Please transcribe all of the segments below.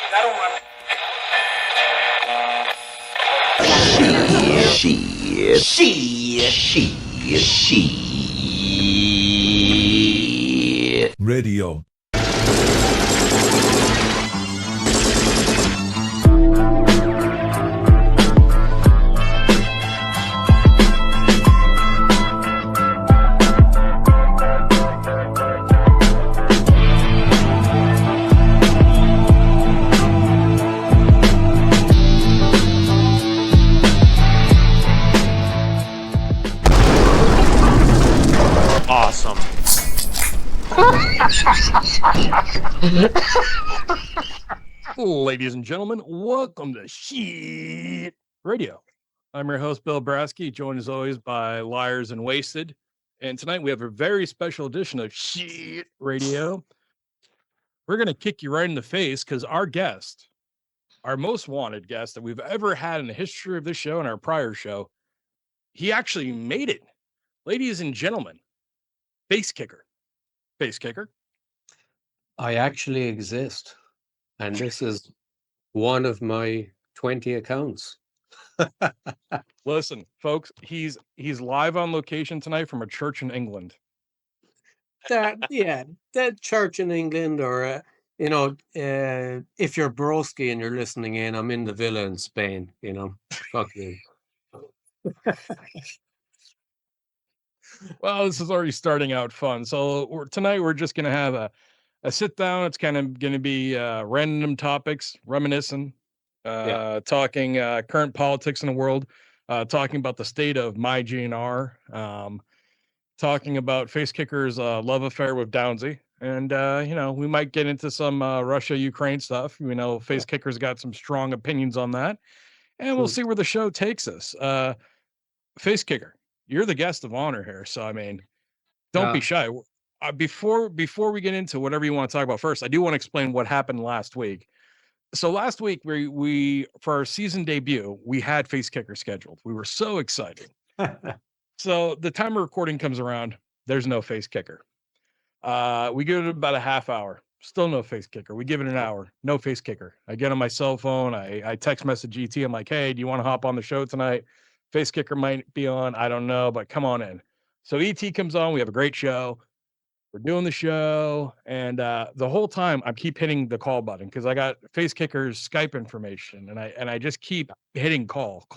SHEEEIT Radio. Awesome. Ladies and gentlemen, welcome to SHEEEIT Radio. I'm your host, Bill Brasky, joined as always by Liarz and Wasted. And tonight we have a very special edition of SHEEEIT Radio. We're going to kick you right in the face because our guest, our most wanted guest that we've ever had in the history of this show and our prior show, he actually made it. Ladies and gentlemen, Facekicker. Facekicker. I actually exist, and this is one of my 20 accounts. Listen, folks, he's live on location tonight from a church in England. That church in England, or if you're broski and you're listening in, I'm in the villa in Spain. Fuck you. Well, this is already starting out fun. So tonight we're just going to have a sit down. It's kind of going to be random topics, reminiscing, talking current politics in the world, talking about the state of MyGNR, talking about Facekicker's love affair with Downzy. And, we might get into some Russia-Ukraine stuff. We know Facekicker's got some strong opinions on that. And we'll see where the show takes us. Facekicker, you're the guest of honor here. So, I mean, don't be shy. Before we get into whatever you want to talk about first, I do want to explain what happened last week. So last week we for our season debut, we had Facekicker scheduled. We were so excited. So the time of recording comes around, there's no Facekicker. We give it about a half hour, still no Facekicker. We give it an hour, no Facekicker. I get on my cell phone, I text message ET. I'm like, hey, do you want to hop on the show tonight? Facekicker might be on, I don't know, but come on in. So ET comes on, we have a great show. We're doing the show, and the whole time I keep hitting the call button because I got Facekicker's Skype information, and I just keep hitting call,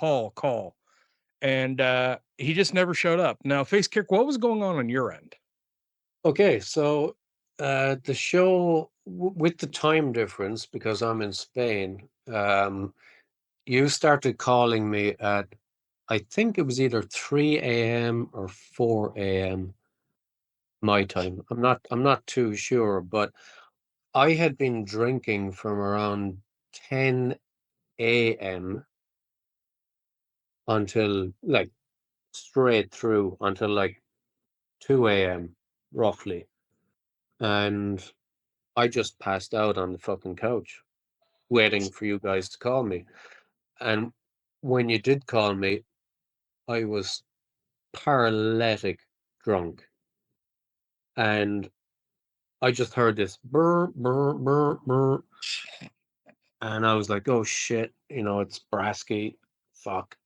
and he just never showed up. Now, Facekicker, what was going on your end? Okay, so the show with the time difference, because I'm in Spain, you started calling me at, I think it was either 3 a.m. or 4 a.m. my time. I'm not too sure, but I had been drinking from around 10 a.m. until straight through until 2 a.m. roughly. And I just passed out on the fucking couch waiting for you guys to call me. And when you did call me, I was paralytic drunk. And I just heard this burr, burr, burr, burr. And I was like, oh shit, it's Brasky. Fuck,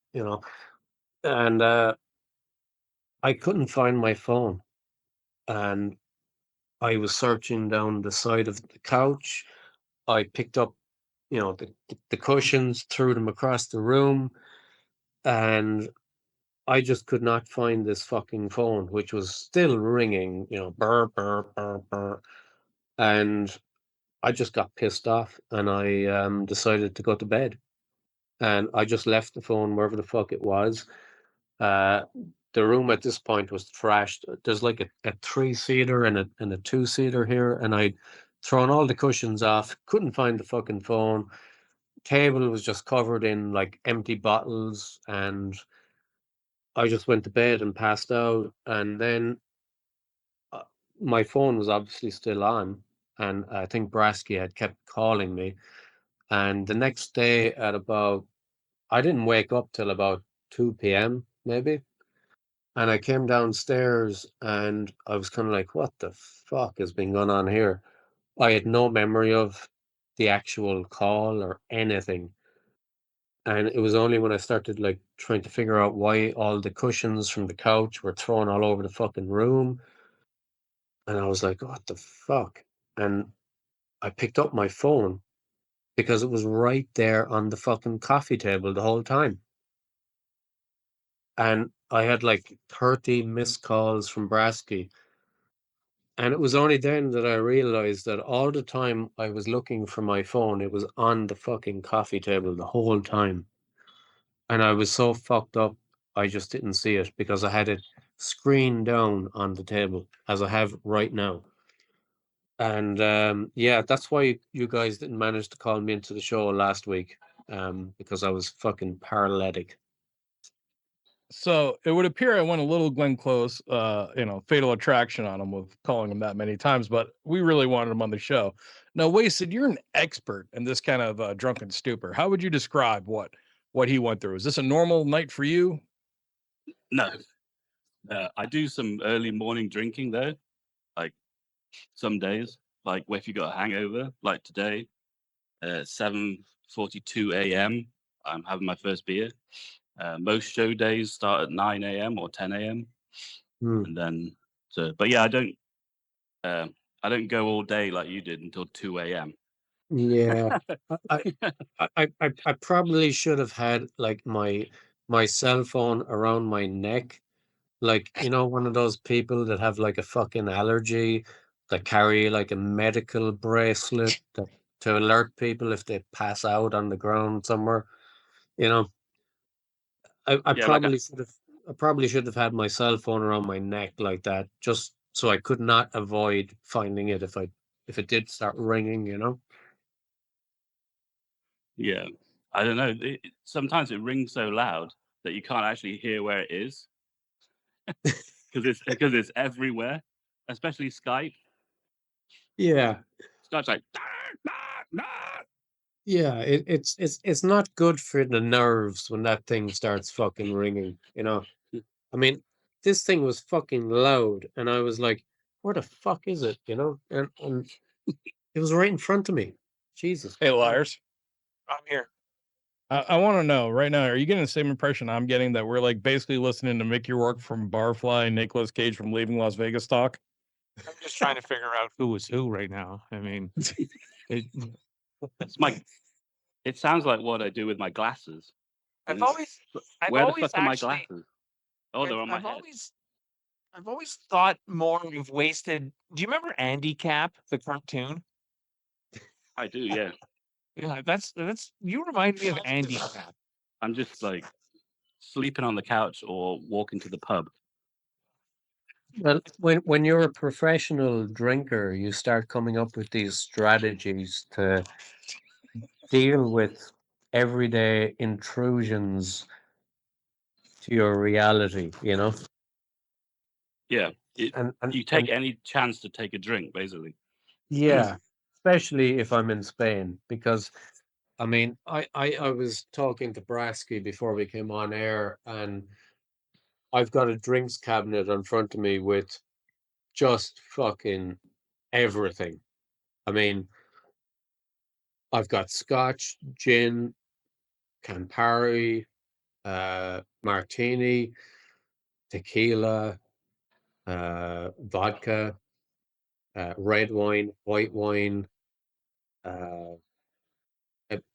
And I couldn't find my phone. And I was searching down the side of the couch. I picked up, the cushions, threw them across the room. And I just could not find this fucking phone, which was still ringing, burr, burr, burr, burr. And I just got pissed off, and I decided to go to bed. And I just left the phone wherever the fuck it was. The room at this point was trashed. There's like a 3-seater and a 2-seater here, and I'd thrown all the cushions off, couldn't find the fucking phone. Table was just covered in empty bottles, and I just went to bed and passed out. And then my phone was obviously still on, and I think Brasky had kept calling me. And the next day I didn't wake up till about 2 p.m. maybe. And I came downstairs and I was kind of like, what the fuck has been going on here? I had no memory of the actual call or anything. And it was only when I started like trying to figure out why all the cushions from the couch were thrown all over the fucking room. And I was like, what the fuck? And I picked up my phone because it was right there on the fucking coffee table the whole time. And I had like 30 missed calls from Brasky. And it was only then that I realized that all the time I was looking for my phone, it was on the fucking coffee table the whole time. And I was so fucked up, I just didn't see it because I had it screened down on the table as I have right now. And yeah, that's why you guys didn't manage to call me into the show last week, because I was fucking paralytic. So it would appear I went a little Glenn Close, fatal attraction on him with calling him that many times, but we really wanted him on the show. Now, Wasted, you're an expert in this kind of drunken stupor. How would you describe what he went through? Is this a normal night for you? No. I do some early morning drinking though, like some days, like if you got a hangover, like today, 7:42 a.m. I'm having my first beer. Most show days start at 9 a.m. or 10 a.m. And then, but yeah, I don't go all day like you did until 2 a.m. Yeah, I probably should have had like my cell phone around my neck, like one of those people that have like a fucking allergy that carry like a medical bracelet to alert people if they pass out on the ground somewhere. You know, I Yeah, like probably should have had my cell phone around my neck like that, just so I could not avoid finding it if it did start ringing. yeah, I don't know. Sometimes it rings so loud that you can't actually hear where it is because it's everywhere, especially Skype. Yeah. Skype's like, Yeah, it's not good for the nerves when that thing starts fucking ringing. I mean, this thing was fucking loud, and I was like, "Where the fuck is it?" And it was right in front of me. Jesus. Hey, Liarz, I'm here. I want to know right now, are you getting the same impression I'm getting that we're like basically listening to Mickey Rourke from Barfly and Nicolas Cage from Leaving Las Vegas talk? I'm just trying to figure out who is who right now. I mean, it's my. It sounds like what I do with my glasses. I've always Where the fuck are my actually, glasses? Oh, they're on my head. I've always thought more of Wasted. Do you remember Andy Cap, the cartoon? I do, yeah. Yeah, that's you remind me of Andy Cap. I'm just like sleeping on the couch or walking to the pub. Well, when you're a professional drinker, you start coming up with these strategies to deal with everyday intrusions to your reality. Yeah. And You take any chance to take a drink, basically. yeah, especially if I'm in Spain, because I mean, I was talking to Brasky before we came on air, and I've got a drinks cabinet in front of me with just fucking everything. I mean, I've got scotch, gin, Campari, martini, tequila, vodka, red wine, white wine, uh,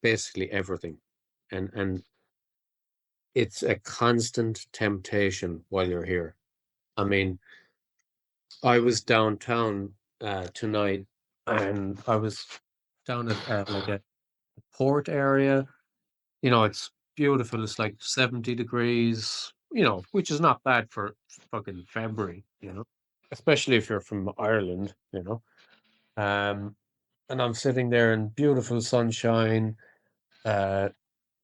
basically everything. And it's a constant temptation while you're here. I mean, I was downtown tonight, and I was down at like a port area. It's beautiful. It's like 70 degrees, which is not bad for fucking February, especially if you're from Ireland. Um, and I'm sitting there in beautiful sunshine, uh,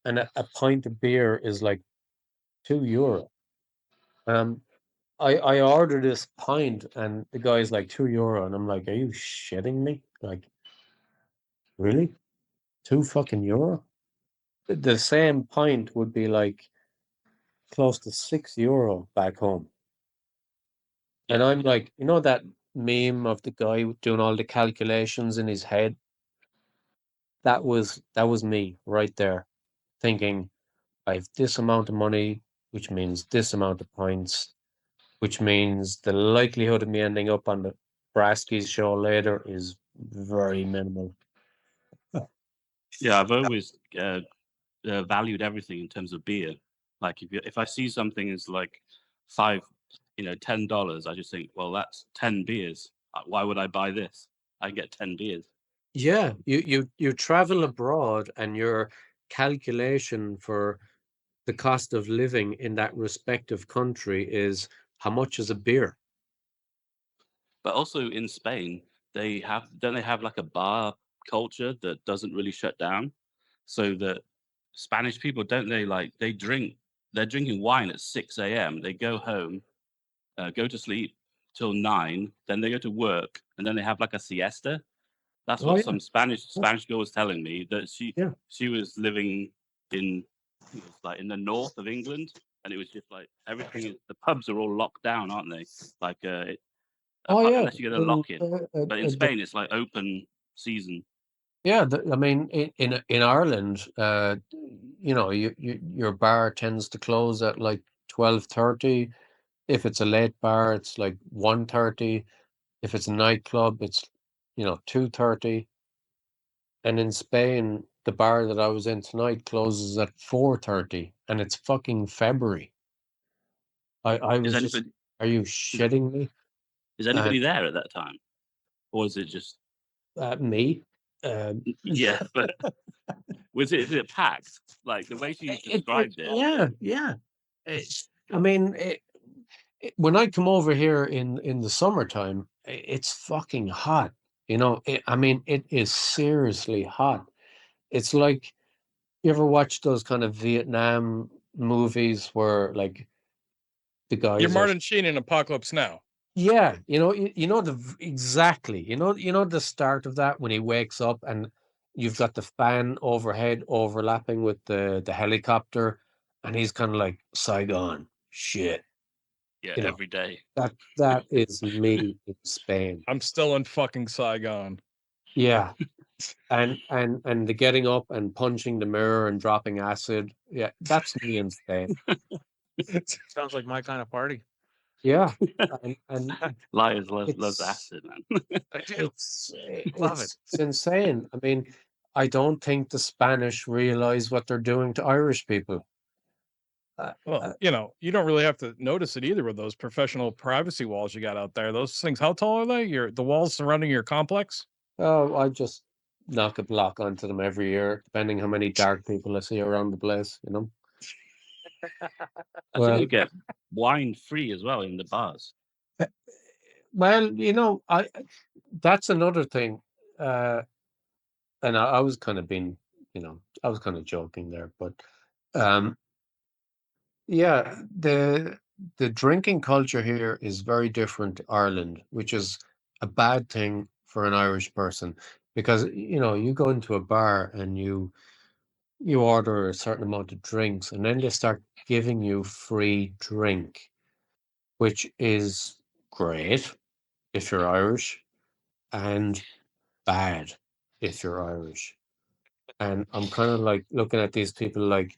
and a pint of beer is like €2. Um, I ordered this pint, and the guy's like €2, and I'm like, "Are you shitting me? Like, really? €2 fucking?" The same pint would be like close to €6 back home. And I'm like, that meme of the guy doing all the calculations in his head? that was me right there, thinking I have this amount of money, which means this amount of points, which means the likelihood of me ending up on the Brasky's show later is very minimal. Yeah, I've always valued everything in terms of beer. Like if I see something is like $10, I just think, well, that's 10 beers. Why would I buy this? I get 10 beers. Yeah, you travel abroad and your calculation for the cost of living in that respective country is how much is a beer? But also in Spain, don't they have like a bar culture that doesn't really shut down? So that Spanish people, don't they, like they're drinking wine at 6 a.m. They go home, go to sleep till 9, then they go to work, and then they have like a siesta. That's Oh what yeah, some Spanish girl was telling me, that yeah. she was living in, it was like in the north of England, and it was just like the pubs are all locked down, aren't they? Like Oh yeah. unless you get a lock in. But in Spain, it's like open season. Yeah, I mean, in Ireland, your bar tends to close at like 12:30. If it's a late bar, it's like 1:30. If it's a nightclub, it's 2:30. And in Spain, the bar that I was in tonight closes at 4:30, and it's fucking February. I was just, are you shitting me? Is anybody there at that time, or is it just Me? yeah? But is it packed? Like the way she described it? Yeah. I mean, when I come over here in the summertime, it's fucking hot. I mean, it is seriously hot. It's like, you ever watch those kind of Vietnam movies where like the You're guys are, Martin Sheen in Apocalypse Now. yeah, exactly, the start of that when he wakes up and you've got the fan overhead overlapping with the helicopter, and he's kind of like, Saigon, shit. Yeah, You know, every day. that is me in Spain. I'm still in fucking Saigon. Yeah. And the getting up and punching the mirror and dropping acid. Yeah, that's me in Spain. Sounds like my kind of party. Yeah. And Liarz loves it's acid, man. I do. it's Love it. it's insane. I mean, I don't think the Spanish realize what they're doing to Irish people. Well, you don't really have to notice it either with those professional privacy walls you got out there. Those things, how tall are they? The walls surrounding your complex? Oh, I just knock a block onto them every year, depending how many dark people I see around the place, I think you get wine free as well in the bars. Well, that's another thing. And I was kind of being, I was kind of joking there, but yeah, the drinking culture here is very different to Ireland, which is a bad thing for an Irish person, because you go into a bar and you order a certain amount of drinks, and then they start giving you free drink, which is great if you're Irish and bad if you're Irish. And I'm kind of like looking at these people like,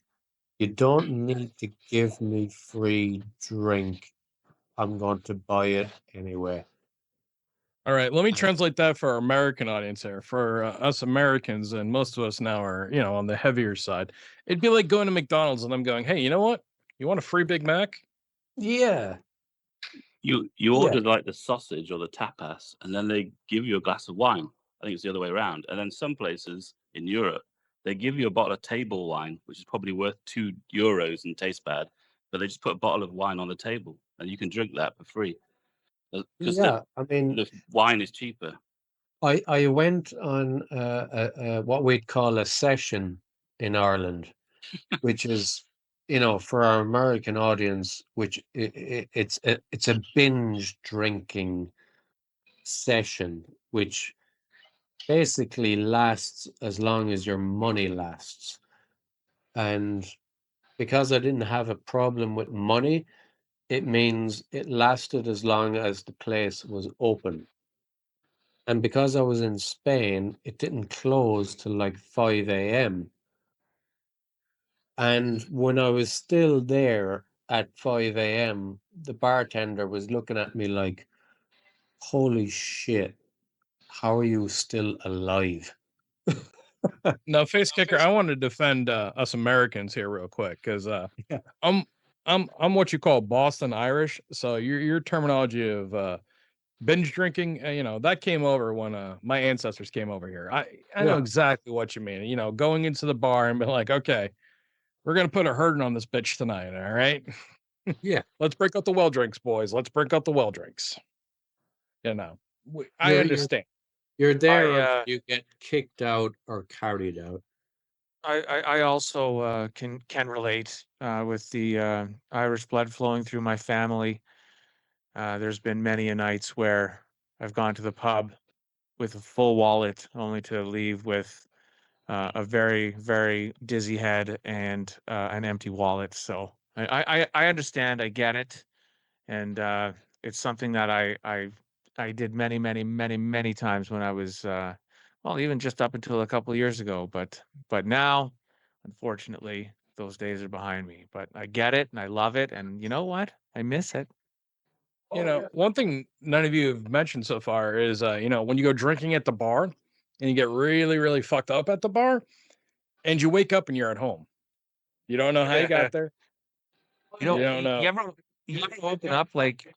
you don't need to give me free drink. I'm going to buy it anyway. All right, let me translate that for our American audience here. For us Americans, and most of us now are, on the heavier side. It'd be like going to McDonald's and I'm going, hey, you know what? You want a free Big Mac? Yeah. You order like the sausage or the tapas, and then they give you a glass of wine. I think it's the other way around. And then some places in Europe, they give you a bottle of table wine, which is probably worth €2 and tastes bad, but they just put a bottle of wine on the table, and you can drink that for free because Yeah. I mean, the wine is cheaper. I went on what we'd call a session in Ireland, which is, for our American audience, which it's a binge drinking session, which basically lasts as long as your money lasts. And because I didn't have a problem with money, it means it lasted as long as the place was open. And because I was in Spain, it didn't close till like 5 a.m. And when I was still there at 5 a.m., the bartender was looking at me like, holy shit, how are you still alive? No, Facekicker, I want to defend us Americans here real quick because Yeah. I'm what you call Boston Irish. So your terminology of binge drinking, that came over when my ancestors came over here. I know Yeah. exactly what you mean. Going into the bar and be like, okay, we're gonna put a hurting on this bitch tonight. All right. Yeah. Let's break out the well drinks, boys. Let's break out the well drinks. I You're- understand. You're there I, until you get kicked out or carried out. I also can relate with the Irish blood flowing through my family. There's been many a nights where I've gone to the pub with a full wallet, only to leave with a very, very dizzy head and an empty wallet. So I understand. I get it, and it's something that I did many, many, many, many times when I was well, even just up until a couple of years ago. But now, unfortunately, those days are behind me. But I get it, and I love it, and you know what? I miss it. One thing none of you have mentioned so far is, when you go drinking at the bar and you get really, really fucked up at the bar and you wake up and you're at home. You don't know how you got there. You know, You don't know. you ever woken up like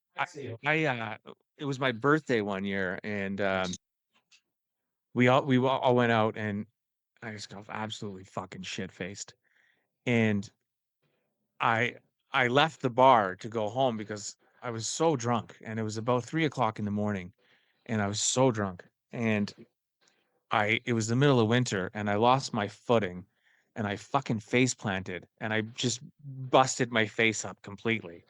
it was my birthday one year, and we all went out, and I just got absolutely fucking shit faced, and I I left the bar to go home because I was so drunk, and it was about 3 o'clock in the morning, and I was so drunk, and it was the middle of winter, and I lost my footing, and I fucking face planted, and I just busted my face up completely.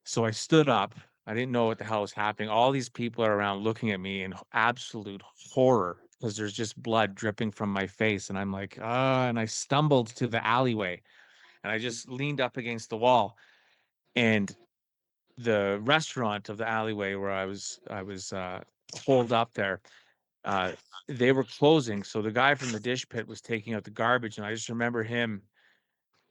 So I stood up. I didn't know what the hell was happening. All these people are around looking at me in absolute horror because there's just blood dripping from my face. And I'm like, and I stumbled to the alleyway and I just leaned up against the wall. And the restaurant of the alleyway where I was holed up there, uh, they were closing. So the guy from the dish pit was taking out the garbage. And I just remember him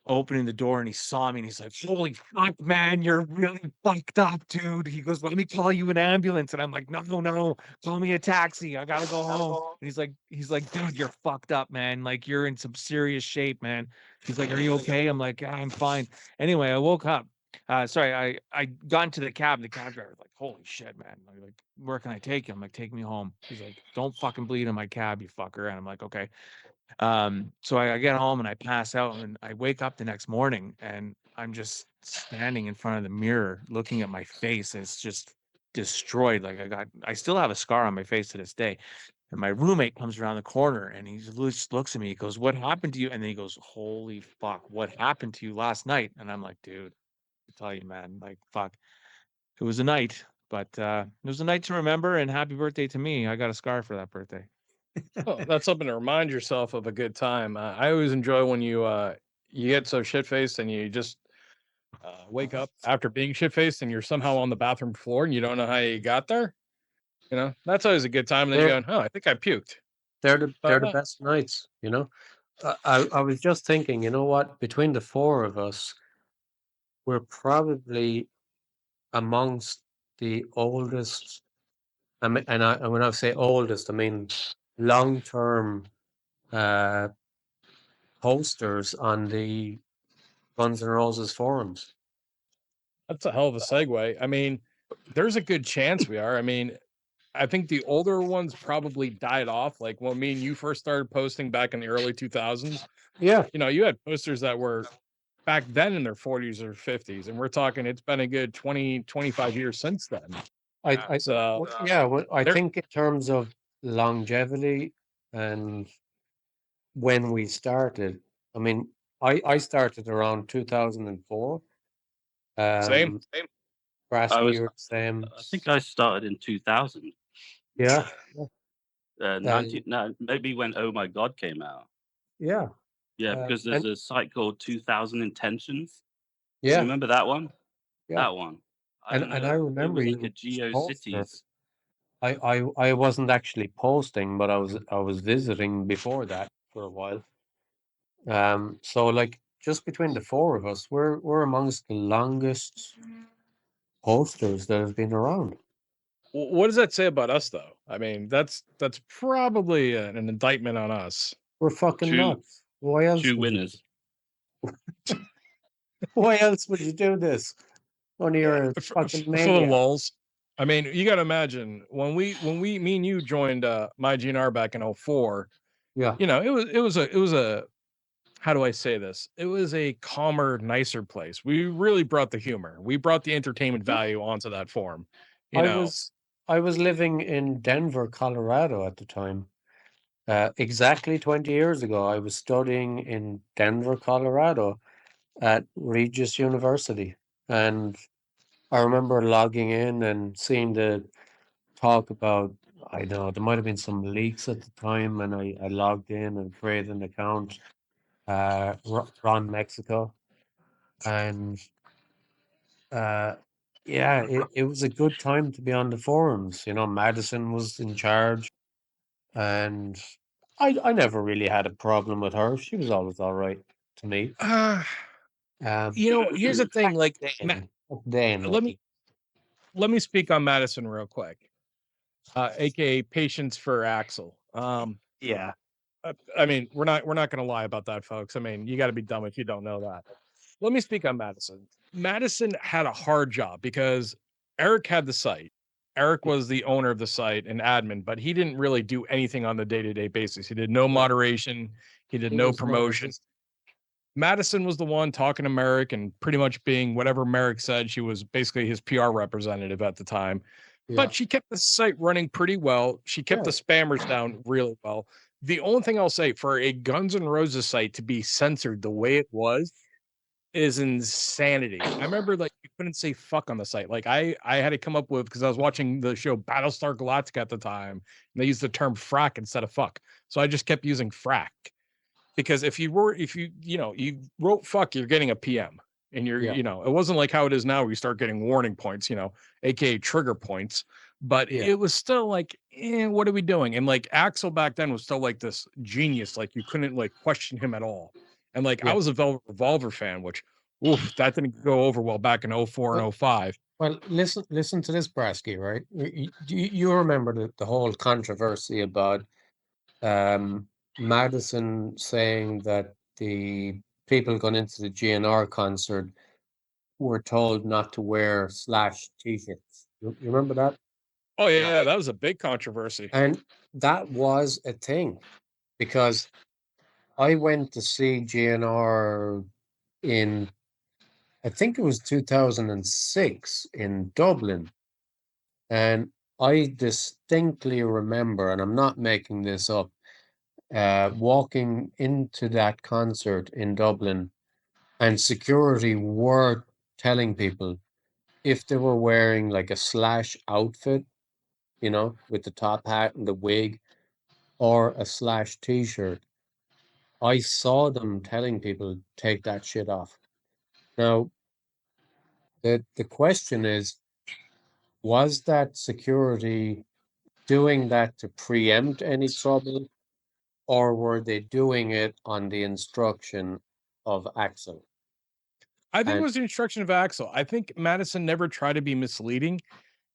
opening the door and he saw me and he's like, holy fuck, man, you're really fucked up, dude. He goes, let me call you an ambulance. And I'm like, no, call me a taxi. I gotta go home. And he's like, dude, you're fucked up, man. Like you're in some serious shape, man. He's like, are you okay? I'm like, I'm fine. Anyway, I woke up. Sorry, I got into the cab. The cab driver was like, holy shit, man. Like, where can I take you? I'm like, take me home. He's like, don't fucking bleed in my cab, you fucker. And I'm like, okay. So I get home and I pass out and I wake up the next morning and I'm just standing in front of the mirror looking at my face. It's just destroyed. Like I still have a scar on my face to this day. And my roommate comes around the corner and he just looks at me. He goes, what happened to you? And then he goes, holy fuck, what happened to you last night? And I'm like, dude, I tell you, man, like, fuck. It was a night, but it was a night to remember. And happy birthday to me. I got a scar for that birthday. Oh, that's something to remind yourself of a good time. I always enjoy when you get so shit faced and you just wake up after being shit faced and you're somehow on the bathroom floor and you don't know how you got there. That's always a good time. And then you're going, oh, I think I puked. They're the best nights, I was just thinking, you know what? Between the four of us, we're probably amongst the oldest. And when I say oldest, I mean long-term posters on the Guns N' Roses forums. That's a hell of a segue. I mean, there's a good chance we are. I mean, I think the older ones probably died off. Like when me and you first started posting back in the early 2000s, Yeah. you had posters that were back then in their 40s or 50s. And we're talking, it's been a good 20, 25 years since then. I There- think in terms of longevity and when we started, I mean, I started around 2004. Same. Brasky, you're the same. I think I started in 2000. Yeah. maybe when Oh My God came out. Yeah. Yeah, because there's a site called 2000 Intentions. Yeah. You remember that one? Yeah. That one. And I remember it was you like a poster. GeoCities. I wasn't actually posting, but I was visiting before that for a while. So like just between the four of us, we're amongst the longest posters that have been around. What does that say about us, though? I mean, that's probably an indictment on us. We're fucking Two- nuts. Why else? Two would you- winners. Why else would you do this? When you're a For fucking the maniac. lulz. I mean, you got to imagine when me and you joined MyGNR back in 04. Yeah. You know, it was a how do I say this? It was a calmer, nicer place. We really brought the humor. We brought the entertainment value onto that forum. I was living in Denver, Colorado at the time. Exactly 20 years ago, I was studying in Denver, Colorado at Regis University. And I remember logging in and seeing the talk about, I know there might have been some leaks at the time, and I logged in and created an account, Ron Mexico. And yeah, it was a good time to be on the forums. You know, Madison was in charge, and I never really had a problem with her. She was always all right to me. You know, here's the thing. Like, then, let me speak on Madison real quick, aka Patience for Axl. yeah, I mean, we're not going to lie about that, folks. I mean, you got to be dumb if you don't know that. Let me speak on Madison. Madison had a hard job because Eric had the site. Eric was the owner of the site and admin, but he didn't really do anything on the day-to-day basis. He did no moderation. He did no promotion. Madison was the one talking to Merrick and pretty much being whatever Merrick said. She was basically his PR representative at the time. But she kept the site running pretty well. She kept the spammers down really well. The only thing I'll say for a Guns N' Roses site to be censored the way it was is insanity. I remember like you couldn't say fuck on the site. Like I had to come up with because I was watching the show Battlestar Galactica at the time, and they used the term frack instead of fuck. So I just kept using frack. Because if you wrote fuck, you're getting a PM. And it wasn't like how it is now where you start getting warning points, aka trigger points. But it was still like, what are we doing? And like Axl back then was still like this genius, like you couldn't like question him at all. And like I was a Velvet Revolver fan, which that didn't go over well back in 04 and 05. Well, listen to this, Brasky, right? You remember the whole controversy about Madison saying that the people going into the GnR concert were told not to wear Slash t-shirts. You remember that? Oh yeah, that was a big controversy. And that was a thing because I went to see GnR in, I think it was 2006 in Dublin. And I distinctly remember, and I'm not making this up, walking into that concert in Dublin, and security were telling people if they were wearing like a Slash outfit, with the top hat and the wig, or a Slash t-shirt, I saw them telling people take that shit off. Now, the question is, was that security doing that to preempt any trouble, or were they doing it on the instruction of Axl? I think it was the instruction of Axl. I think Madison never tried to be misleading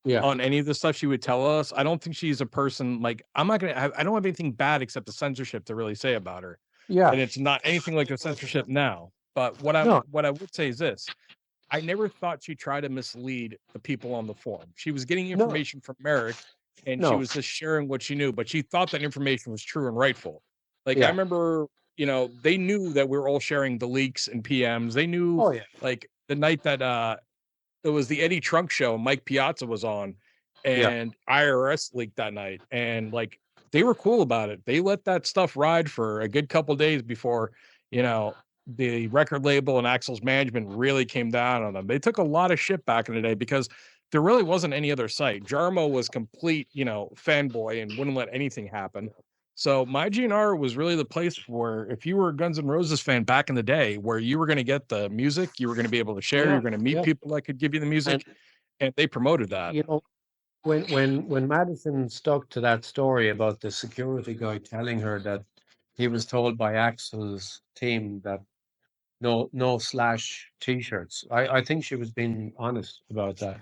on any of the stuff she would tell us. I don't think she's a person like I don't have anything bad except the censorship to really say about her. Yeah. And it's not anything like the censorship now. But what I would say is this. I never thought she tried to mislead the people on the forum. She was getting information from Merrick and she was just sharing what she knew, but she thought that information was true and rightful. Like I remember, they knew that we were all sharing the leaks and PMs. They knew like the night that it was the Eddie Trunk show, Mike Piazza was on, and IRS leaked that night. And like they were cool about it. They let that stuff ride for a good couple of days before, the record label and Axl's management really came down on them. They took a lot of shit back in the day because there really wasn't any other site. Jarmo was complete, fanboy and wouldn't let anything happen. So MyGNR was really the place where if you were a Guns N' Roses fan back in the day, where you were going to get the music, you were going to be able to share, you're going to meet people that could give you the music, and they promoted that. when Madison stuck to that story about the security guy telling her that he was told by Axl's team that no Slash t-shirts. I think she was being honest about that.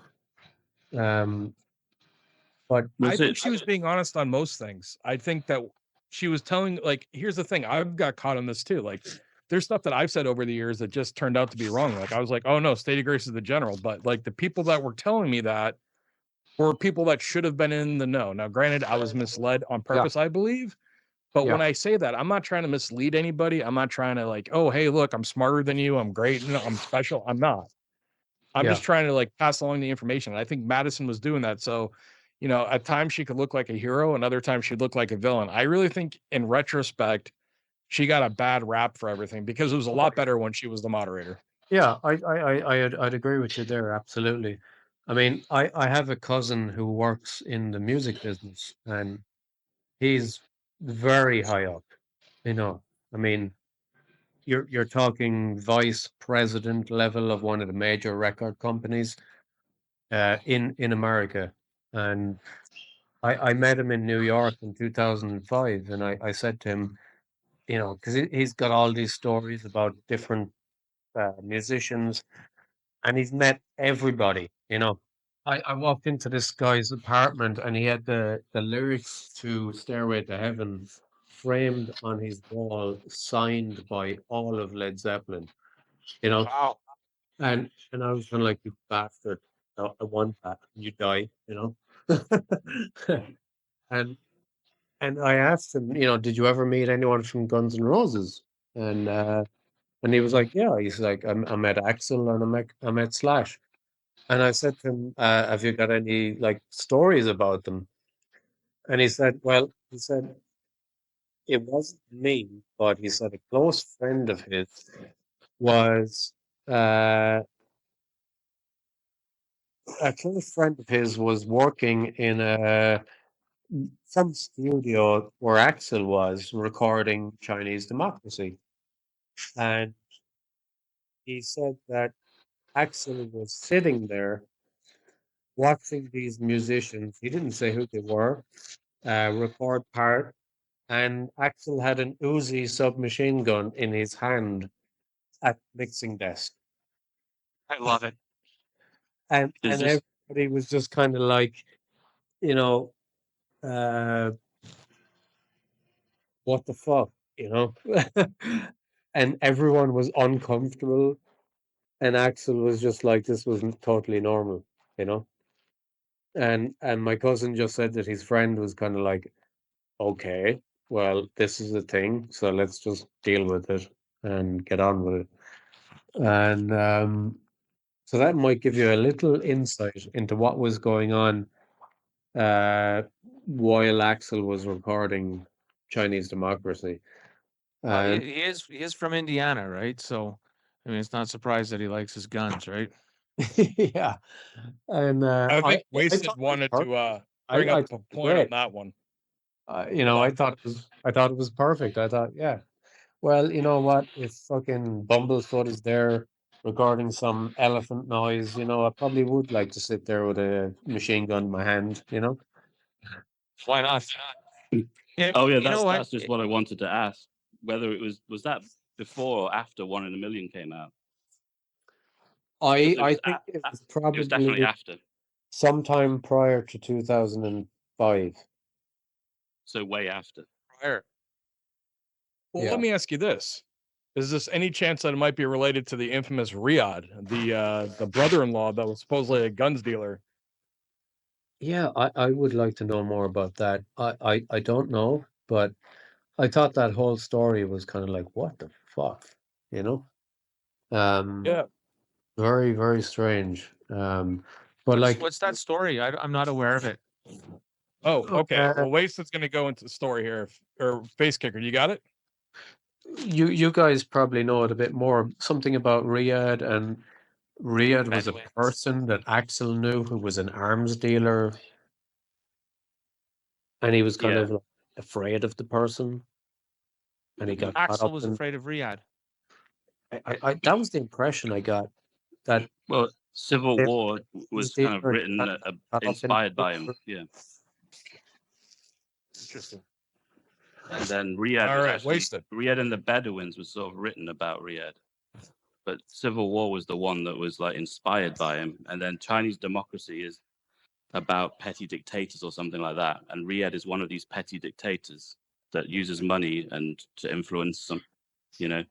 But I Was think it? she was being honest on most things. I think that she was telling, like, here's the thing. I've got caught on this too. Like, there's stuff that I've said over the years that just turned out to be wrong. Like, I was like, oh no, State of Grace is the general. But like the people that were telling me that were people that should have been in the know. Now, granted, I was misled on purpose, I believe. But when I say that, I'm not trying to mislead anybody. I'm not trying to like, oh, hey, look, I'm smarter than you. I'm great. No, I'm special. I'm not. I'm just trying to like pass along the information. And I think Madison was doing that. So, you know, at times she could look like a hero, and other times she'd look like a villain. I really think in retrospect, she got a bad rap for everything because it was a lot better when she was the moderator. Yeah, I'd agree with you there. Absolutely. I mean, I have a cousin who works in the music business, and he's very high up. You know, I mean, you're talking vice president level of one of the major record companies in America. And I met him in New York in 2005, and I said to him, you know, because he's got all these stories about different musicians, and he's met everybody, you know. I walked into this guy's apartment, and he had the lyrics to Stairway to Heaven framed on his wall, signed by all of Led Zeppelin, you know. Wow. And I was kind of like, you bastard, I want that, you die, you know. and I asked him, you know, did you ever meet anyone from Guns N' Roses? And he was like, yeah. He's like, I met Axl and I met Slash. And I said to him, have you got any like stories about them? And he said, well, he said, it wasn't me, but he said a close friend of his was uh, a close friend of his was working in some studio where Axl was recording Chinese Democracy. And he said that Axl was sitting there watching these musicians. He didn't say who they were, record part. And Axl had an Uzi submachine gun in his hand at the mixing desk. I love it. And Is this? everybody was just kind of like, you know, uh, what the fuck, you know? And everyone was uncomfortable. And Axl was just like, this was totally normal, you know? And my cousin just said that his friend was kind of like, okay, well, this is the thing, so let's just deal with it and get on with it. And so that might give you a little insight into what was going on while Axl was recording Chinese Democracy. And He is from Indiana, right? So, I mean, it's not surprised that he likes his guns, right? yeah, and I think I Wasted thought it was wanted perfect. to bring I up thought a it was point on great. that one. You know, Yeah. I thought it was perfect. I thought, yeah, well, you know what? If fucking Bumblefoot is there recording some elephant noise, you know, I probably would like to sit there with a machine gun in my hand, you know? Why not? Yeah, Oh yeah, you know what? that's just what I wanted to ask. Whether it was that before or after 1 in a Million came out? It I was think it was it was definitely probably after. sometime prior to 2005. So way after. Prior. Well, Yeah. let me ask you this: is this any chance that it might be related to the infamous Riad, the brother-in-law that was supposedly a guns dealer? Yeah, I would like to know more about that. I don't know, but I thought that whole story was kind of like, what the fuck, you know? Yeah. Very, very strange. But like, What's that story? I'm not aware of it. Oh, okay. uh, Well, Wasted's going to go into the story here, or Facekicker. You got it? you guys probably know it a bit more. Something about Riad, and Riad was a Bedouins. person that Axl knew who was an arms dealer, and he was kind Yeah. of like afraid of the person, and he got caught Axl up was in. afraid of Riad. I that was the impression I got. That Well, Civil If War was these kind of were written, caught up in inspired by him. Yeah. Interesting. And then Riad All was right, actually Wasted. Riad and the Bedouins was sort of written about Riad, but Civil War was the one that was like inspired by him. And then Chinese Democracy is about petty dictators or something like that. And Riad is one of these petty dictators that uses money and to influence some, you know.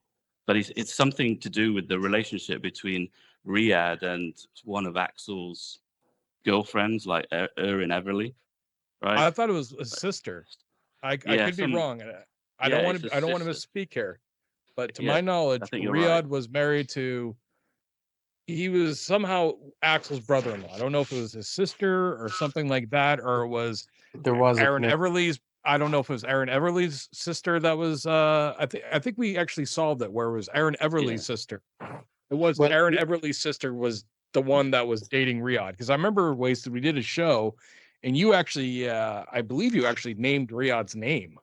But it's something to do with the relationship between Riad and one of Axl's girlfriends, like Erin Everly, right? I thought it was a sister. I Yeah, could be wrong. I yeah, don't want it's to. a I don't want to sister. misspeak here, but to Yeah, my I knowledge, think you're Riad right. was married to. He was somehow Axl's brother-in-law. I don't know if it was his sister or something like that, or it was there was a Aaron connection. Everly's. I don't know if it was Aaron Everly's sister that was. I think we actually solved it where it was Aaron Everly's sister. It was Well, Aaron Everly's sister was the one that was dating Riad, because I remember Wasted. We did a show, and you actually, I believe you actually named Riad's name.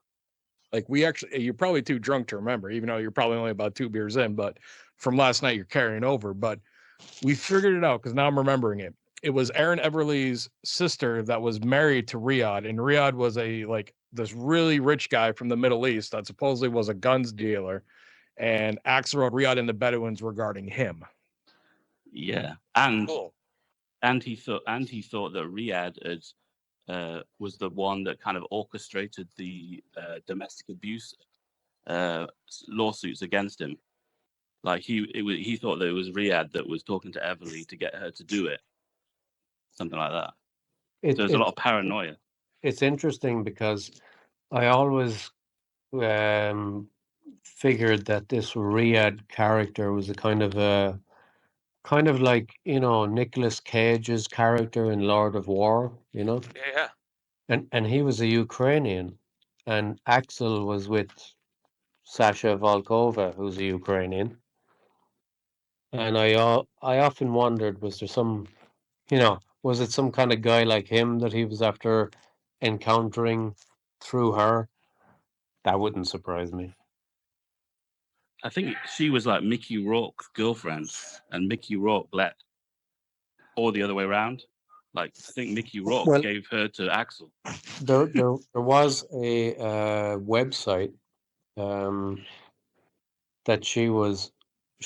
Like we actually, you're probably too drunk to remember, even though you're probably only about 2 beers in. But from last night, you're carrying over. But we figured it out because now I'm remembering it. It was Aaron Everly's sister that was married to Riad, and Riad was this really rich guy from the Middle East that supposedly was a guns dealer, and Axl wrote Riad and the Bedouins regarding him. Yeah, and Cool. he thought that Riad was the one that kind of orchestrated the domestic abuse lawsuits against him. Like he thought that it was Riad that was talking to Everly to get her to do it, something like that. So there's a lot of paranoia. It's interesting because I always figured that this Riad character was a kind of like, you know, Nicolas Cage's character in Lord of War, you know, Yeah. and he was a Ukrainian, and Axl was with Sasha Volkova, who's a Ukrainian, and I often wondered, was there some, you know, was it some kind of guy like him that he was after encountering through her? That wouldn't surprise me. I think she was like Mickey Rourke's girlfriend, and Mickey Rourke let, or the other way around. Like I think Mickey Rourke Well, gave her to Axl. there was a website that she was.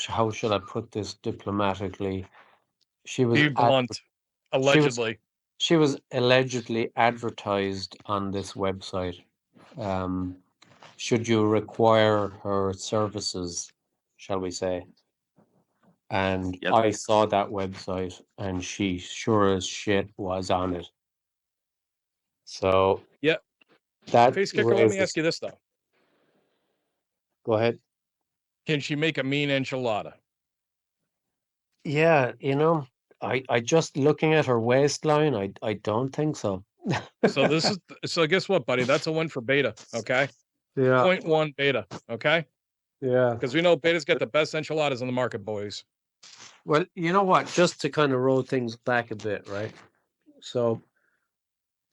How should I put this diplomatically? She was Be blunt. Allegedly. she was allegedly advertised on this website. Should you require her services, shall we say? And Yep. I saw that website, and she sure as shit was on it. So Yeah. that Facekicker, let me raises. ask you this though. Go ahead. Can she make a mean enchilada? Yeah, you know, I just looking at her waistline, I don't think so. So guess what, buddy? That's a win for Beta. Okay. Yeah, 0.1 Beta. Okay. yeah. Because we know Beta's got the best enchiladas in the market, boys. Well, you know what? Just to kind of roll things back a bit, right? So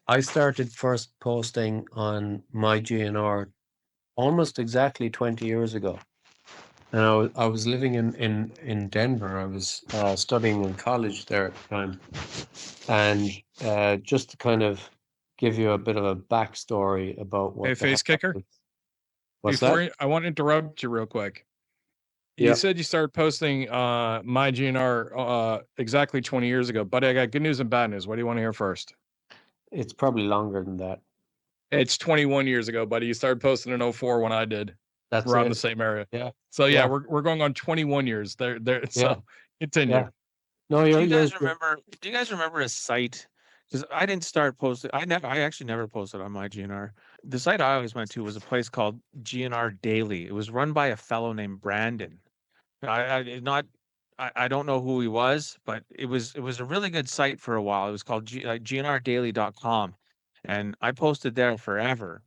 I started first posting on MyGNR almost exactly 20 years ago. And I was living in Denver. I was studying in college there at the time. And just to kind of give you a bit of a backstory about what Hey, the hell Facekicker. happened. What's that? I want to interrupt you real quick. You Yeah. said you started posting MyGNR exactly 20 years ago, but I got good news and bad news. What do you want to hear first? It's probably longer than that. It's 21 years ago, buddy. You started posting in 04 when I did. That's We're on it. the same area. Yeah. So yeah, Yeah. we're going on 21 years. There. So Yeah. continue. Yeah. No, Do you're you you're guys remember? Do you guys remember a site? Because I didn't start posting. I actually never posted on my GNR. The site I always went to was a place called GnR Daily. It was run by a fellow named Brandon. I don't know who he was, but it was a really good site for a while. It was called GNRDaily.com, and I posted there forever.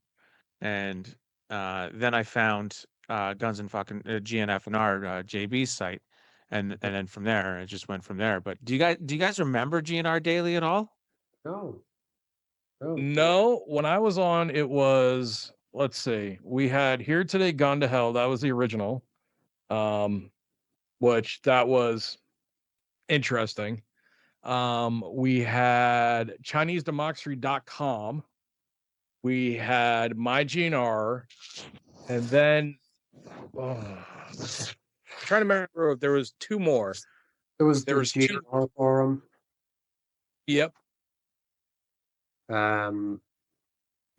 And then I found Guns and fucking GNFNR JB's site, and then from there it just went from there. But do you guys remember GNR Daily at all? no. No. No, when I was on, it was, let's see, we had Here Today, Gone to Hell. That was the original, which that was interesting. We had ChineseDemocracy.com. We had MyGNR, and then I'm trying to remember if there was two more. There was two. GnR Forum. Yep.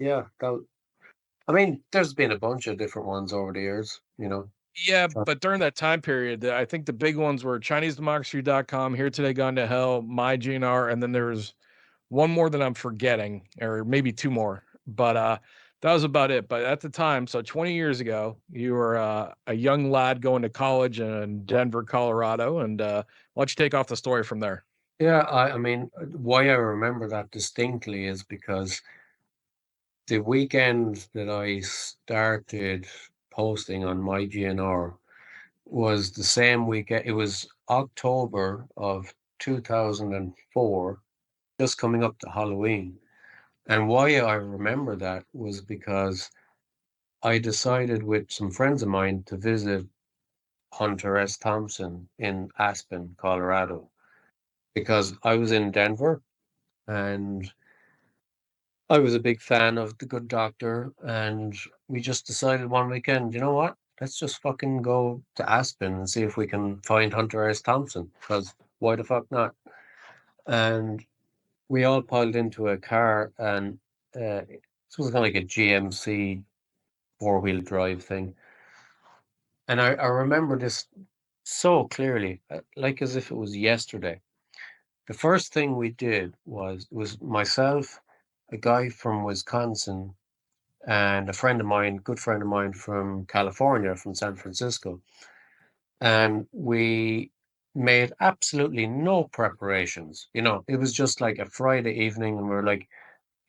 Yeah, I mean, there's been a bunch of different ones over the years, you know. Yeah, but during that time period, I think the big ones were ChineseDemocracy.com, Here Today, Gone to Hell, MyGNR, and then there's one more that I'm forgetting, or maybe two more. But that was about it. But at the time, so 20 years ago, you were a young lad going to college in Denver, Colorado, and why don't you take off the story from there? Yeah, I mean, why I remember that distinctly is because the weekend that I started posting on MyGNR was the same weekend. It was October of 2004, just coming up to Halloween. And why I remember that was because I decided with some friends of mine to visit Hunter S Thompson in Aspen, Colorado, because I was in Denver and I was a big fan of The Good Doctor, and we just decided one weekend, you know what? Let's just fucking go to Aspen and see if we can find Hunter S. Thompson, because why the fuck not? And we all piled into a car, and this was kind of like a GMC four-wheel drive thing. And I remember this so clearly, like as if it was yesterday. The first thing we did was myself, a guy from Wisconsin, and a friend of mine, good friend of mine from California, from San Francisco. And we made absolutely no preparations. You know, it was just like a Friday evening, and we are like,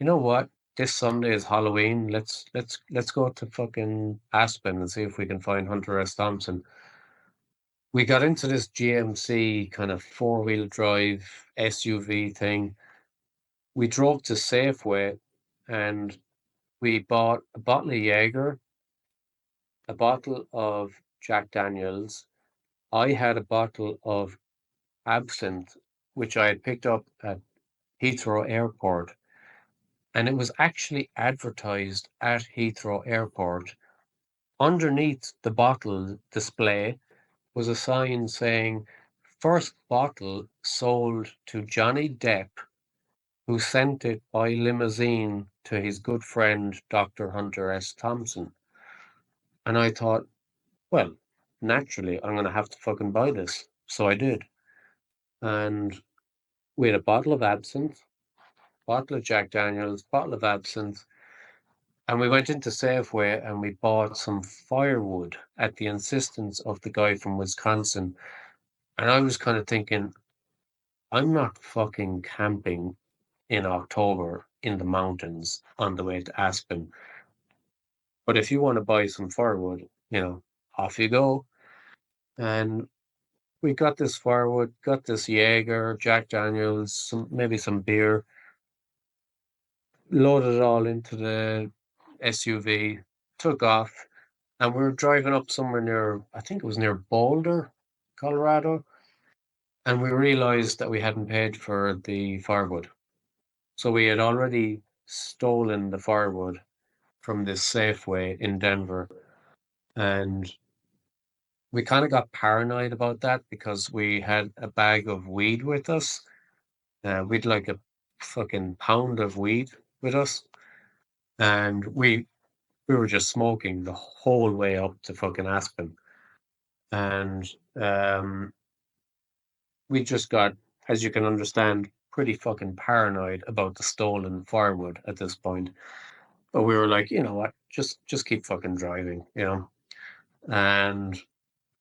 you know what? This Sunday is Halloween. Let's go to fucking Aspen and see if we can find Hunter S. Thompson. We got into this GMC kind of four-wheel drive SUV thing. We drove to Safeway and we bought a bottle of Jaeger, a bottle of Jack Daniels. I had a bottle of absinthe, which I had picked up at Heathrow Airport. And it was actually advertised at Heathrow Airport. Underneath the bottle display was a sign saying, "First bottle sold to Johnny Depp, who sent it by limousine to his good friend, Dr. Hunter S. Thompson." And I thought, well, naturally, I'm going to have to fucking buy this. So I did. And we had a bottle of absinthe, bottle of Jack Daniels, bottle of absinthe. And we went into Safeway and we bought some firewood at the insistence of the guy from Wisconsin. And I was kind of thinking, I'm not fucking camping in October in the mountains on the way to Aspen. But if you want to buy some firewood, you know, off you go. And we got this firewood, got this Jaeger, Jack Daniels, maybe some beer, loaded it all into the SUV, took off, and we were driving up somewhere near, I think it was near Boulder, Colorado, and we realized that we hadn't paid for the firewood. So we had already stolen the firewood from this Safeway in Denver, and we kind of got paranoid about that because we had a bag of weed with us. We'd like a fucking pound of weed with us, and we were just smoking the whole way up to fucking Aspen, and we just got, as you can understand, pretty fucking paranoid about the stolen firewood at this point. But we were like, you know what, just keep fucking driving, you know. And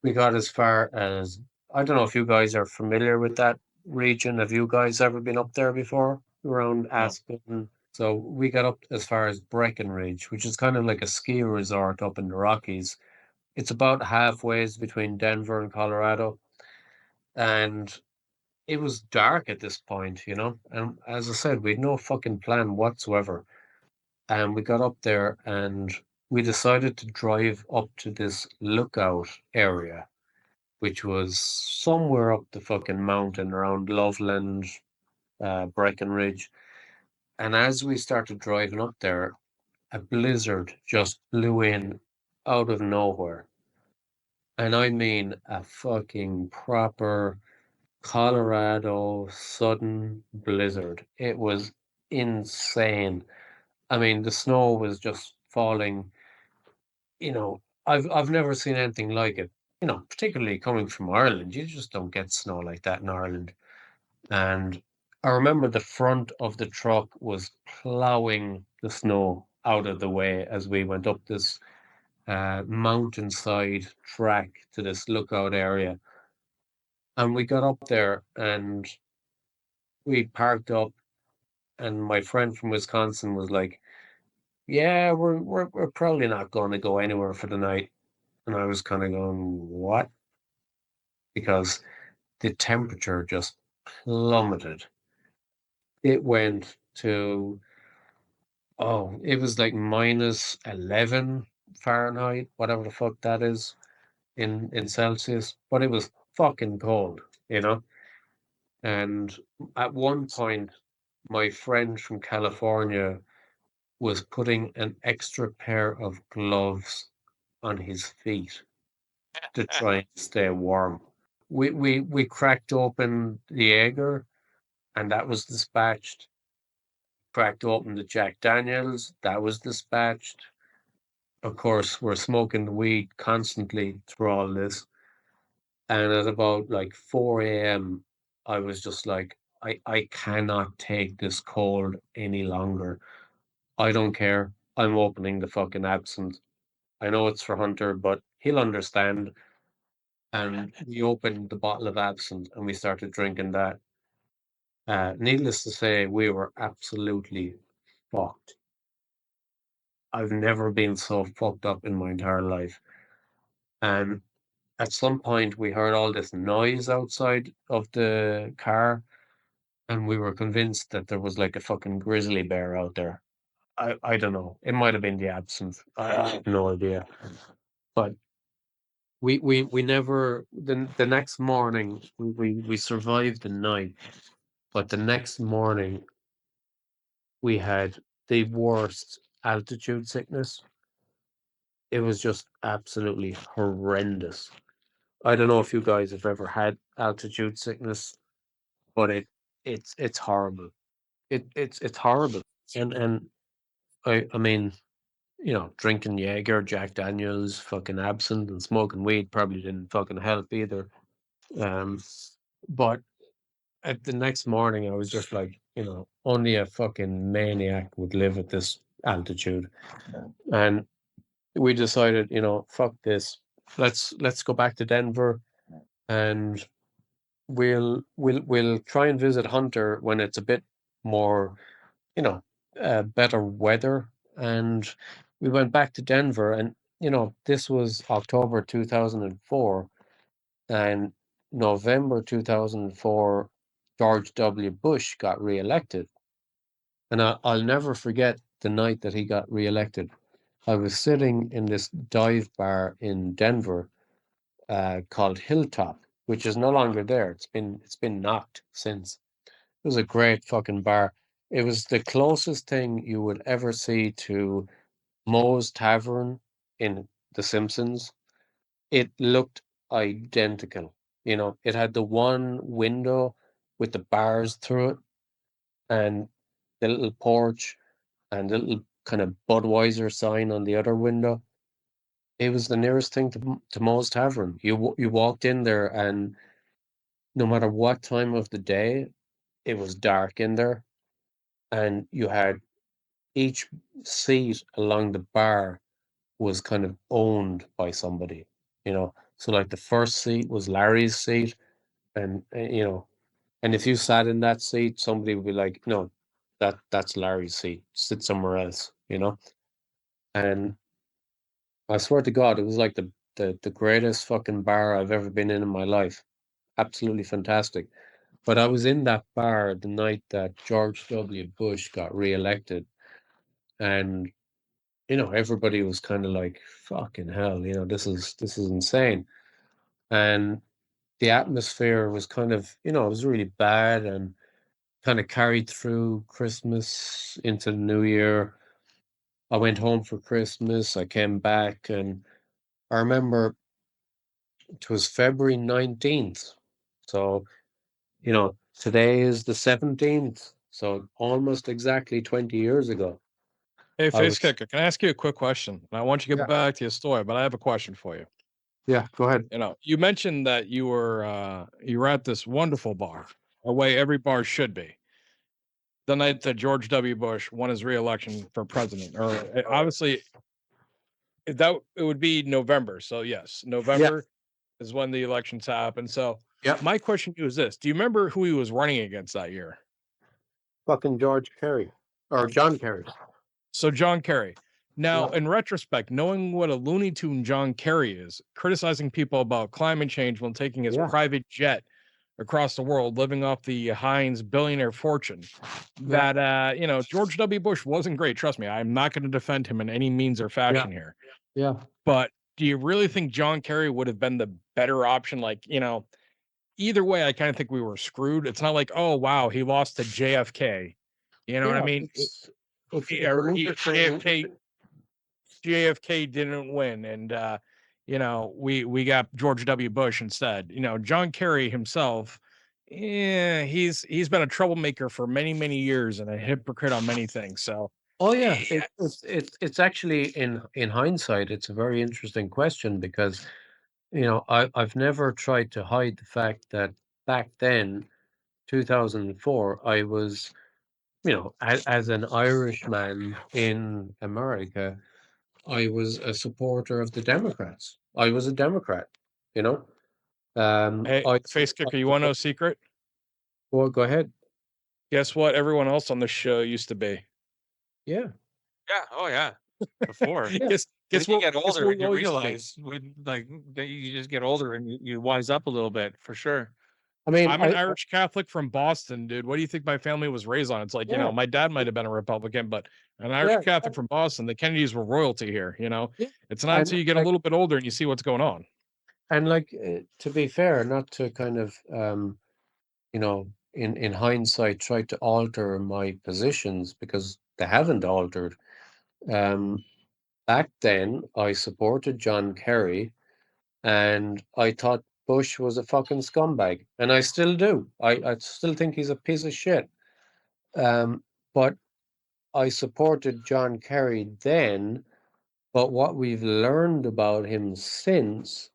we got as far as, I don't know if you guys are familiar with that region. Have you guys ever been up there before, around Aspen? So we got up as far as Breckenridge, which is kind of like a ski resort up in the Rockies. It's about halfway between Denver and Colorado. And it was dark at this point, you know. And as I said, we had no fucking plan whatsoever. And we got up there and we decided to drive up to this lookout area, which was somewhere up the fucking mountain around Loveland, Breckenridge. And as we started driving up there, a blizzard just blew in out of nowhere. And I mean a fucking proper Colorado sudden blizzard. It was insane. I mean, the snow was just falling. I've never seen anything like it. Particularly coming from Ireland, you just don't get snow like that in Ireland. And I remember the front of the truck was plowing the snow out of the way as we went up this mountainside track to this lookout area. And we got up there and we parked up, and my friend from Wisconsin was like, "Yeah, we're probably not going to go anywhere for the night." And I was kind of going, "What?" Because the temperature just plummeted. It went to, it was like -11 Fahrenheit, whatever the fuck that is in Celsius, but it was fucking cold, you know? And at one point, my friend from California was putting an extra pair of gloves on his feet to try and stay warm. We cracked open the Jaeger, and that was dispatched. Cracked open the Jack Daniels, that was dispatched. Of course, we're smoking the weed constantly through all this. And at about like 4 a.m., I was just like, I cannot take this cold any longer. I don't care. I'm opening the fucking absinthe. I know it's for Hunter, but he'll understand. And we opened the bottle of absinthe and we started drinking that. Needless to say, we were absolutely fucked. I've never been so fucked up in my entire life. And at some point, we heard all this noise outside of the car, and we were convinced that there was like a fucking grizzly bear out there. I don't know. It might have been the absinthe. I have no idea. But we never the next morning we survived the night, but the next morning we had the worst altitude sickness. It was just absolutely horrendous. I don't know if you guys have ever had altitude sickness, but it's horrible. It's horrible. And I mean, drinking Jaeger, Jack Daniels, fucking absinthe, and smoking weed probably didn't fucking help either. But at the next morning, I was just like, only a fucking maniac would live at this altitude, and we decided, fuck this. Let's go back to Denver, and we'll try and visit Hunter when it's a bit more, better weather. And we went back to Denver, and this was October 2004, and November 2004, George W. Bush got reelected. And I'll never forget the night that he got reelected. I was sitting in this dive bar in Denver called Hilltop, which is no longer there. It's been knocked since. It was a great fucking bar. It was the closest thing you would ever see to Moe's Tavern in The Simpsons. It looked identical. It had the one window with the bars through it, and the little porch, and the little kind of Budweiser sign on the other window. It was the nearest thing to Moe's Tavern. You walked in there, and no matter what time of the day, it was dark in there, and you had each seat along the bar was kind of owned by somebody. So like the first seat was Larry's seat, and and if you sat in that seat, somebody would be like, "No, that's Larry's seat. Sit somewhere else." And I swear to God, it was like the greatest fucking bar I've ever been in my life. Absolutely fantastic. But I was in that bar the night that George W. Bush got reelected, and everybody was kind of like, "Fucking hell, this is insane." And the atmosphere was kind of, it was really bad, and kind of carried through Christmas into the New Year. I went home for Christmas. I came back, and I remember it was February 19th. So, today is the 17th. So almost exactly 20 years ago. Hey, I was, Facekicker, can I ask you a quick question? And I want you to get back to your story, but I have a question for you. yeah, go ahead. You mentioned that you were at this wonderful bar, the way every bar should be. The night that George W. Bush won his reelection for president, or obviously it would be November. So yes, November is when the elections happen. So my question to you is this: do you remember who he was running against that year? Fucking George Kerry or John Kerry. So John Kerry. Now, in retrospect, knowing what a Looney Tune John Kerry is, criticizing people about climate change while taking his private jet across the world, living off the Heinz billionaire fortune, that George W. Bush wasn't great. Trust me, I'm not going to defend him in any means or fashion here. Yeah. But do you really think John Kerry would have been the better option? Either way, I kind of think we were screwed. It's not like, oh wow, he lost to JFK. You know what I mean? JFK didn't win, and we got George W. Bush instead. John Kerry himself, he's been a troublemaker for many years and a hypocrite on many things. So it's actually in hindsight, it's a very interesting question because I've never tried to hide the fact that back then, 2004, I was as an Irishman in America, I was a supporter of the Democrats. I was a Democrat, you know. hey, Facekicker, you want to know a secret? Well, go ahead. Guess what? Everyone else on the show used to be. Yeah. Yeah. Oh, yeah. Before. Guess Guess what? you get older and you we always used to be. realize that you just get older and you wise up a little bit for sure. I mean, I'm an Irish Catholic from Boston, dude. What do you think my family was raised on? It's like, my dad might have been a Republican, but an Irish Catholic from Boston, the Kennedys were royalty here, It's not until you get a little bit older and you see what's going on. And to be fair, not to kind of in hindsight try to alter my positions because they haven't altered. Back then I supported John Kerry and I thought Bush was a fucking scumbag, and I still do. I still think he's a piece of shit. But I supported John Kerry then, but what we've learned about him since,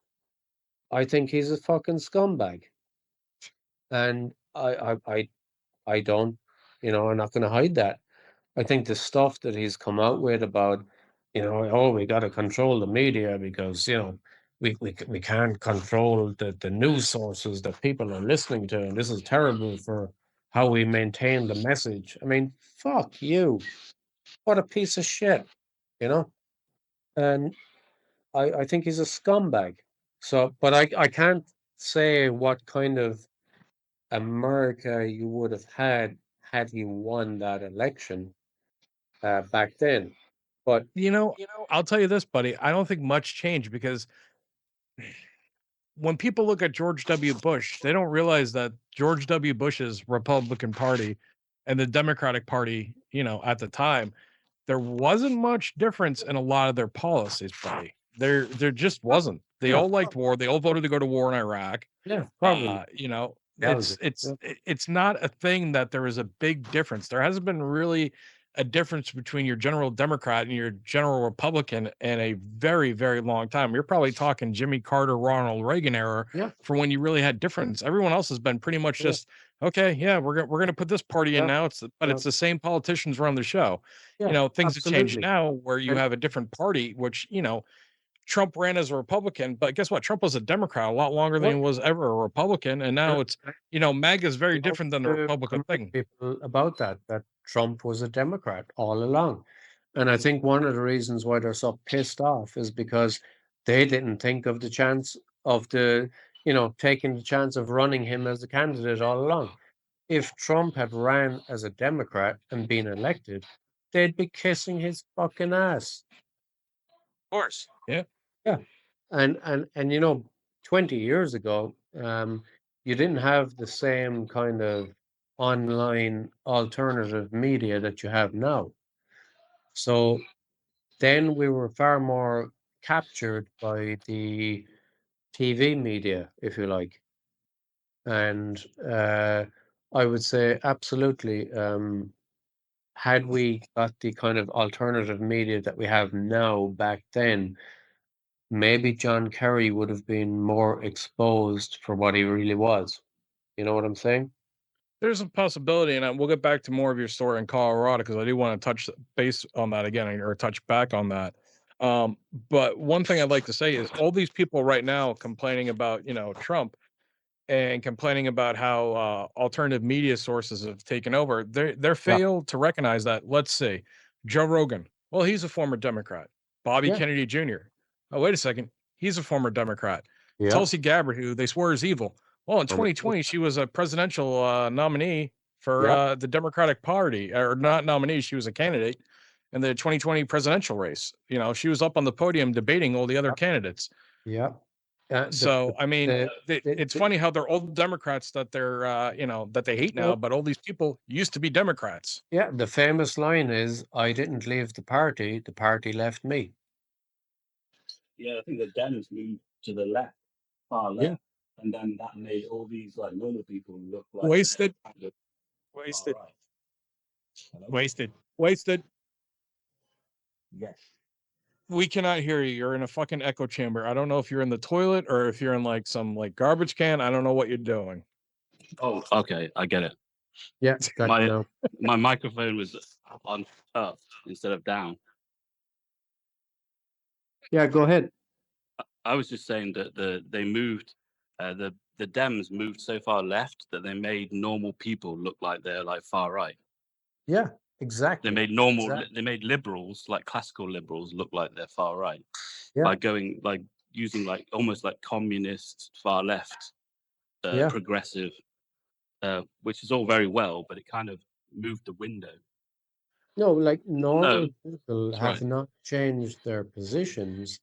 I think he's a fucking scumbag. And I don't, I'm not going to hide that. I think the stuff that he's come out with about, we got to control the media because, we can't control the news sources that people are listening to. And this is terrible for how we maintain the message. I mean, fuck you. What a piece of shit, And I think he's a scumbag. So, but I can't say what kind of America you would have had he won that election back then. But I'll tell you this, buddy. I don't think much changed because when people look at George W. Bush, they don't realize that George W. Bush's Republican Party and the Democratic Party, at the time, there wasn't much difference in a lot of their policies, buddy. There just wasn't. They all liked war. They all voted to go to war in Iraq. Yeah, probably. It's not a thing that there is a big difference. There hasn't been really a difference between your general Democrat and your general Republican in a very, very long time. You're probably talking Jimmy Carter, Ronald Reagan era for when you really had difference. Everyone else has been pretty much just okay. Yeah, we're gonna put this party in now. It's the same politicians run the show. Things have changed now where you have a different party, which Trump ran as a Republican, but guess what? Trump was a Democrat a lot longer than he was ever a Republican, and now it's MAGA is very different than the Republican thing. People about that Trump was a Democrat all along, and I think one of the reasons why they're so pissed off is because they didn't think of the chance of taking the chance of running him as a candidate all along. If Trump had ran as a Democrat and been elected, they'd be kissing his fucking ass. Of course. Yeah. Yeah. And 20 years ago, you didn't have the same kind of online alternative media that you have now. So then we were far more captured by the TV media, if you like. And I would say absolutely, had we got the kind of alternative media that we have now back then, maybe John Kerry would have been more exposed for what he really was. You know what I'm saying? There's a possibility, and we'll get back to more of your story in Colorado because I do want to touch base on that again or touch back on that. But one thing I'd like to say is all these people right now complaining about, Trump and complaining about how alternative media sources have taken over. They're Yeah. failed to recognize that. Let's see, Joe Rogan. Well, he's a former Democrat. Bobby Yeah. Kennedy Jr. Oh, wait a second, he's a former Democrat. Yeah. Tulsi Gabbard, who they swear is evil. Well, in 2020, she was a presidential nominee for Yeah. the Democratic Party, or not nominee. She was a candidate in the 2020 presidential race. She was up on the podium debating all the other candidates. Yeah. So, I mean, it's funny how they're old Democrats that they're, that they hate now, Well- but all these people used to be Democrats. Yeah, the famous line is, "I didn't leave the party left me." Yeah, I think the Dems moved to the left, far left, and then that made all these like normal people look like Wasted. they're kind of Wasted. far right. Hello? Wasted. Yes. We cannot hear you. You're in a fucking echo chamber. I don't know if you're in the toilet or if you're in like some like garbage can. I don't know what you're doing. Oh, okay, I get it. Yeah, got My- you now. My microphone was on up instead of down. Yeah, go ahead. I was just saying that they moved, the Dems moved so far left that they made normal people look like they're like far right. Yeah, They exactly. made normal, Exactly. they made liberals, like classical liberals, look like they're far right. Yeah. By going like using like almost like communist far left, Yeah. progressive, which is all very well, but it kind of moved the window. No, like normal people that's have right. not changed their positions.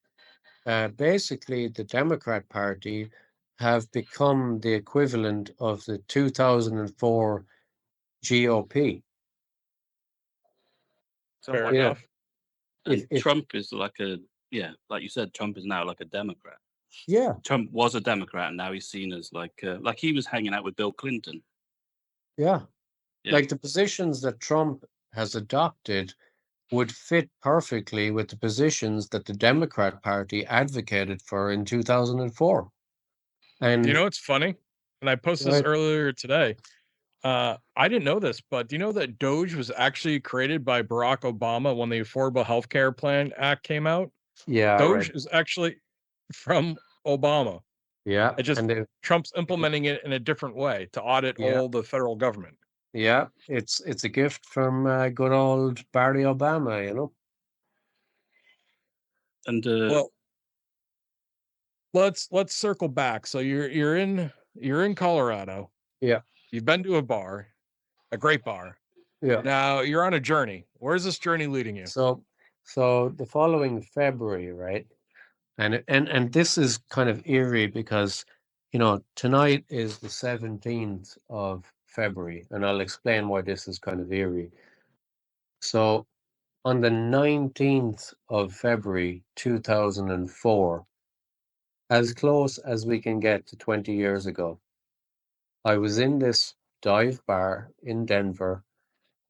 Basically, the Democrat Party have become the equivalent of the 2004 GOP. Fair Yeah. enough. And If Trump is like like you said, Trump is now like a Democrat. yeah, Trump was a Democrat, and now he's seen as like he was hanging out with Bill Clinton. yeah, Yeah. like the positions that Trump has adopted would fit perfectly with the positions that the Democrat Party advocated for in 2004. And You know what's funny? And I posted this Right. earlier today. I didn't know this, but do you know that Doge was actually created by Barack Obama when the Affordable Health Care Plan Act came out? yeah, Doge right. is actually from Obama. Yeah, It just and they, Trump's implementing it in a different way to audit Yeah. all the federal government. yeah, it's a gift from good old Barry Obama, you know. And Well, let's circle back. So you're in Colorado. Yeah. You've been to a bar, a great bar. Yeah. Now you're on a journey. Where's this journey leading you? So the following February, right? And this is kind of eerie because tonight is the 17th of February, and I'll explain why this is kind of eerie. So on the 19th of February 2004, as close as we can get to 20 years ago, I was in this dive bar in Denver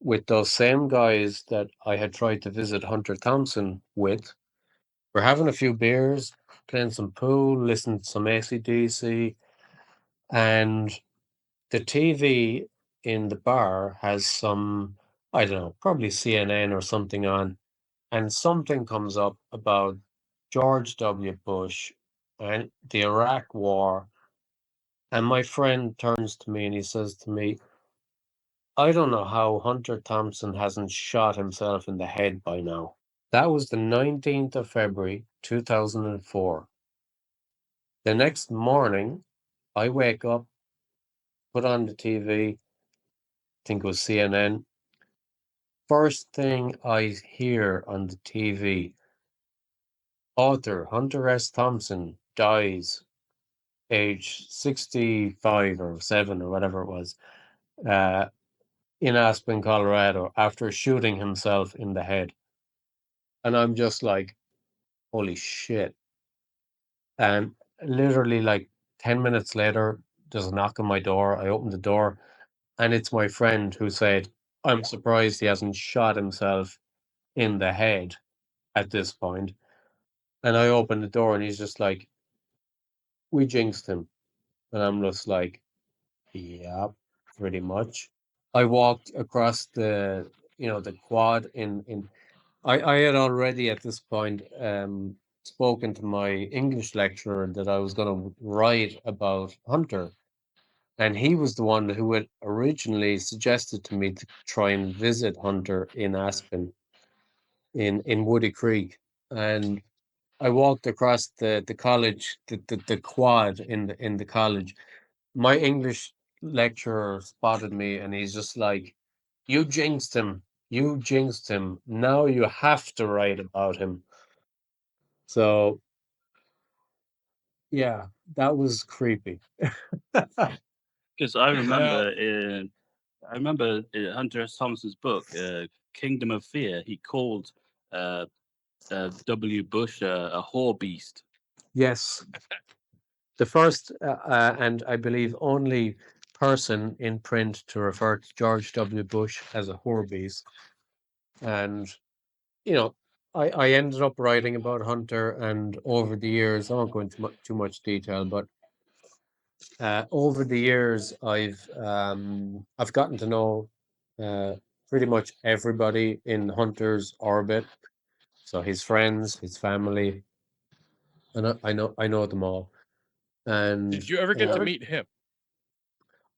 with those same guys that I had tried to visit Hunter Thompson with. We're having a few beers, playing some pool, listening to some AC/DC, and the TV in the bar has some, I don't know, probably CNN or something on, and something comes up about George W. Bush and the Iraq War. And my friend turns to me and he says to me, "I don't know how Hunter Thompson hasn't shot himself in the head by now." That was the 19th of February, 2004. The next morning, I wake up, put on the TV, think it was CNN. First thing I hear on the TV, author Hunter S. Thompson dies, age 65 or 7 or whatever it was. in Aspen, Colorado, after shooting himself in the head. And I'm just like, holy shit. And literally like 10 minutes later, there's a knock on my door. I open the door, and it's my friend who said, I'm surprised he hasn't shot himself in the head at this point. And I open the door, and he's just like, we jinxed him. And I'm just like, yeah, pretty much. I walked across the, the quad I had already at this point spoken to my English lecturer that I was going to write about Hunter. And he was the one who had originally suggested to me to try and visit Hunter in Aspen, in Woody Creek. And I walked across the college, the quad in the college. My English lecturer spotted me, and he's just like, you jinxed him. You jinxed him. Now you have to write about him. So yeah, that was creepy. Because I remember in Hunter S. Thompson's book, Kingdom of Fear, he called W. Bush a whore beast. Yes. The first and I believe only person in print to refer to George W. Bush as a whore beast. And, I ended up writing about Hunter, and over the years, I won't go into too much detail, but over the years, I've gotten to know pretty much everybody in Hunter's orbit. So his friends, his family, and I know them all. And Did you ever get to meet him?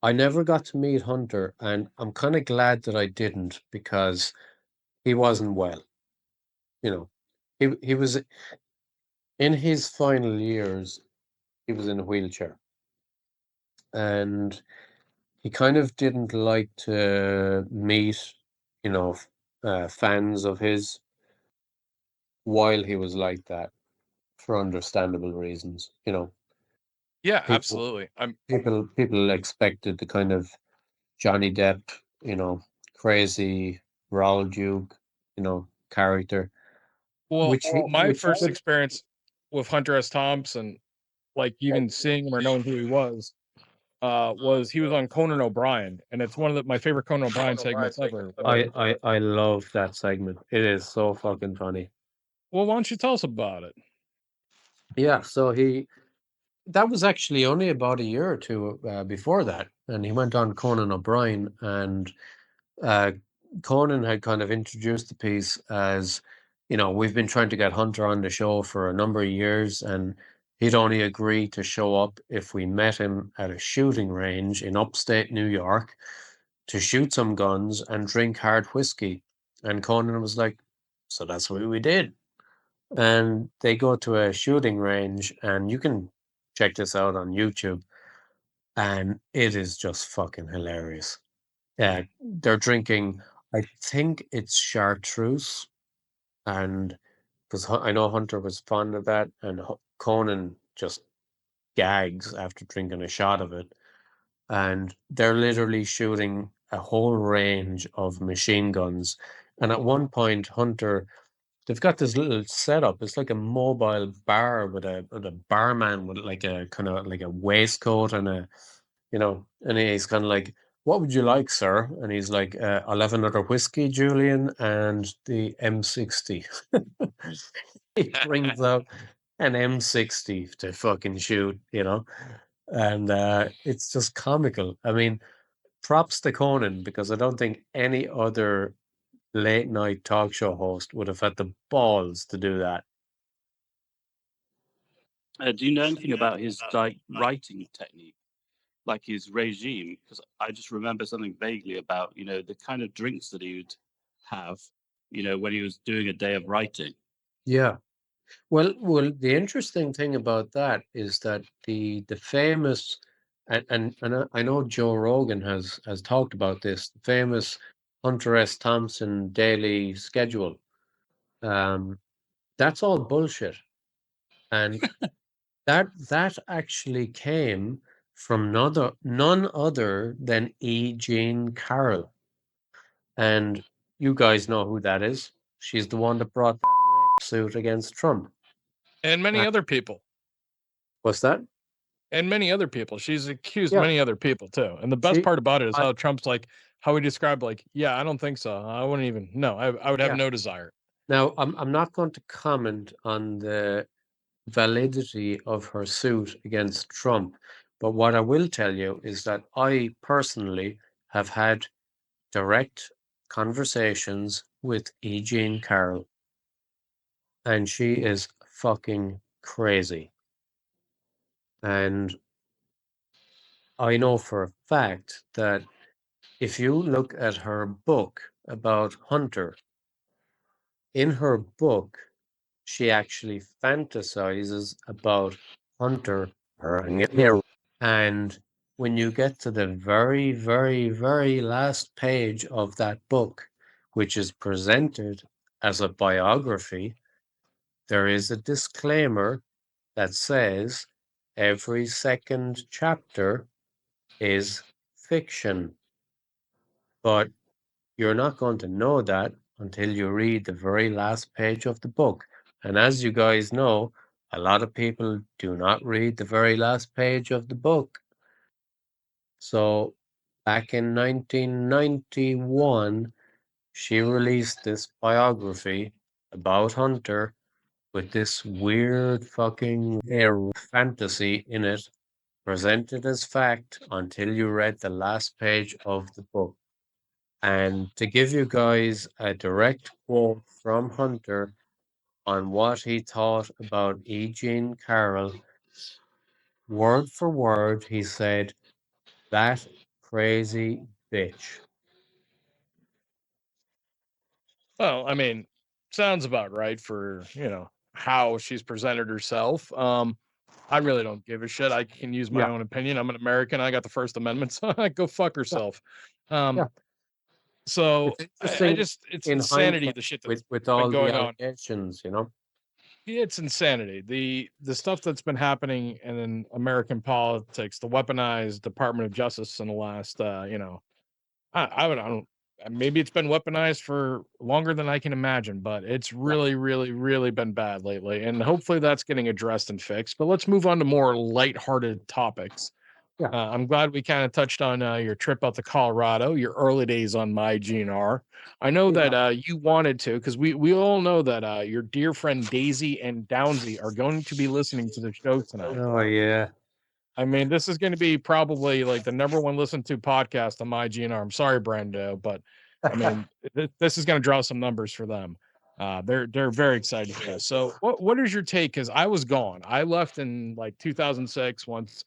I never got to meet Hunter, and I'm kind of glad that I didn't, because he wasn't well. He was in his final years. He was in a wheelchair, and he kind of didn't like to meet, fans of his while he was like that, for understandable reasons. Yeah, People absolutely. people expected the kind of Johnny Depp, crazy Raoul Duke, character. Well, my Which he first could, experience with Hunter S. Thompson, like even seeing him or knowing who he was he was on Conan O'Brien, and it's one of my favorite Conan O'Brien segments ever. I love that segment. It is so fucking funny. Well, why don't you tell us about it? Yeah, so that was actually only about a year or two before that, and he went on Conan O'Brien, and Conan had kind of introduced the piece as, we've been trying to get Hunter on the show for a number of years, and he'd only agree to show up if we met him at a shooting range in upstate New York to shoot some guns and drink hard whiskey. And Conan was like, so that's what we did. And they go to a shooting range, and you can check this out on YouTube, and it is just fucking hilarious. They're drinking, I think it's chartreuse, and because I know Hunter was fond of that, and Conan just gags after drinking a shot of it. And they're literally shooting a whole range of machine guns. And at one point, they've got this little setup. It's like a mobile bar with a barman with like a kind of like a waistcoat and and he's kind of like, what would you like, sir? And he's like, I'll have another whiskey, Julian, and the M60. He brings out an M60 to fucking shoot, and it's just comical. I mean, props to Conan, because I don't think any other late night talk show host would have had the balls to do that. Do you know anything about his writing technique, like his regime? Because I just remember something vaguely about the kind of drinks that he would have, when he was doing a day of writing. Yeah. Well, the interesting thing about that is that the famous, and I know Joe Rogan has talked about this, the famous Hunter S. Thompson daily schedule. That's all bullshit, and that actually came from none other than E. Jean Carroll. And you guys know who that is. She's the one that brought that rape suit against Trump. And many other people. What's that? And many other people. She's accused Yeah. many other people too. And the best part about it is I- how Trump's like, how he described, like, yeah, I don't think so. I wouldn't even, no, I would have Yeah. no desire. Now, I'm not going to comment on the validity of her suit against Trump, but what I will tell you is that I personally have had direct conversations with E. Jean Carroll, and she is fucking crazy. And I know for a fact that if you look at her book about Hunter, in her book, she actually fantasizes about Hunter. And when you get to the very, very, very last page of that book, which is presented as a biography, there is a disclaimer that says every second chapter is fiction. But you're not going to know that until you read the very last page of the book. And as you guys know, a lot of people do not read the very last page of the book. So back in 1991, she released this biography about Hunter with this weird fucking fantasy in it, presented as fact until you read the last page of the book. And to give you guys a direct quote from Hunter on what he thought about E. Jean Carroll, word for word, he said, "That crazy bitch." Well, I mean, sounds about right for, how she's presented herself. I really don't give a shit. I can use my own opinion. I'm an American. I got the First Amendment, so go fuck herself. Yeah. So It's it's in insanity, hindsight the shit that's with been all the going on. allegations, you know. It's insanity. The stuff that's been happening in American politics, the weaponized Department of Justice in the last, I don't. Maybe it's been weaponized for longer than I can imagine, but it's really, really, really been bad lately. And hopefully that's getting addressed and fixed. But let's move on to more lighthearted topics. Yeah. I'm glad we kind of touched on your trip out to Colorado, your early days on MyGNR. I know that you wanted to, because we all know that your dear friend Daisy and Downzy are going to be listening to the show tonight. Oh yeah. I mean, this is going to be probably like the #1 listened to podcast on MyGNR. I'm sorry, Brando, but I mean, this is going to draw some numbers for them. They're very excited for this. So, what is your take? Because I was gone. I left in like 2006. Once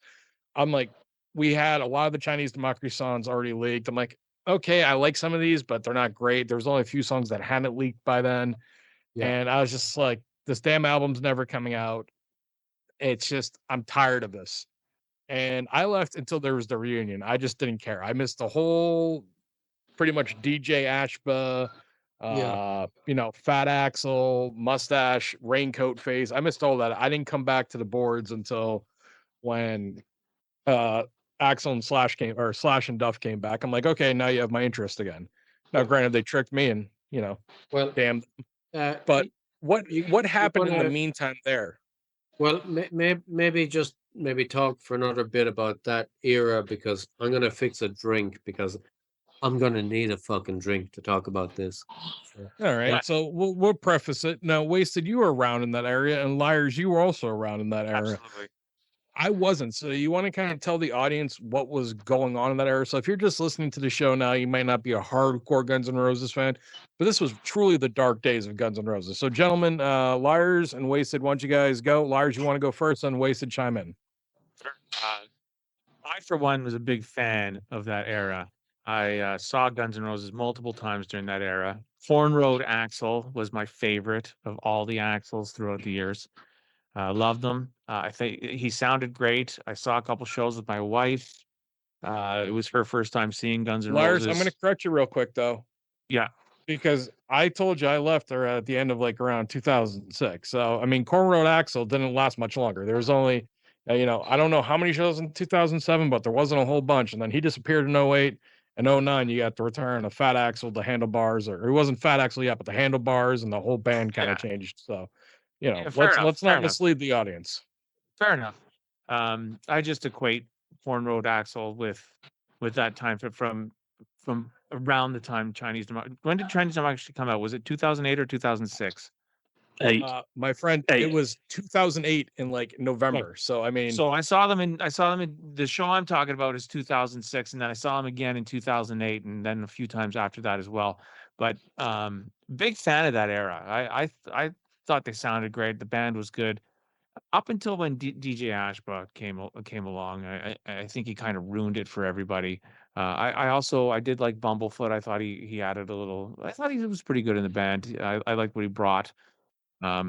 I'm like, we had a lot of the Chinese Democracy songs already leaked. I'm like, okay, I like some of these, but they're not great. There was only a few songs that hadn't leaked by then, and I was just like, this damn album's never coming out. It's just, I'm tired of this. And I left until there was the reunion. I just didn't care. I missed the whole pretty much DJ Ashba, Fat Axl, mustache, raincoat phase. I missed all that. I didn't come back to the boards until when Axl and Slash and Duff came back. I'm like, okay, now you have my interest again. Now, granted, they tricked me and, Well, damn. But what happened in the meantime there? Well, maybe talk for another bit about that era, because I'm gonna fix a drink, because I'm gonna need a fucking drink to talk about this. All right, so we'll preface it. Now, Wasted, you were around in that area, and Liarz, you were also around in that area. Absolutely. I wasn't. So you want to kind of tell the audience what was going on in that era. So if you're just listening to the show now, you might not be a hardcore Guns N' Roses fan, but this was truly the dark days of Guns N' Roses. So gentlemen, Liarz and Wasted, why don't you guys go? Liarz, you want to go first, and Wasted chime in. I, for one, was a big fan of that era. I saw Guns N' Roses multiple times during that era. Thorn Road Axl was my favorite of all the Axls throughout the years. Loved them. I think he sounded great. I saw a couple shows with my wife. It was her first time seeing Guns N' Liarz, Roses. I'm going to correct you real quick, though. Yeah. Because I told you I left her at the end of like around 2006. So, I mean, Corn Road Axl didn't last much longer. There was only, I don't know how many shows in 2007, but there wasn't a whole bunch. And then he disappeared in 08. In 09, you got the return of Fat Axl, the handlebars, or it wasn't Fat Axl yet, but the handlebars, and the whole band kind of changed. So, Yeah, fair enough, let's fair not enough. mislead the audience. Fair enough. I just equate Porn Road Axl with that time from around the time Chinese Democracy. When did Chinese Democracy come out? Was it 2008 or 2006? My friend, it was 2008 in like November. So I mean, so I saw them in the show I'm talking about is 2006, and then I saw them again in 2008, and then a few times after that as well. But big fan of that era. I thought they sounded great. The band was good up until when DJ Ashba came along. I think he kind of ruined it for everybody. I did like Bumblefoot. I thought he added a little. I thought he was pretty good in the band. I liked what he brought. I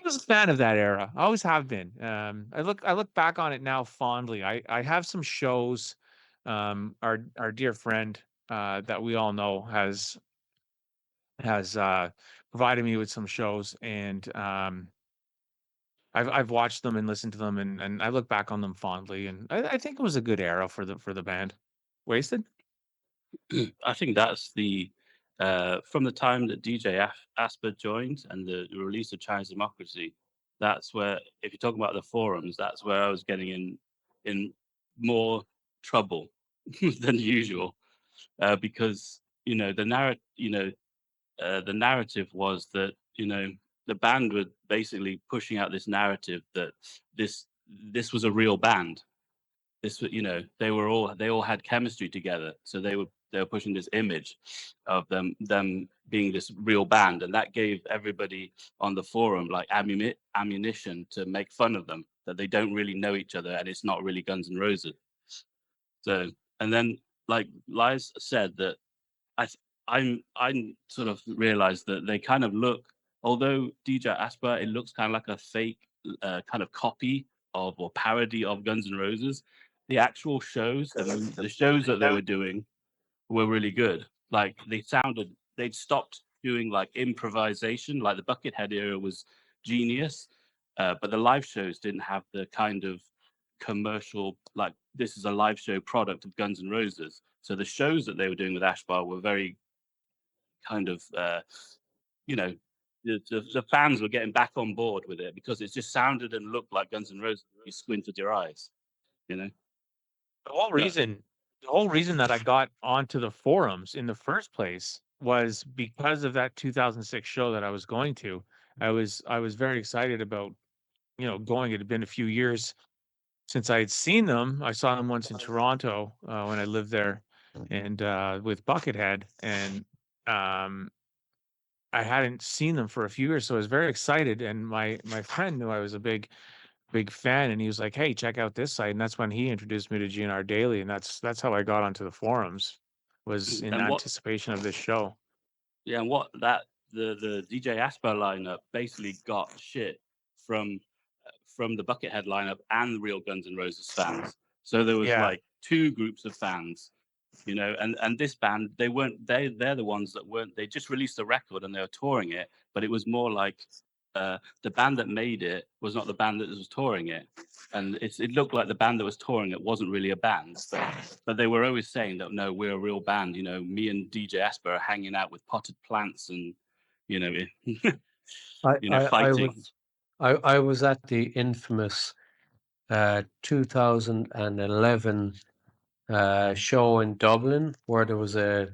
was a fan of that era. I always have been. I look back on it now fondly. I have some shows. Our dear friend that we all know has provided me with some shows, and I've watched them and listened to them, and I look back on them fondly, and I think it was a good era for the band. Wasted. I think that's the from the time that DJ Asper joined and the release of Chinese Democracy. That's where, if you're talking about the forums, that's where I was getting in more trouble than usual, because the narrative was that the band were basically pushing out this narrative that this was a real band. This they all had chemistry together, so they were pushing this image of them being this real band, and that gave everybody on the forum like ammunition to make fun of them, that they don't really know each other and it's not really Guns N' Roses. So, and then like Liarz said, that I'm sort of realized that they kind of look, although DJ Ashba, it looks kind of like a fake kind of copy of or parody of Guns N' Roses. The actual shows, the shows that they were doing were really good. Like they'd stopped doing like improvisation, like the Buckethead era was genius, but the live shows didn't have the kind of commercial, like this is a live show product of Guns N' Roses. So the shows that they were doing with Ashba were very kind of, the fans were getting back on board with it because it just sounded and looked like Guns N' Roses. You squinted your eyes, The whole reason that I got onto the forums in the first place was because of that 2006 show that I was going to. I was very excited about going. It had been a few years since I had seen them. I saw them once in Toronto when I lived there, and with Buckethead, and I hadn't seen them for a few years, so I was very excited. And my friend knew I was a big fan, and he was like, "Hey, check out this site." And that's when he introduced me to GnR Daily, and that's how I got onto the forums, was in anticipation of this show. Yeah, and what that the DJ Ashba lineup basically got shit from the Buckethead lineup and the real Guns N' Roses fans. So there was like two groups of fans, and this band, they're the ones that weren't, they just released a record and they were touring it, but it was more like the band that made it was not the band that was touring it. And it looked like the band that was touring it wasn't really a band, but they were always saying that, no, we're a real band. Me and DJ Ashba are hanging out with potted plants and, fighting. I was at the infamous 2011 show in Dublin where there was a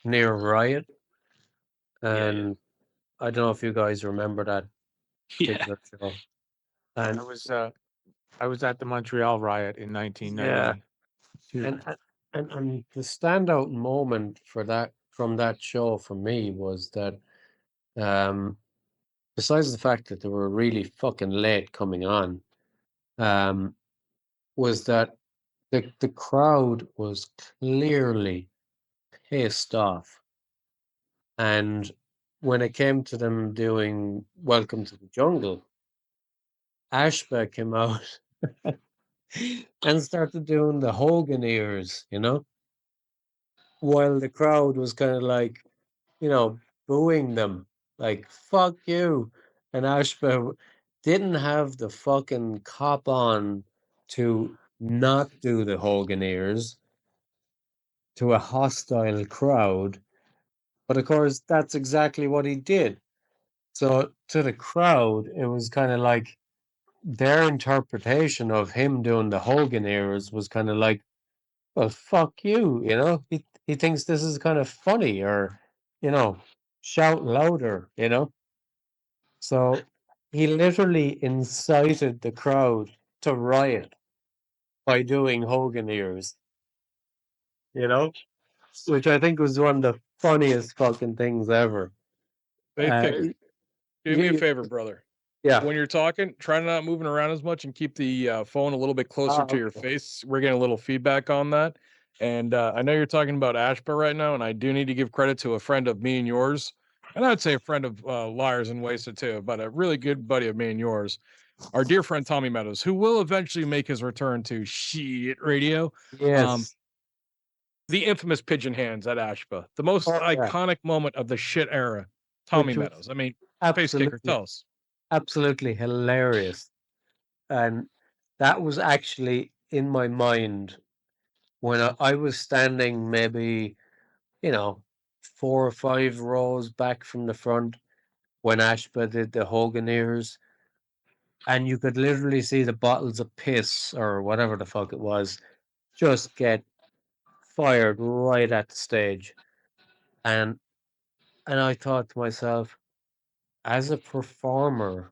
near riot, and I don't know if you guys remember that particular show. And I was at the Montreal riot in 1990. And the standout moment from that show for me was that, besides the fact that they were really fucking late coming on, was that the crowd was clearly pissed off. And when it came to them doing Welcome to the Jungle, Ashba came out and started doing the Hogan ears, while the crowd was kind of like, booing them, like, fuck you. And Ashba didn't have the fucking cop on to not do the Hogan ears. to a hostile crowd. But of course, that's exactly what he did. So to the crowd, it was kind of like their interpretation of him doing the Hogan eras was kind of like, well, fuck you, you know? He thinks this is kind of funny, or, you know, shout louder, you know? So he literally incited the crowd to riot by doing Hogan ears, you know? Which I think was one of the funniest fucking things ever. Facekicker, do me a favor, brother. Yeah. When you're talking, try not moving around as much and keep the phone a little bit closer to your Okay. face. We're getting a little feedback on that. And I know you're talking about Ashba right now, and I do need to give credit to a friend of me and yours. And I'd say a friend of Liarz and Wasted too, but a really good buddy of me and yours, our dear friend Tommy Meadows, who will eventually make his return to SHEEEIT Radio. Yes. The infamous pigeon hands at Ashba, the most iconic moment of the shit era. Tommy Which was Meadows. I mean, Facekicker, absolutely, tell us. absolutely hilarious. And that was actually in my mind when I was standing maybe, you know, 4 or 5 rows back from the front when Ashba did the Hogan ears. And you could literally see the bottles of piss or whatever the fuck it was just get fired right at the stage. And I thought to myself, as a performer,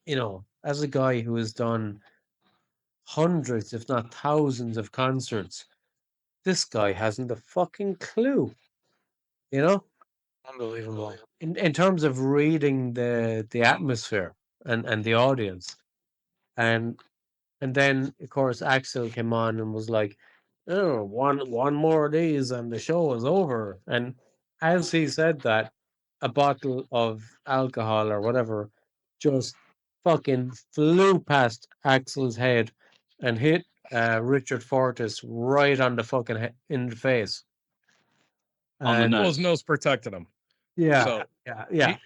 you know, as a guy who has done hundreds, if not thousands, of concerts, this guy hasn't a fucking clue, you know? Unbelievable. In terms of reading the atmosphere and the audience. And then of course Axl came on and was like, oh, one more of these and the show is over. And as he said that, a bottle of alcohol or whatever just fucking flew past Axl's head and hit Richard Fortus right on the fucking in the face. On the And Well, his nose. nose protected him. yeah, So yeah.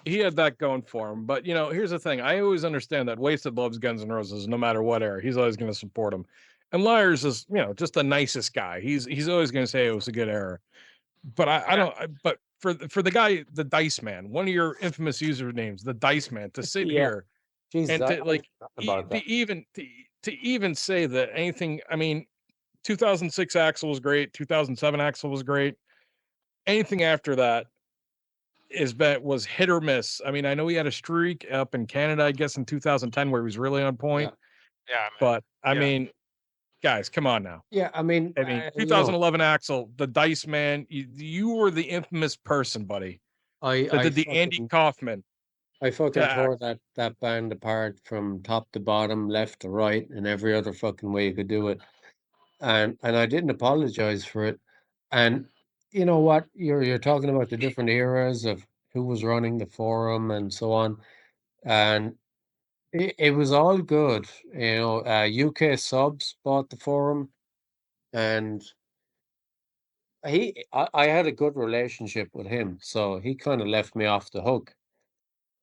he had that going for him. But you know, here's the thing. I always understand that Wasted loves Guns N' Roses no matter what era. He's always going to support him. And Liarz is, you know, just the nicest guy. He's always going to say it was a good era. But I don't. But for the guy, the Dice Man, one of your infamous usernames, the Dice Man, to sit Yeah. here Jesus, and I to like about that. to even say that anything. I mean, 2006 Axl was great. 2007 Axl was great. Anything after that was hit or miss. I mean, I know he had a streak up in Canada, I guess in 2010 where he was really on point. Yeah, man. But I mean, guys, come on now. Yeah, I mean, I mean, you know, 2011 Axl, the Dice Man, you were the infamous person, buddy, that I did the Andy fucking Kaufman. I fucking Yeah, tore that band apart from top to bottom, left to right, and every other fucking way you could do it. And I didn't apologize for it. And you know what? You're talking about the different eras of who was running the forum and so on. And it was all good. You know, UK Subs bought the forum, and I had a good relationship with him, so he kind of left me off the hook.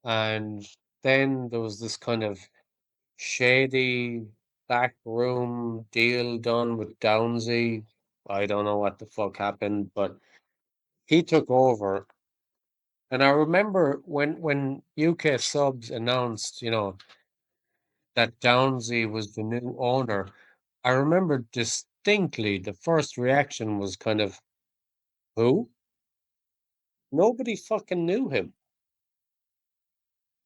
And then there was this kind of shady backroom deal done with Downzy. I don't know what the fuck happened, but he took over. And I remember when UK Subs announced, you know, that Downzy was the new owner, I remember distinctly the first reaction was kind of, who? Nobody fucking knew him.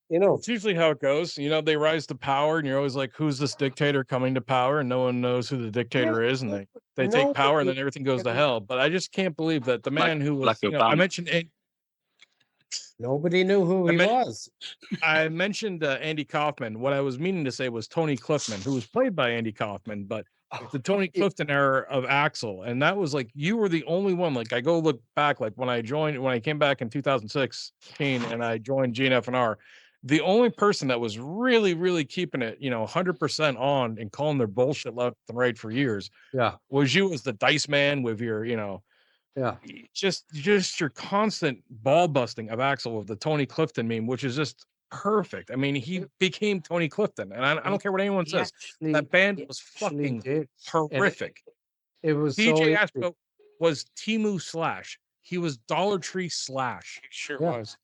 You know, it's usually how it goes. You know, they rise to power, and you're always like, "Who's this dictator coming to power?" And no one knows who the yeah, dictator is, and they take power, and nobody then everything goes to fucking hell. But I just can't believe that the Like man who Black was, you know, I Obama. mentioned nobody knew who he was. I mentioned Andy Kaufman. What I was meaning to say was Tony Clifton, who was played by Andy Kaufman, but the Tony Yeah, Clifton era of Axl. And that was like, you were the only one. Like, I go look back, like when I came back in 2016 and I joined GnR, the only person that was really, really keeping it, you know, 100% on and calling their bullshit left and right for years yeah, was you as the Dice Man with your, you know, yeah. just your constant ball busting of Axl with the Tony Clifton meme, which is just perfect. I mean, he became Tony Clifton, and I don't care what anyone He says. actually, That band he was actually fucking did. And horrific. it was so DJ easy. Ashba was Timu Slash. He was Dollar Tree Slash. He sure Yeah. was.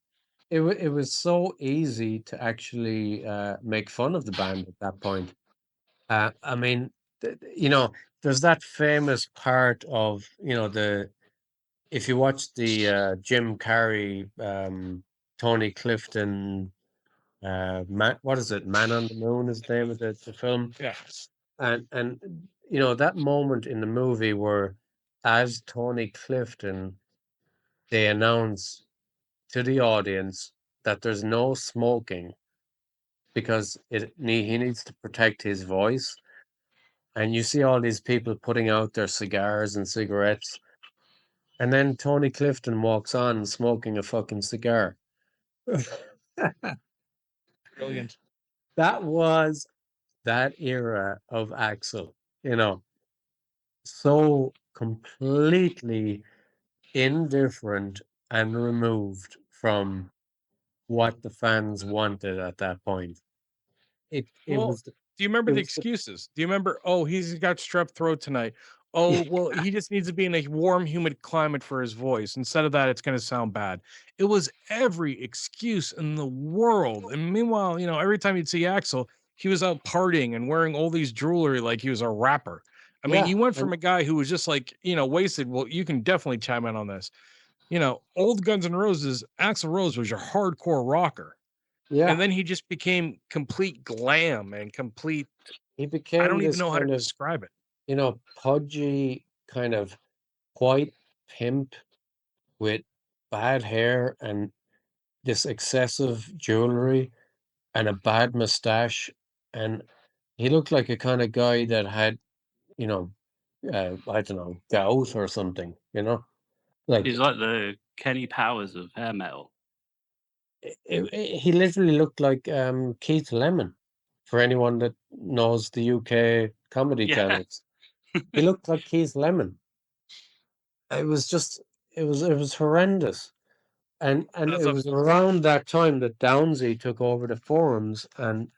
It was so easy to actually make fun of the band at that point. I mean, you know, there's that famous part of, you know, if you watch the Jim Carrey, Tony Clifton, what is it? Man on the Moon is the name of the film. Yeah. And you know, that moment in the movie where, as Tony Clifton, they announce to the audience that there's no smoking because he needs to protect his voice. And you see all these people putting out their cigars and cigarettes. And then Tony Clifton walks on smoking a fucking cigar. Brilliant. That was that era of Axl, you know, so completely indifferent and removed from what the fans wanted at that point. It Well, was do you remember it the was the- excuses? Do you remember, oh, he's got strep throat tonight. Oh, well, he just needs to be in a warm, humid climate for his voice. Instead of that, it's going to sound bad. It was every excuse in the world. And meanwhile, you know, every time you'd see Axl, he was out partying and wearing all these jewelry like he was a rapper. I mean, yeah, he went from and a guy who was just like, you know, wasted. Well, you can definitely chime in on this. You know, old Guns N' Roses, Axl Rose was your hardcore rocker. yeah, And then he just became complete glam and complete, he I became don't even this know how to kind of, describe it. you know, pudgy kind of white pimp with bad hair and this excessive jewelry and a bad mustache. And he looked like a kind of guy that had, you know, I don't know, gout or something, you know? Like, He's like the Kenny Powers of hair metal. he literally looked like Keith Lemon, for anyone that knows the UK comedy Yeah. channels. He looked like Keith Lemon. It was just, it was horrendous. And That's it a was around that time that Downzy took over the forums, and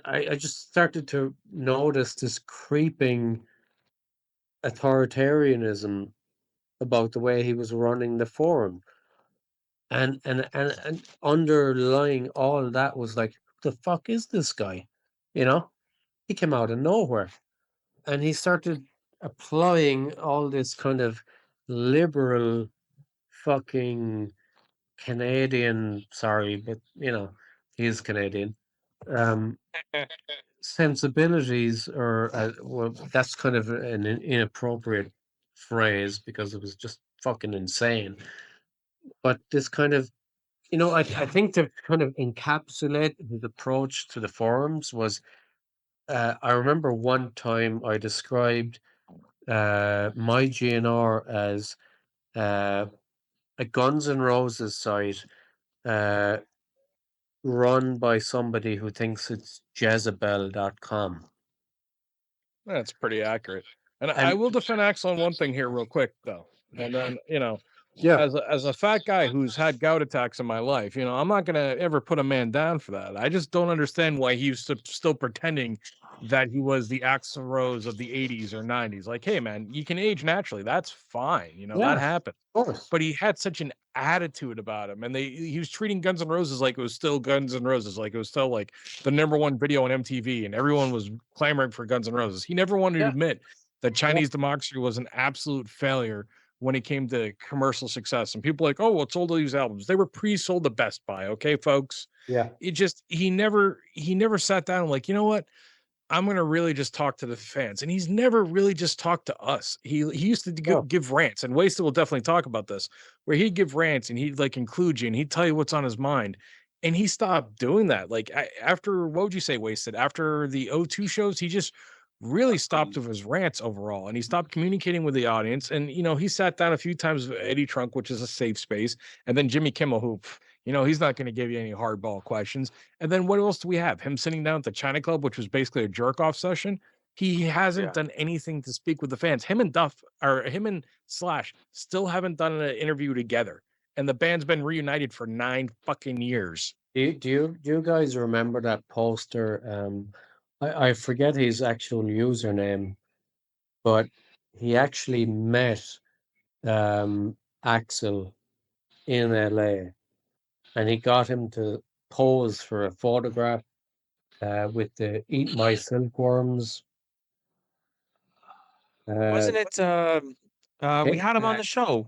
I just started to notice this creeping authoritarianism about the way he was running the forum. And underlying all that was like, the fuck is this guy? You know? He came out of nowhere. And he started applying all this kind of liberal fucking Canadian, sorry, but you know, he's Canadian. Um, sensibilities, or well, that's kind of an inappropriate phrase because it was just fucking insane. But this kind of, you know, I think to kind of encapsulate his approach to the forums was, I remember one time I described MyGNR as a Guns N' Roses site uh, run by somebody who thinks it's Jezebel.com. That's pretty accurate. And I And will defend Axl on one thing here, real quick, though. And then, you know, yeah, as a fat guy who's had gout attacks in my life, you know, I'm not gonna ever put a man down for that. I just don't understand why he was still pretending that he was the Axl Rose of the 80s or 90s. Like, hey, man, you can age naturally. That's fine. You know, yeah, that of happens. course. But he had such an attitude about him, and he was treating Guns N' Roses like it was still Guns N' Roses, like it was still like the #1 video on MTV, and everyone was clamoring for Guns N' Roses. He never wanted to Yeah, admit that yeah, Chinese democracy was an absolute failure when it came to commercial success. And people like, oh, well, it sold all these albums. They were pre-sold to Best Buy, okay, folks. yeah, It just he never sat down and like, you know what? I'm gonna really just talk to the fans, and he's never really just talked to us. He used to no, give rants, and Wasted will definitely talk about this, where he'd give rants and he'd like include you, and he'd tell you what's on his mind, and he stopped doing that. Like after what would you say, Wasted? After the O2 shows, he just really stopped with his rants overall, and he stopped communicating with the audience. And you know, he sat down a few times with Eddie Trunk, which is a safe space, and then Jimmy Kimmel, who you know he's not going to give you any hardball questions. And then what else do we have? Him sitting down at the China Club, which was basically a jerk off session. He hasn't Yeah. done anything to speak with the fans. Him and Duff, or him and Slash, still haven't done an interview together. And the band's been reunited for 9 fucking years. do you guys remember that poster? I forget his actual username, but he actually met Axl in LA, and he got him to pose for a photograph with the Eat My Silkworms. Wasn't it? We had him on the show.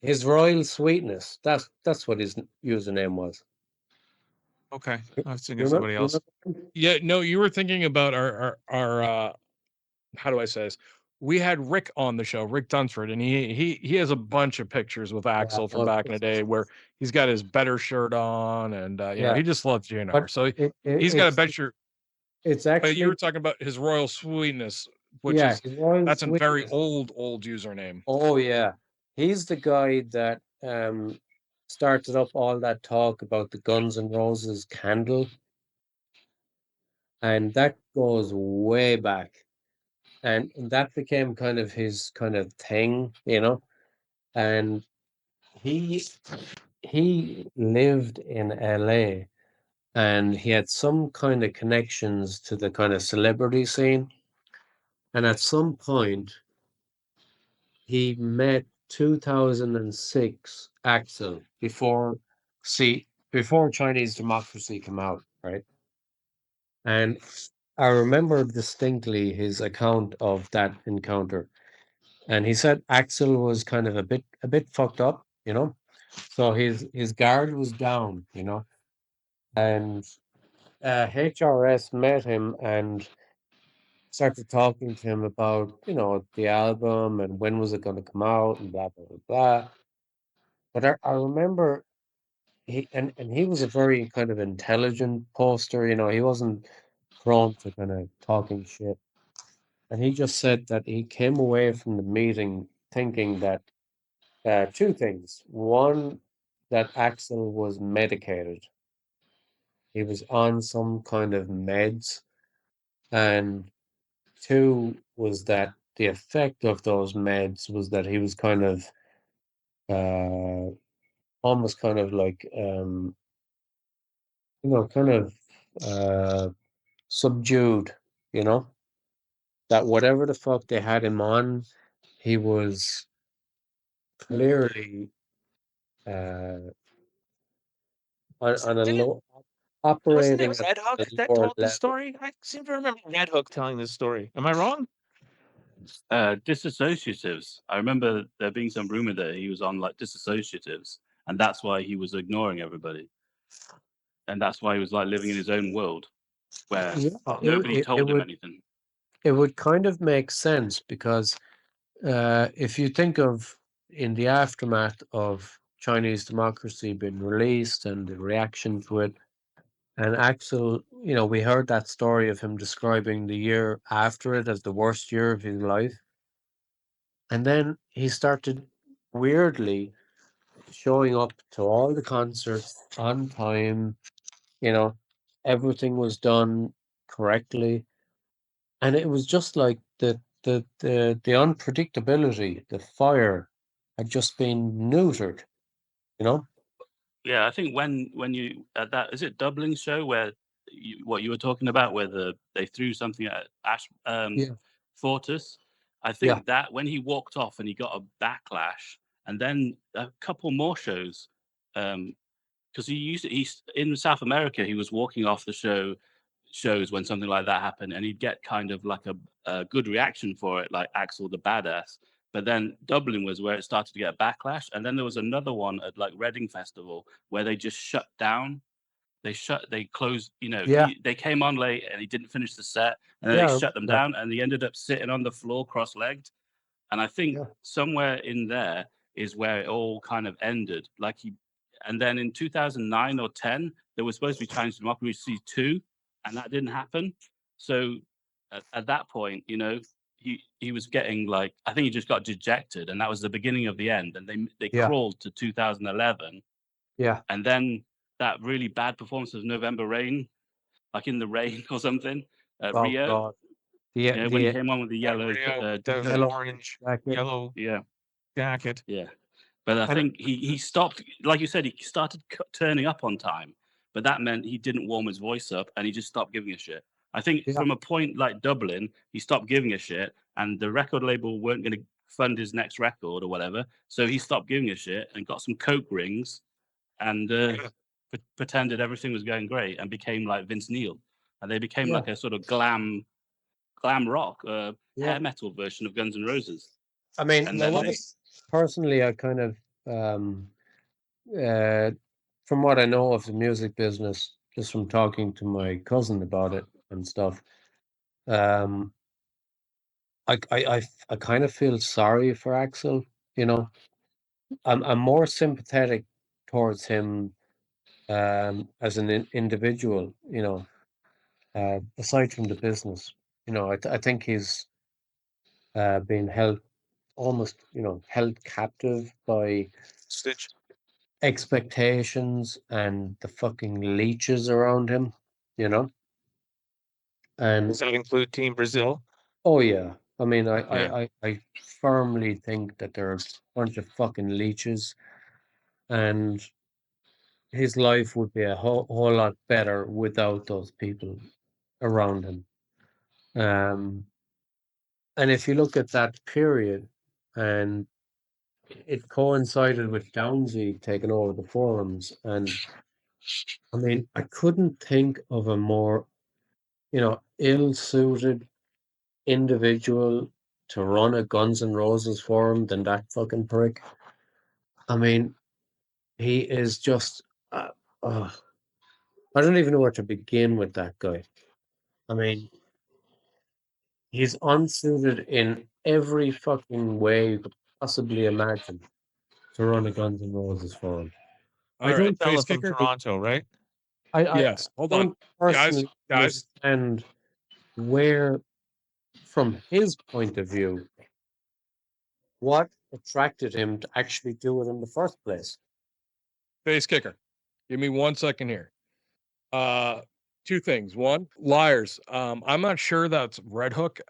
His Royal Sweetness. That's what his username was. Okay, I was thinking You of somebody else. Yeah, no, you were thinking about our how do I say this? We had Rick on the show, Rick Dunsford, and he has a bunch of pictures with Axl from back in the day where he's got his better shirt on, and you know, he just loves GnR. But So he's got a better. It's But actually you were talking about his Royal Sweetness, which his is Royal that's a very Sweetness. old username. Oh yeah, he's the guy that started up all that talk about the Guns N' Roses candle, and that goes way back, and that became kind of his kind of thing, you know. And he lived in LA, and he had some kind of connections to the kind of celebrity scene, and at some point he met 2006 Axl before Chinese Democracy came out, right? And I remember distinctly his account of that encounter. And he said Axl was kind of a bit fucked up, you know. So his guard was down, you know. And HRS met him and started talking to him about, you know, the album and when was it going to come out and blah blah blah blah. But I remember he was a very kind of intelligent poster, you know, he wasn't prone to kind of talking shit. And he just said that he came away from the meeting thinking that two things. One, that Axl was medicated. He was on some kind of meds. And two was that the effect of those meds was that he was kind of almost kind of like you know, kind of subdued, you know, that whatever the fuck they had him on, he was clearly on a low Wasn't operating it at Red a Hook that lower told this level. story? I seem to remember Red Hook telling this story. Am I wrong? Disassociatives. I remember there being some rumor that he was on like disassociatives, and that's why he was ignoring everybody, and that's why he was like living in his own world where Yeah, nobody told him anything. it would kind of make sense because if you think of in the aftermath of Chinese Democracy being released and the reaction to it, and Axl, you know, we heard that story of him describing the year after it as the worst year of his life. And then he started weirdly showing up to all the concerts on time, you know, everything was done correctly. And it was just like the unpredictability, the fire had just been neutered, you know? Yeah, I think when you at that is it Dublin show where what you were talking about where they threw something at Yeah. Fortis. I Yeah. think that when he walked off and he got a backlash, and then a couple more shows, because he's in South America. He was walking off the shows when something like that happened, and he'd get kind of like a good reaction for it, like Axl the Badass. But then Dublin was where it started to get a backlash, and then there was another one at like Reading Festival where they just shut down. They closed. You know, Yeah. they came on late and he didn't finish the set, and then Yeah, I they remember shut them that. down, and he ended up sitting on the floor cross-legged. And I think Yeah. somewhere in there is where it all kind of ended. And then in 2009 or 10, there was supposed to be Chinese Democracy 2, and that didn't happen. So at that point, you know, he was getting like, I think he just got dejected, and that was the beginning of the end. And they Yeah. crawled to 2011, Yeah. and then that really bad performance of November Rain, like in the rain or something, Oh Rio. God. Yeah, when he came on with the yellow, Rio, the yellow orange, jacket. yellow yeah, jacket. yeah. But I And think he stopped, like you said, he started turning up on time, but that meant he didn't warm his voice up and he just stopped giving a shit. I think Yeah. from a point like Dublin, he stopped giving a shit, and the record label weren't going to fund his next record or whatever. So he stopped giving a shit and got some coke rings and pretended everything was going great and became like Vince Neil. And they became Yeah. like a sort of glam rock, Yeah. hair metal version of Guns N' Roses. I mean, And then personally, I kind of, from what I know of the music business, just from talking to my cousin about it and stuff, I kind of feel sorry for Axl. You know, I'm more sympathetic towards him as an individual. You know, aside from the business, you know, I think he's been held almost, you know, held captive by Stitch. expectations and the fucking leeches around him, you know. And Does that include Team Brazil? oh yeah, I mean, Yeah. I firmly think that there are a bunch of fucking leeches, and his life would be a whole lot better without those people around him. And if you look at that period, and it coincided with Downzy taking over the forums, and I mean, I couldn't think of a more, you know, ill-suited individual to run a Guns N' Roses forum than that fucking prick. I mean, he is just, I don't even know where to begin with that guy. I mean, he's unsuited in every fucking way you could possibly imagine to run a Guns N' Roses forum. All I right, don't Tell us from Facekicker. Toronto, right? I Yes, hold on, don't personally guys. understand where, from his point of view, what attracted him to actually do it in the first place. Facekicker. Give me 1 second here. Two things. One, Liarz. I'm not sure that's Red Hook.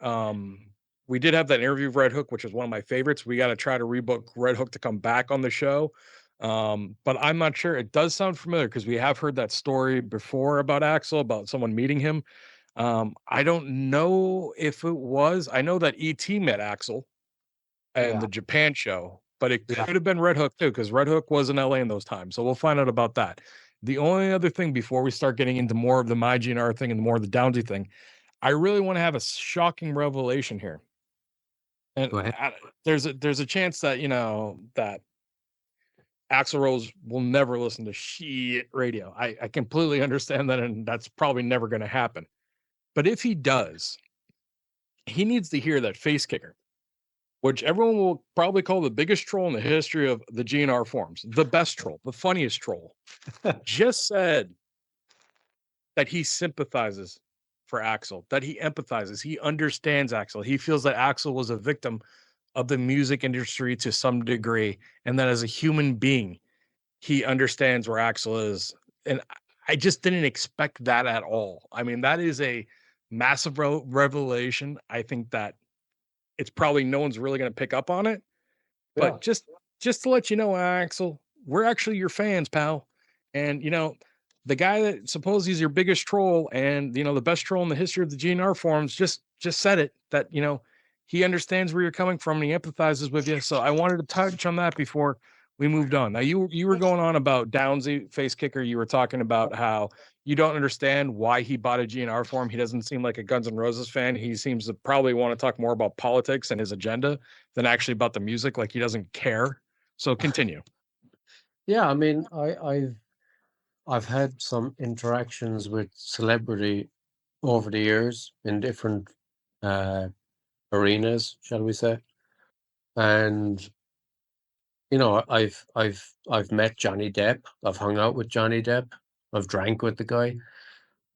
We did have that interview of Red Hook, which is one of my favorites. We got to try to rebook Red Hook to come back on the show. But I'm not sure. It does sound familiar because we have heard that story before about Axl, about someone meeting him. I don't know if it was. I know that E.T. met Axl and Yeah. the Japan show, but it Yeah. could have been Red Hook too, because Red Hook was in LA in those times. So we'll find out about that. The only other thing before we start getting into more of the MyGNR thing and more of the Downzy thing, I really want to have a shocking revelation here. And Go ahead. there's a chance that, you know, that Axl Rose will never listen to SHEEEIT Radio. I completely understand that, and that's probably never going to happen. But if he does, he needs to hear that Facekicker, which everyone will probably call the biggest troll in the history of the GnR forums, the best troll, the funniest troll, just said that he sympathizes for Axl, that he empathizes, he understands Axl. He feels that Axl was a victim of the music industry to some degree, and that as a human being, he understands where Axl is. And I just didn't expect that at all. I mean, that is a massive revelation. I think that it's probably no one's really going to pick up on it. Yeah. But just to let you know, Axl, we're actually your fans, pal. And you know, the guy that suppose he's your biggest troll and you know the best troll in the history of the GnR forums just said it, that you know he understands where you're coming from and he empathizes with you. So I wanted to touch on that before we moved on. Now you were going on about Downzy, Facekicker. You were talking about how you don't understand why he bought a GnR forum. He doesn't seem like a Guns N' Roses fan. He seems to probably want to talk more about politics and his agenda than actually about the music. Like he doesn't care. So continue. Yeah, I mean, I've had some interactions with celebrity over the years in different arenas, shall we say. And you know, I've met Johnny Depp. I've hung out with Johnny Depp. I've drank with the guy.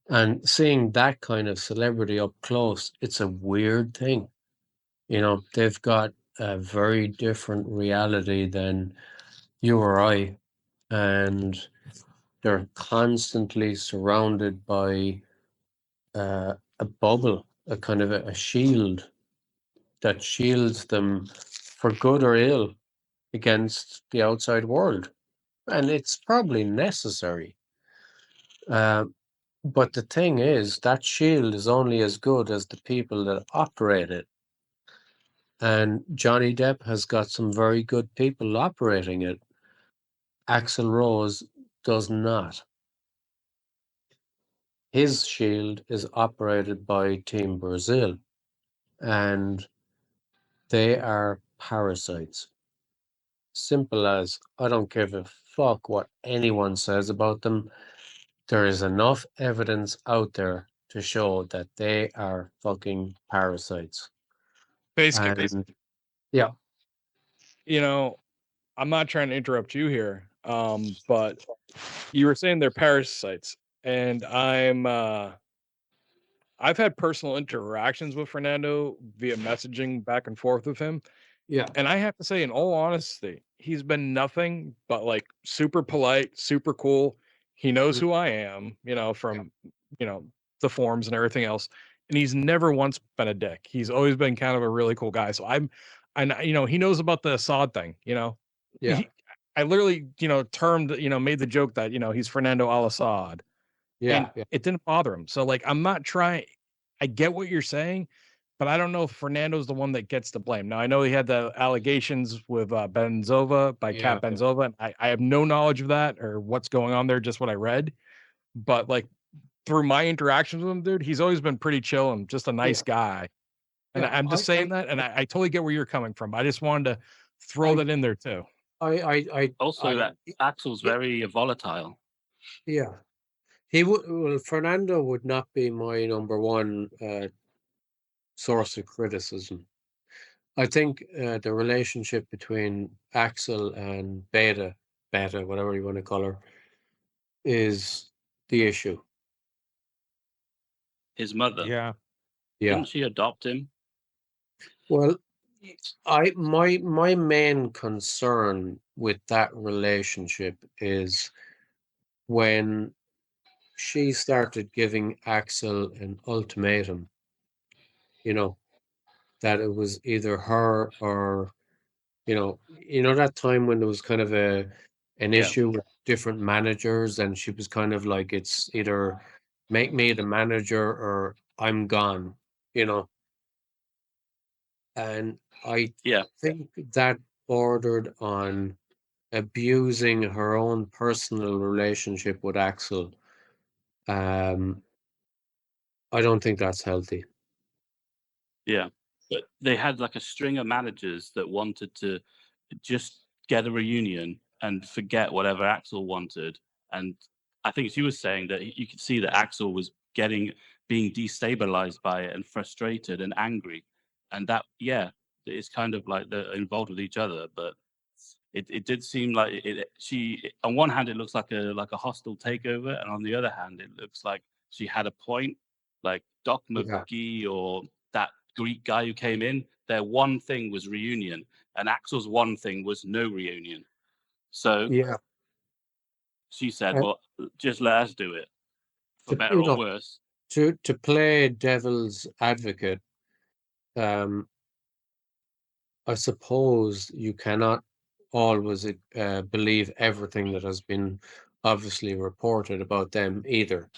And seeing that kind of celebrity up close, it's a weird thing. You know, they've got a very different reality than you or I, and they're constantly surrounded by a bubble, a kind of a shield that shields them for good or ill against the outside world. And it's probably necessary. Uh, But the thing is, that shield is only as good as the people that operate it. And Johnny Depp has got some very good people operating it. Axl Rose does not. His shield is operated by Team Brazil, and they are parasites. Simple as, I don't give a fuck what anyone says about them. There is enough evidence out there to show that they are fucking parasites. Facekicker. And yeah, You know, I'm not trying to interrupt you here, but you were saying they're parasites, and I've had personal interactions with Fernando via messaging back and forth with him. yeah, And I have to say, in all honesty, he's been nothing but like super polite, super cool. He knows who I am, from, you know, the forums and everything else. And he's never once been a dick. He's always been kind of a really cool guy. So he knows about the Assad thing, yeah, I literally, made the joke that, he's Fernando al-Assad. yeah, And it didn't bother him. So like, I'm not trying, I get what you're saying, but I don't know if Fernando's the one that gets the blame. Now I know he had the allegations with Benzova by Kat yeah. Benzova, and I have no knowledge of that or what's going on there, just what I read. But like through my interactions with him, dude, he's always been pretty chill and just a nice guy. And Yeah, I'm just saying that, and I totally get where you're coming from. I just wanted to throw that in there too. Also, that Axel's very volatile. Yeah. He would. Well, Fernando would not be my number one source of criticism. I think the relationship between Axel and Beta, whatever you want to call her, is the issue. His mother. Yeah. Yeah. Didn't she adopt him? Well, my main concern with that relationship is when she started giving Axel an ultimatum, that it was either her or, that time when there was kind of an Yeah. issue with different managers, and she was kind of like, it's either make me the manager or I'm gone, and I think that bordered on abusing her own personal relationship with Axel. I don't think that's healthy. Yeah. But they had like a string of managers that wanted to just get a reunion and forget whatever Axel wanted. And I think she was saying that you could see that Axel was being destabilized by it and frustrated and angry. And that, it's kind of like they're involved with each other. But it did seem like she, on one hand, it looks like a hostile takeover. And on the other hand, it looks like she had a point, like Doc McGee or that Greek guy who came in. Their one thing was reunion, and Axel's one thing was no reunion. So she said, "Well, just let us do it, for better or worse." To play devil's advocate, I suppose you cannot always believe everything that has been obviously reported about them either,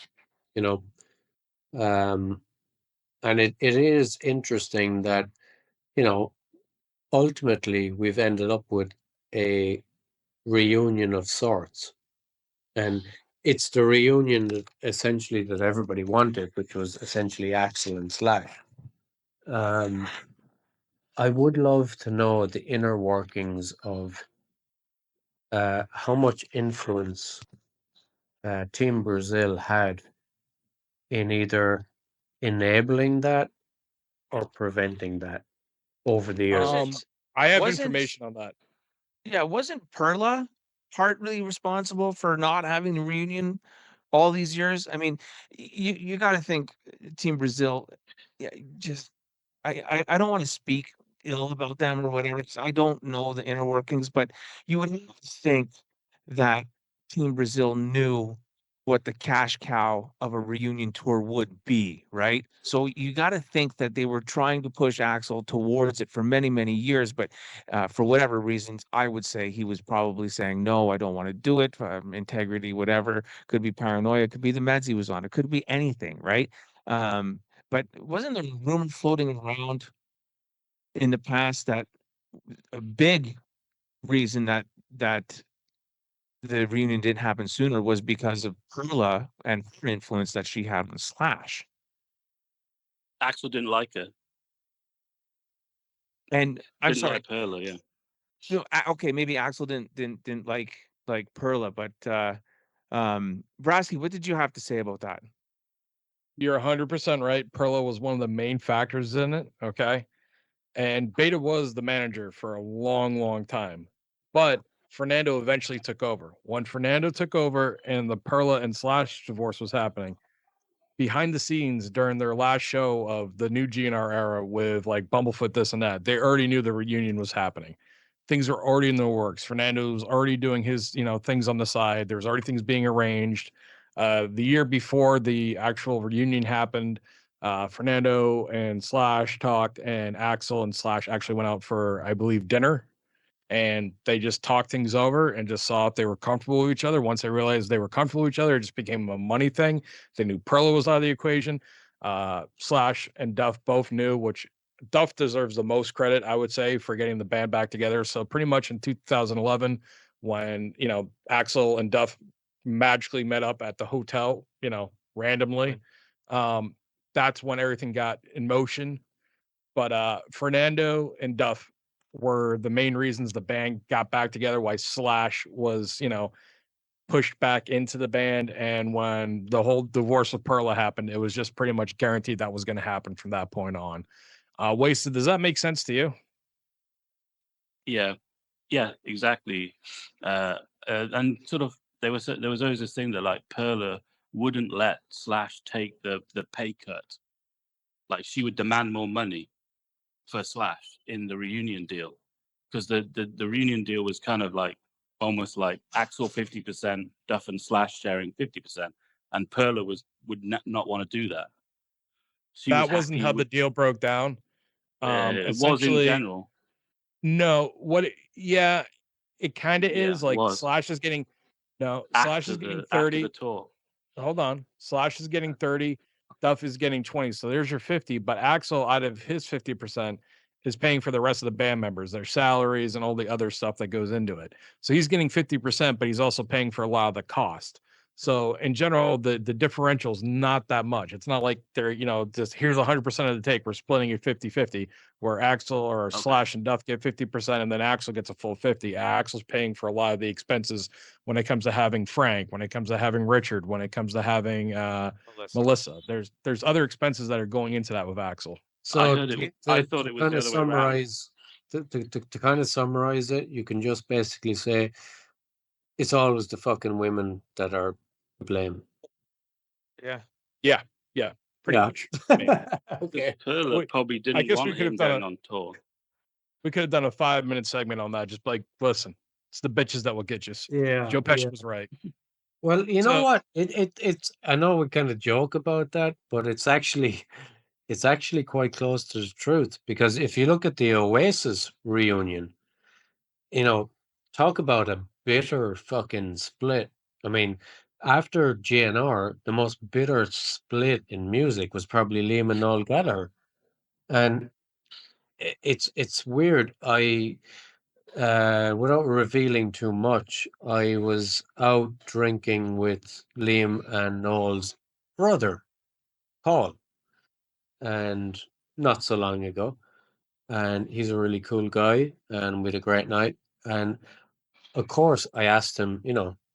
and it is interesting that, ultimately we've ended up with a reunion of sorts, and it's the reunion that essentially that everybody wanted, which was essentially Axel and Slash. I would love to know the inner workings of how much influence Team Brazil had in either enabling that or preventing that over the years. I have information on that. Yeah, wasn't Perla partly responsible for not having the reunion all these years? I mean, you got to think Team Brazil. Yeah, just I don't want to speak ill about them or whatever, 'cause I don't know the inner workings, but you would have to think that Team Brazil knew what the cash cow of a reunion tour would be, right? So you got to think that they were trying to push Axl towards it for many, many years, but for whatever reasons, I would say he was probably saying, no, I don't want to do it, integrity, whatever. Could be paranoia, could be the meds he was on, it could be anything, right? But wasn't there a rumor floating around in the past that a big reason that the reunion didn't happen sooner was because of Perla and her influence that she had on Slash. Axl didn't like her. And I'm Didn't sorry, like Perla, yeah. no, okay, maybe Axl didn't like Perla, but Brasky, what did you have to say about that? You're 100% right. Perla was one of the main factors in it. Okay. And Beta was the manager for a long, long time. But Fernando eventually took over. When Fernando took over and the Perla and Slash divorce was happening, behind the scenes during their last show of the new GNR era with like Bumblefoot, this and that, they already knew the reunion was happening. Things were already in the works. Fernando was already doing his, things on the side. There was already things being arranged. The year before the actual reunion happened, Fernando and Slash talked, and Axl and Slash actually went out for, I believe, dinner, and they just talked things over and just saw if they were comfortable with each other. Once they realized they were comfortable with each other, it just became a money thing. They knew Perla was out of the equation. Slash and Duff both knew, which Duff deserves the most credit, I would say, for getting the band back together. So pretty much in 2011, when, Axl and Duff magically met up at the hotel, randomly, that's when everything got in motion. But Fernando and Duff were the main reasons the band got back together, why Slash was, pushed back into the band. And when the whole divorce with Perla happened, it was just pretty much guaranteed that was going to happen from that point on. Wasted, does that make sense to you? Yeah, exactly. And sort of there was always this thing that like Perla wouldn't let Slash take the pay cut. Like she would demand more money for Slash in the reunion deal, because the reunion deal was kind of like almost like Axl 50%, Duff and Slash sharing 50%, and Perla would not want to do that. She was That wasn't happy how the with, deal broke down. it was in Essentially, general. no, yeah, it kind of Yeah, is. it Like was Slash is getting, no, Slash after is getting after 30. the tour. Hold on. Slash is getting 30. Duff is getting 20. So there's your 50. But Axl, out of his 50%, is paying for the rest of the band members, their salaries, and all the other stuff that goes into it. So he's getting 50%, but he's also paying for a lot of the cost. So in general, the differential is not that much. It's not like they're, just here's 100% of the take. We're splitting it 50-50, where Axl or Okay. Slash and Duff get 50%, and then Axl gets a full 50. Axl's paying for a lot of the expenses when it comes to having Frank, when it comes to having Richard, when it comes to having Melissa. There's other expenses that are going into that with Axl. I So heard it. I thought it was kind the of other way around. summarize, to kind of summarize it, you can just basically say it's always the fucking women that are to blame. Yeah. Pretty Yeah. much. I mean, Okay. Perla probably I didn't guess we want could him have done going a on tour. we could have done a 5-minute segment on that. Just like, listen, it's the bitches that will get you. Yeah. Joe Pesci Yeah. was right. Well, you know So what? It's I know we kind of joke about that, but it's actually quite close to the truth, because if you look at the Oasis reunion, talk about a bitter fucking split. I mean, after GNR, the most bitter split in music was probably Liam and Noel Gallagher. And it's weird. Without revealing too much, I was out drinking with Liam and Noel's brother, Paul, and not so long ago. And he's a really cool guy, and we had a great night. And of course, I asked him,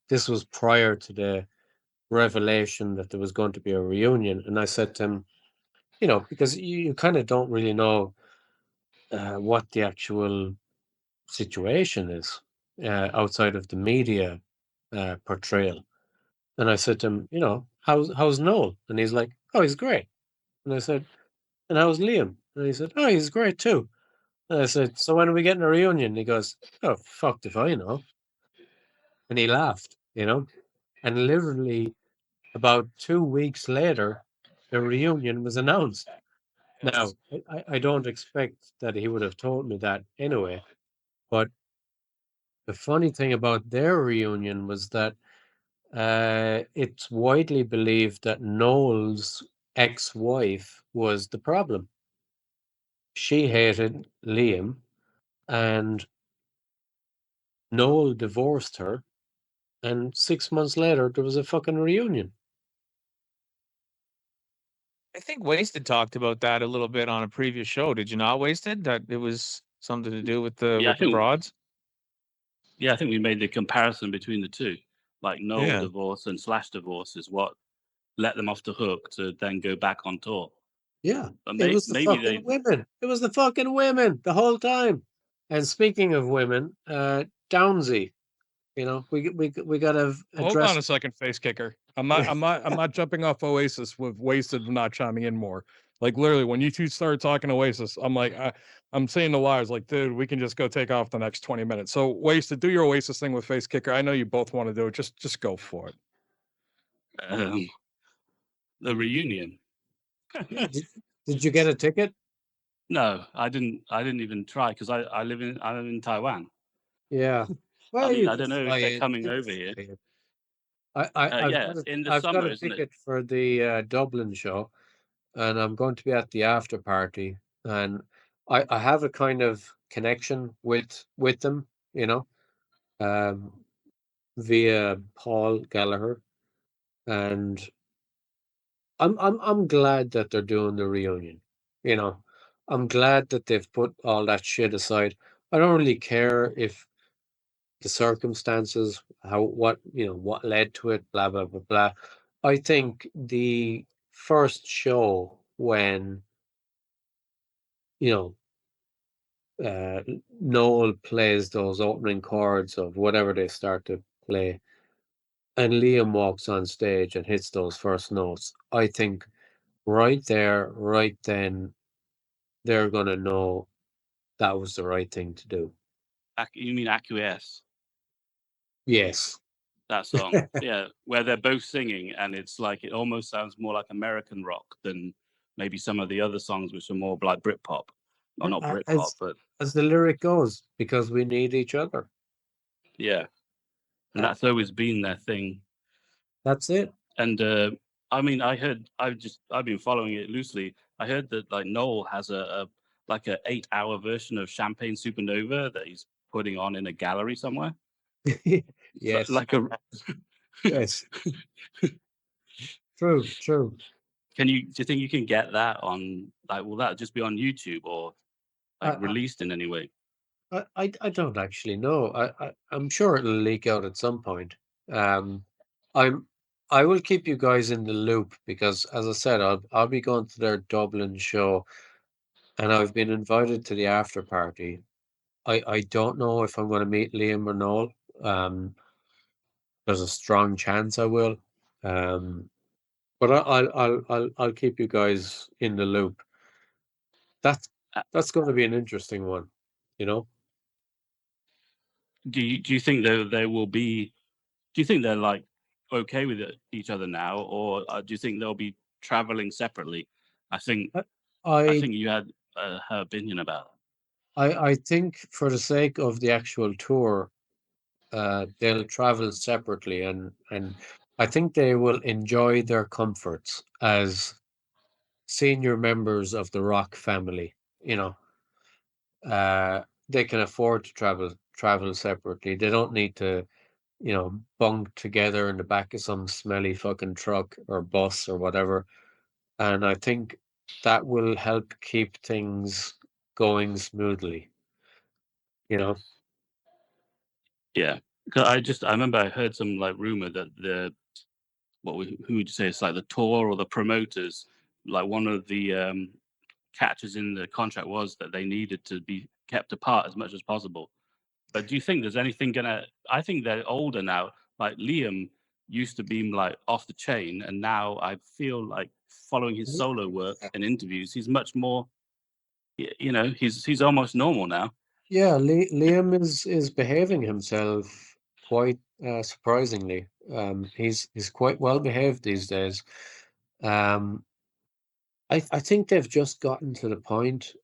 this was prior to the revelation that there was going to be a reunion. And I said to him, because you kind of don't really know what the actual situation is outside of the media portrayal. And I said to him, how's Noel? And he's like, oh, he's great. And I said, and how's Liam? And he said, oh, he's great too. And I said, so when are we getting a reunion? And he goes, oh, fucked if I know. And he laughed, and literally about 2 weeks later, the reunion was announced. Now, I don't expect that he would have told me that anyway, but the funny thing about their reunion was that it's widely believed that Noel's ex-wife was the problem. She hated Liam, and Noel divorced her, and 6 months later there was a fucking reunion. I think Wasted talked about that a little bit on a previous show. Did you not, Wasted? That it was something to do with the broads? Yeah, I think we made the comparison between the two. Like Noel Yeah. divorce and Slash divorce is what let them off the hook to then go back on tour. Yeah, But it was the fucking women. It was the fucking women the whole time. And speaking of women, Downzy, you know, we gotta Hold on a address. second, Facekicker. I'm not jumping off Oasis with Wasted not chiming in more. Like literally, when you two started talking Oasis, I'm like, I'm saying to Liarz, like, dude, we can just go take off the next 20 minutes. So Wasted, do your Oasis thing with Facekicker. I know you both want to do it. Just go for it. The reunion. Did you get a ticket? No, I didn't even try because I live in Taiwan. Yeah. Well, I mean, you I could don't know fly if they're in. coming You could over here. fly in. I've Yeah, got in the I've got summer, a isn't it? ticket for the Dublin show, and I'm going to be at the after party, and I have a kind of connection with them, you know, um, via Paul Gallagher, and I'm glad that they're doing the reunion. You know, I'm glad that they've put all that shit aside. I don't really care if the circumstances, what led to it, blah blah blah blah. I think the first show when you Noel plays those opening chords of whatever they start to play, and Liam walks on stage and hits those first notes. I think right there, right then, they're gonna know that was the right thing to do. You mean Acquiesce? Yes. That song, yeah, where they're both singing, and it's like it almost sounds more like American rock than maybe some of the other songs, which are more like Britpop, or not Britpop, but as the lyric goes, because we need each other. Yeah, and that's always been their thing. That's it. And I mean, I've been following it loosely. I heard that like Noel has a 8-hour version of Champagne Supernova that he's putting on in a gallery somewhere. Yes. Yes. True. Do you think you can get that on, like, will that just be on YouTube or released in any way? I don't actually know. I'm sure it'll leak out at some point. I will keep you guys in the loop because, as I said, I'll be going to their Dublin show, and I've been invited to the after party. I don't know if I'm going to meet Liam or Noel. There's a strong chance I will. But I'll keep you guys in the loop. That's going to be an interesting one, you know. Do you think they will be? Do you think they're like okay with each other now, or do you think they'll be traveling separately? I think you had her opinion about it. I think for the sake of the actual tour, they'll travel separately, and I think they will enjoy their comforts as senior members of the rock family. You know, they can afford to travel separately. They don't need to, bunk together in the back of some smelly fucking truck or bus or whatever. And I think that will help keep things going smoothly. You know. Yeah, 'cause I remember I heard some like rumor that who would you say, it's like the tour or the promoters, like one of the catches in the contract was that they needed to be kept apart as much as possible. But do you think there's anything gonna? I think they're older now. Like Liam used to be like off the chain, and now I feel like following his solo work and interviews, he's much more. He's almost normal now. Yeah, Liam is behaving himself quite surprisingly. He's quite well behaved these days. Um, I think they've just gotten to the point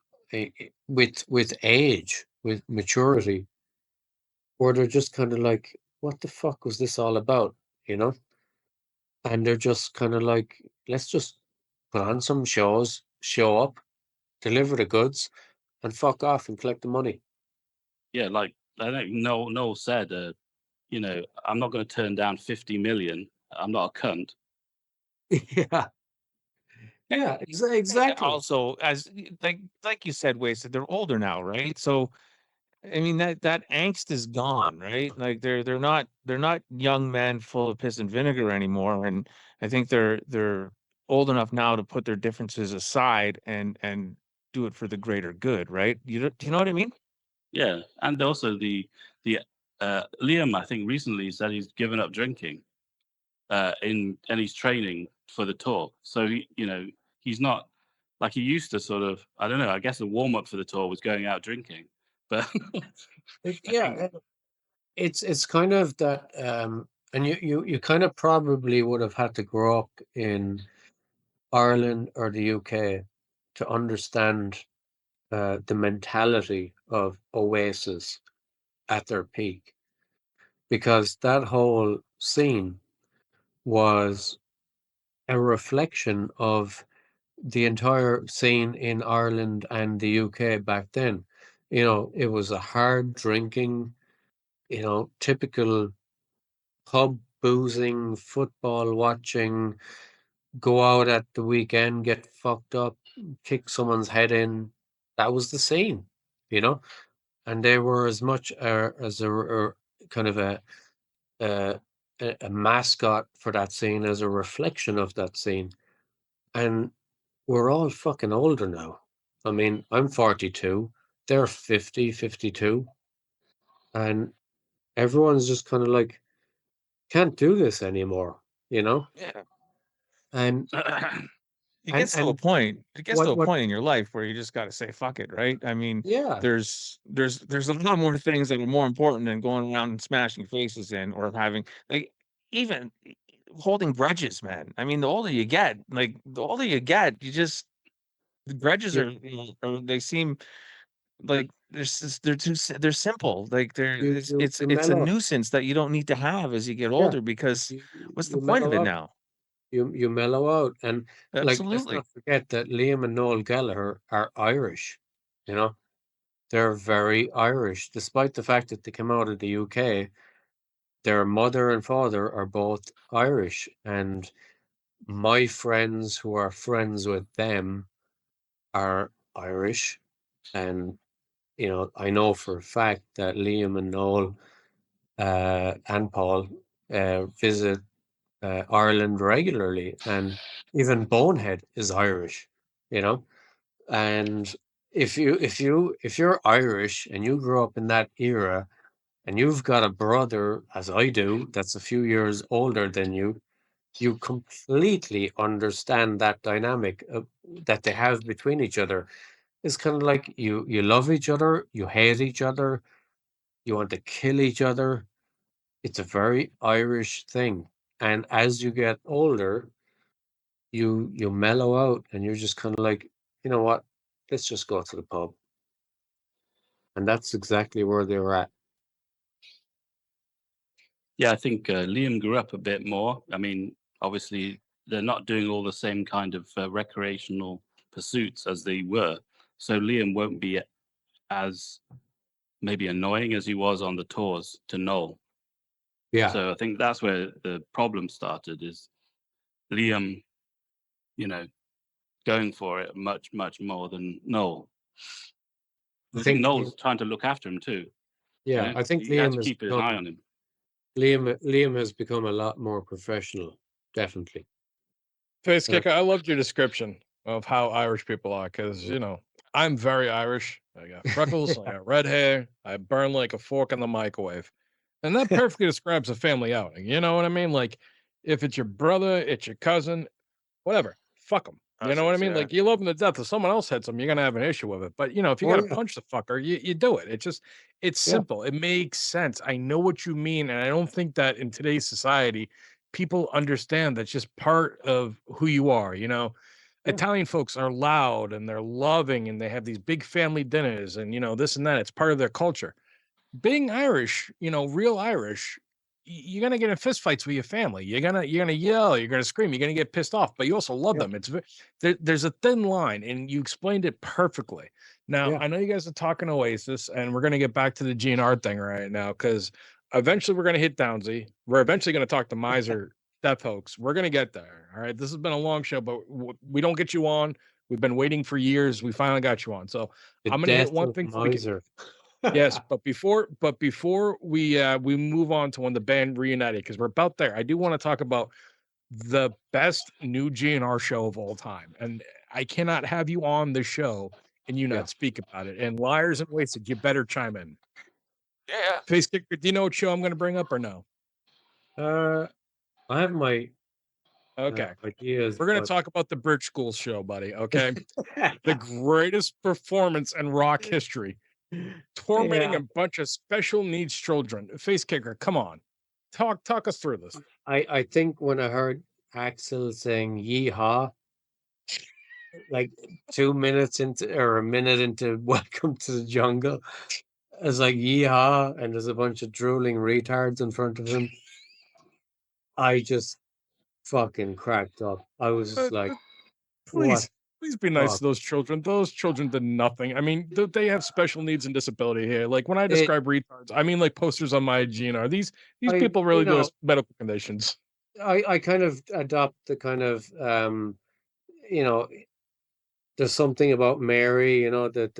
with age, with maturity, where they're just kind of like, what the fuck was this all about? You know? And they're just kind of like, let's just put on some shows, show up, deliver the goods, and fuck off and collect the money. Yeah, like I think Noel said, you know, I'm not going to turn down 50 million. I'm not a cunt. Yeah. Yeah, exactly. Also, as like you said, Wasted, they're older now, right? So I mean that angst is gone, right? Like they're not young men full of piss and vinegar anymore. And I think they're old enough now to put their differences aside and do it for the greater good, right? Do you know what I mean? Yeah, and also the Liam, I think recently said he's given up drinking, and he's training for the tour. So you know, he's not like he used to sort of. I don't know. I guess the warm up for the tour was going out drinking, but Yeah, it's kind of that, and you kind of probably would have had to grow up in Ireland or the UK to understand the mentality of Oasis at their peak, because that whole scene was a reflection of the entire scene in Ireland and the UK back then. You know, it was a hard drinking, you know, typical pub boozing, football watching, go out at the weekend, get fucked up, kick someone's head in. That was the scene, you know, and they were as much as a kind of a a mascot for that scene as a reflection of that scene. And we're all fucking older now. I mean, I'm 42, they're 50, 52, and everyone's just kind of like, can't do this anymore, you know? Yeah. And It gets to a and point. It gets to a what point in your life where you just got to say fuck it, right? I mean, yeah, there's a lot more things that are more important than going around and smashing faces in or having like even holding grudges, man. I mean, the older you get, you just the grudges you are they seem like they're simple. Like it's a mellow, nuisance that you don't need to have as you get yeah, older because you what's the you point of mellow it out. now? You mellow out, and like, let's Absolutely. not forget that Liam and Noel Gallagher are Irish. You know, they're very Irish, despite the fact that they came out of the UK. Their mother and father are both Irish, and my friends who are friends with them are Irish. And you know, I know for a fact that Liam and Noel and Paul visit Ireland regularly, and even Bonehead is Irish, you know. And if you're Irish and you grew up in that era, and you've got a brother, as I do, that's a few years older than you completely understand that dynamic that they have between each other. It's kind of like you love each other, you hate each other, you want to kill each other. It's a very Irish thing. And as you get older, you mellow out and you're just kind of like, you know what? Let's just go to the pub. And that's exactly where they were at. yeah, I think Liam grew up a bit more. I mean, obviously they're not doing all the same kind of recreational pursuits as they were, so Liam won't be as maybe annoying as he was on the tours to Noel. Yeah. So I think that's where the problem started, is Liam, you know, going for it much, much more than Noel. I think Noel's trying to look after him too. Yeah, I think he has to Liam has keep his eye on him. Liam has become a lot more professional, definitely. Facekicker, I loved your description of how Irish people are, because you know I'm very Irish. I got freckles, I got red hair, I burn like a fork in the microwave, and that perfectly describes a family outing. You know what I mean? Like if it's your brother, it's your cousin, whatever. Fuck them. You know what I mean? Yeah. Like you love him to death. If someone else hits him, you're gonna have an issue with it. But you know, if you Oh, gotta yeah. punch the fucker, you do it. It's Yeah. simple. It makes sense. I know what you mean, and I don't think that in today's society, people understand that's just part of who you are. You know, Yeah. Italian folks are loud and they're loving, and they have these big family dinners, and you know this and that. It's part of their culture. Being Irish, you know, real Irish, you're gonna get in fistfights with your family. You're gonna yell, you're gonna scream, you're gonna get pissed off, but you also love Yeah. them. There's a thin line, and you explained it perfectly. Now Yeah. I know you guys are talking Oasis, and we're gonna get back to the GnR thing right now because eventually we're gonna hit Downzy. We're eventually gonna talk to Miser Death Hoax. We're gonna get there. All right, this has been a long show, but we don't get you on. We've been waiting for years. We finally got you on. So The I'm gonna hit death one of thing for Miser. Yes, but before we move on to when the band reunited, because we're about there, I do want to talk about the best new GNR show of all time, and I cannot have you on the show and you Yeah. not speak about it. And Liarz and Wasted, you better chime in. Yeah. Facekicker, do you know what show I'm going to bring up or no? I have my Okay, ideas. we're going to but- talk about the Bridge School show, buddy. Okay, the greatest performance in rock history. Tormenting Yeah. a bunch of special needs children. Facekicker, come on. Talk us through this. I think when I heard Axl saying "Yeehaw," like 2 minutes into or a minute into "Welcome to the Jungle," it's like "Yeehaw," and there's a bunch of drooling retards in front of him. I just fucking cracked up. I was just like, Please, please be nice fuck? to those children. Those children did nothing. I mean, they have special needs and disability here. Like when I It- describe retards, I mean like posters on my GNR. These I- people really you do know- have medical conditions. I kind of adopt the kind of you know, there's something about Mary, you know, the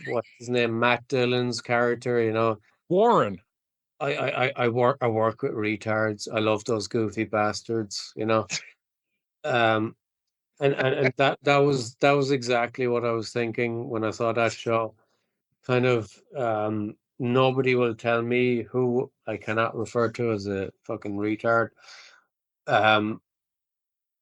what's his name, Matt Dillon's character, you know. Warren. I work with retards. I love those goofy bastards, you know. And that was exactly what I was thinking when I saw that show. Kind of nobody will tell me who I cannot refer to as a fucking retard.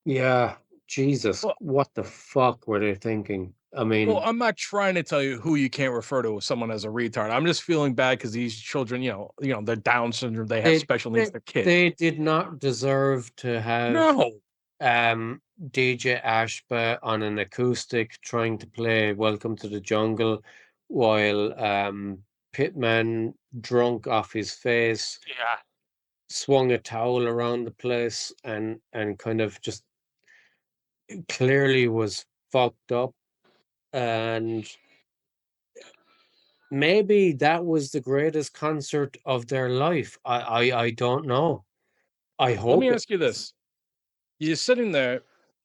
Yeah, Jesus, Well- what the fuck were they thinking? I mean, Well, I'm not trying to tell you who you can't refer to as someone as a retard. I'm just feeling bad because these children, they're Down syndrome. They have special needs. They're kids. they did not deserve to have No. DJ Ashba on an acoustic trying to play Welcome to the Jungle while Pitman, drunk off his face, Yeah. swung a towel around the place and kind of just clearly was fucked up. And maybe that was the greatest concert of their life. I don't know. I hope. Let me ask you this. You're sitting there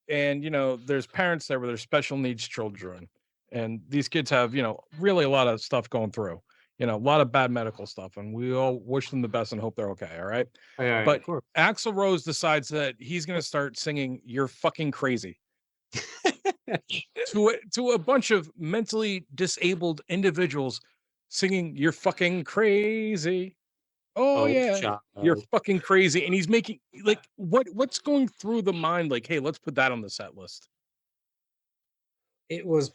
and, there's parents there with their special needs children. And these kids have, really a lot of stuff going through, a lot of bad medical stuff. And we all wish them the best and hope they're okay. All right. But of course. Axl Rose decides that he's going to start singing "You're Fucking Crazy" to a bunch of mentally disabled individuals singing "You're Fucking Crazy." Oh yeah, child. you're fucking crazy. And he's making like what's going through the mind? Like, hey, let's put that on the set list. It was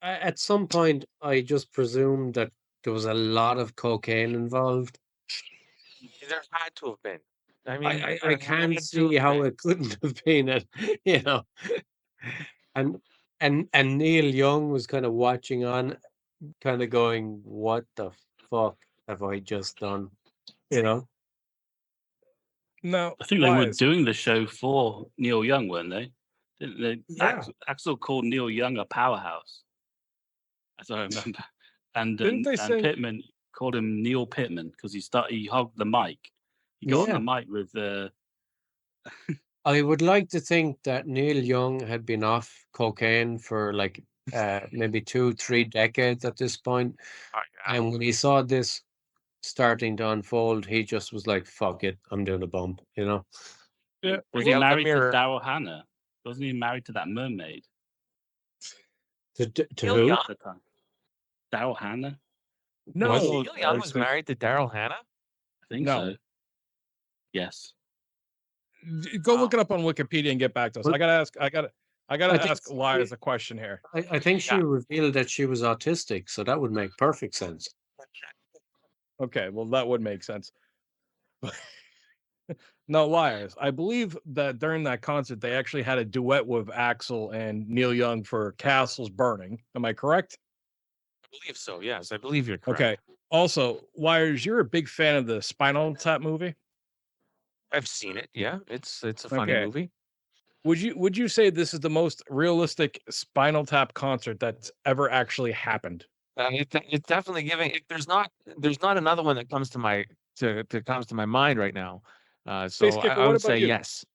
at some point I just presumed that there was a lot of cocaine involved. There had to have been. I mean, I there can't had to see have how been. it couldn't have been it, you know. And Neil Young was kind of watching on, kind of going, "What the fuck have I just done?" You know. No, I think they were Liarz. doing the show for Neil Young, weren't they? Didn't they? Yeah. Axl called Neil Young a powerhouse, as I remember. And Didn't they and say- Pittman called him Neil Pittman because he hogged the mic. He got Yeah. on the mic with I would like to think that Neil Young had been off cocaine for like maybe 2-3 decades at this point. Oh, yeah. And when he saw this starting to unfold, he just was like, "Fuck it, I'm doing a bump," you know. Yeah, was Bring he out the married to mirror. Daryl Hannah? Wasn't he married to that mermaid To Neil who? Young? at the time? Daryl Hannah? no, Neil Young was married to Daryl Hannah? I think No. so. Yes. Go look it up on Wikipedia and get back to us. Well, I gotta ask. I gotta I think ask Liarz a question here. I think she revealed that she was autistic, so that would make perfect sense. Okay, well that would make sense. No, Liarz. I believe that during that concert they actually had a duet with Axl and Neil Young for Castles Burning. Am I correct? I believe so. Yes, I believe you're correct. Okay. Also, Liarz, you're a big fan of the Spinal Tap movie. I've seen it. Yeah, it's a funny movie. Would you say this is the most realistic Spinal Tap concert that's ever actually happened? It's definitely giving. There's not another one that comes to my comes to my mind right now. So Facekicker, I what would about say you? yes.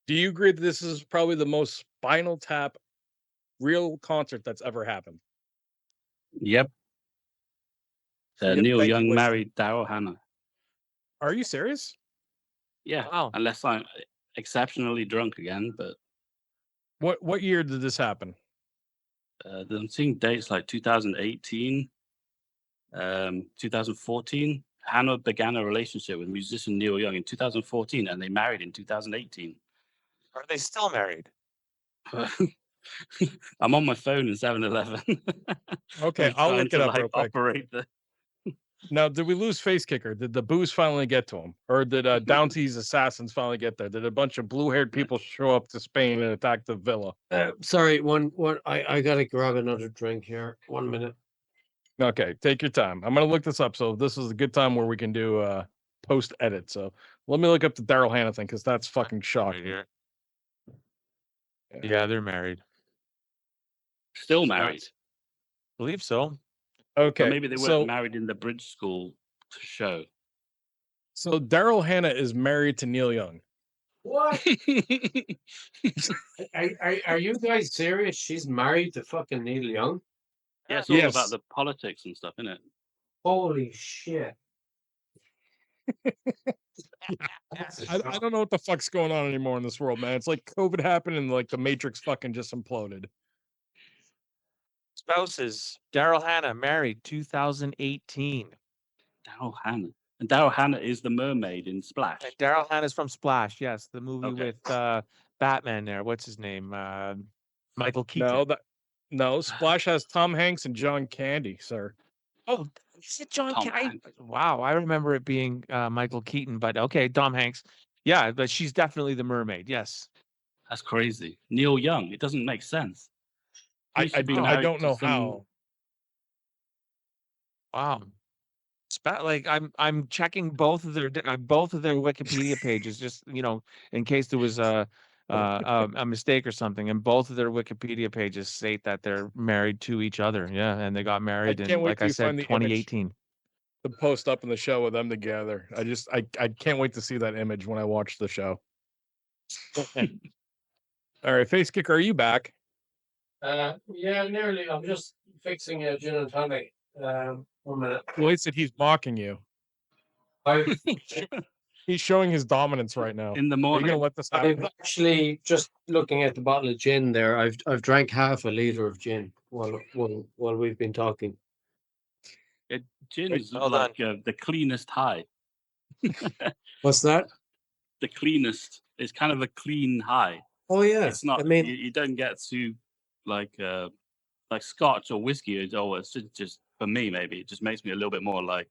Do you agree that this is probably the most Spinal Tap real concert that's ever happened? Yep. Yep, Neil thank you, Young Wasted. married Daryl Hannah. Are you serious? Yeah. Wow. Unless I'm exceptionally drunk again, but What year did this happen? I'm seeing dates like 2018, 2014. Hannah began a relationship with musician Neil Young in 2014, and they married in 2018. Are they still married? I'm on my phone in 7-Eleven. Okay, I'm I'll trying look it to, up like, real quick. operate the. Now, did we lose Facekicker? Did the booze finally get to him, or did Downzy's assassins finally get there? Did a bunch of blue-haired people show up to Spain and attack the villa? Sorry, I gotta grab another drink here. 1 minute. Okay, take your time. I'm gonna look this up. So this is a good time where we can do post edit. So let me look up the Daryl Hannah thing because that's fucking Right shocking. here. Yeah, they're married. Still married. Believe so. Okay, But maybe they weren't so married in the Bridge School show. so Daryl Hannah is married to Neil Young. What? Are you guys serious? She's married to fucking Neil Young? Yeah, it's all Yes. about the politics and stuff, isn't it? Holy shit! I don't know what the fuck's going on anymore in this world, man. It's like COVID happened and like the Matrix fucking just imploded. Spouses. Daryl Hannah married 2018. Daryl Hannah. And Daryl Hannah is the mermaid in Splash. And Daryl Hannah's from Splash. Yes, the movie Okay. with Batman. There. What's his name? Michael Keaton. No, Splash has Tom Hanks and John Candy, sir. Oh, is it John Tom Candy? Hanks. Wow, I remember it being Michael Keaton, but okay, Tom Hanks. Yeah, but she's definitely the mermaid. Yes. That's crazy. Neil Young. It doesn't make sense. He I should be don't married to know some- how. Wow. Like I'm checking both of their Wikipedia pages, just in case there was a mistake or something. And both of their Wikipedia pages state that they're married to each other. Yeah, and they got married in, can't wait like till I you said, find the image. 2018. The post up in the show with them together. I can't wait to see that image when I watch the show. All right, Facekicker, are you back? Yeah, nearly. I'm just fixing a gin and tonic. 1 minute. Wasted, he's mocking you. He's showing his dominance right now. in the Are you morning. gonna let this happen? I've actually just looking at the bottle of gin there. I've drank half a liter of gin while we've been talking. Gin's Well like the cleanest high. What's that? The cleanest. It's kind of a clean high. Oh yeah. It's not. I mean, you don't get too like Scotch or whiskey. It's just for me maybe it just makes me a little bit more like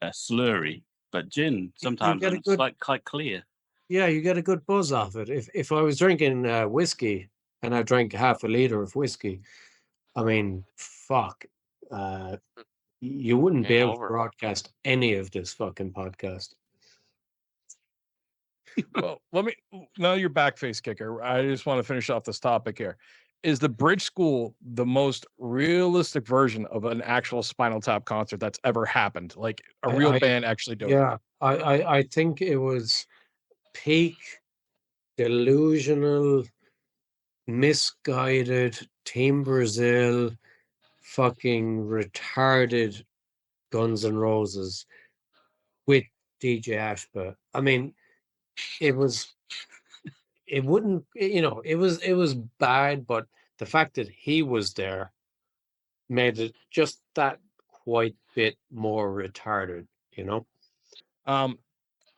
slurry. But gin sometimes get a it's good- quite clear. yeah, you get a good buzz off it. If I was drinking whiskey and I drank half a liter of whiskey, I mean, fuck. You wouldn't be Game able over. to broadcast any of this fucking podcast. Well, now you're back, Facekicker. I just want to finish off this topic here. Is the Bridge School the most realistic version of an actual Spinal Tap concert that's ever happened? Like a real band actually doing it? Yeah, I think it was peak delusional, misguided Team Brazil, fucking retarded Guns N' Roses with DJ Ashba. I mean, it was it was bad, but the fact that he was there made it just that quite bit more retarded,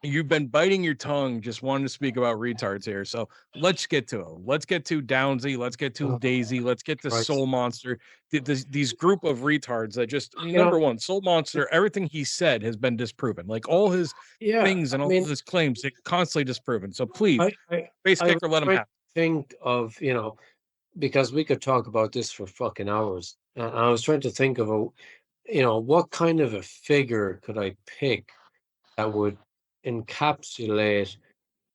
you've been biting your tongue, just wanting to speak about retards here. So let's get to them. Let's get to Downzy. Let's get to Oh, Daisy. Let's get to Christ. Soul Monster. These group of retards that just, You number know, one, Soul Monster, everything he said has been disproven. Like all his yeah, things and I all mean, of his claims, they constantly disproven. So please, I Facekicker, let him trying have. to think of, because we could talk about this for fucking hours. And I was trying to think of what kind of a figure could I pick that would encapsulate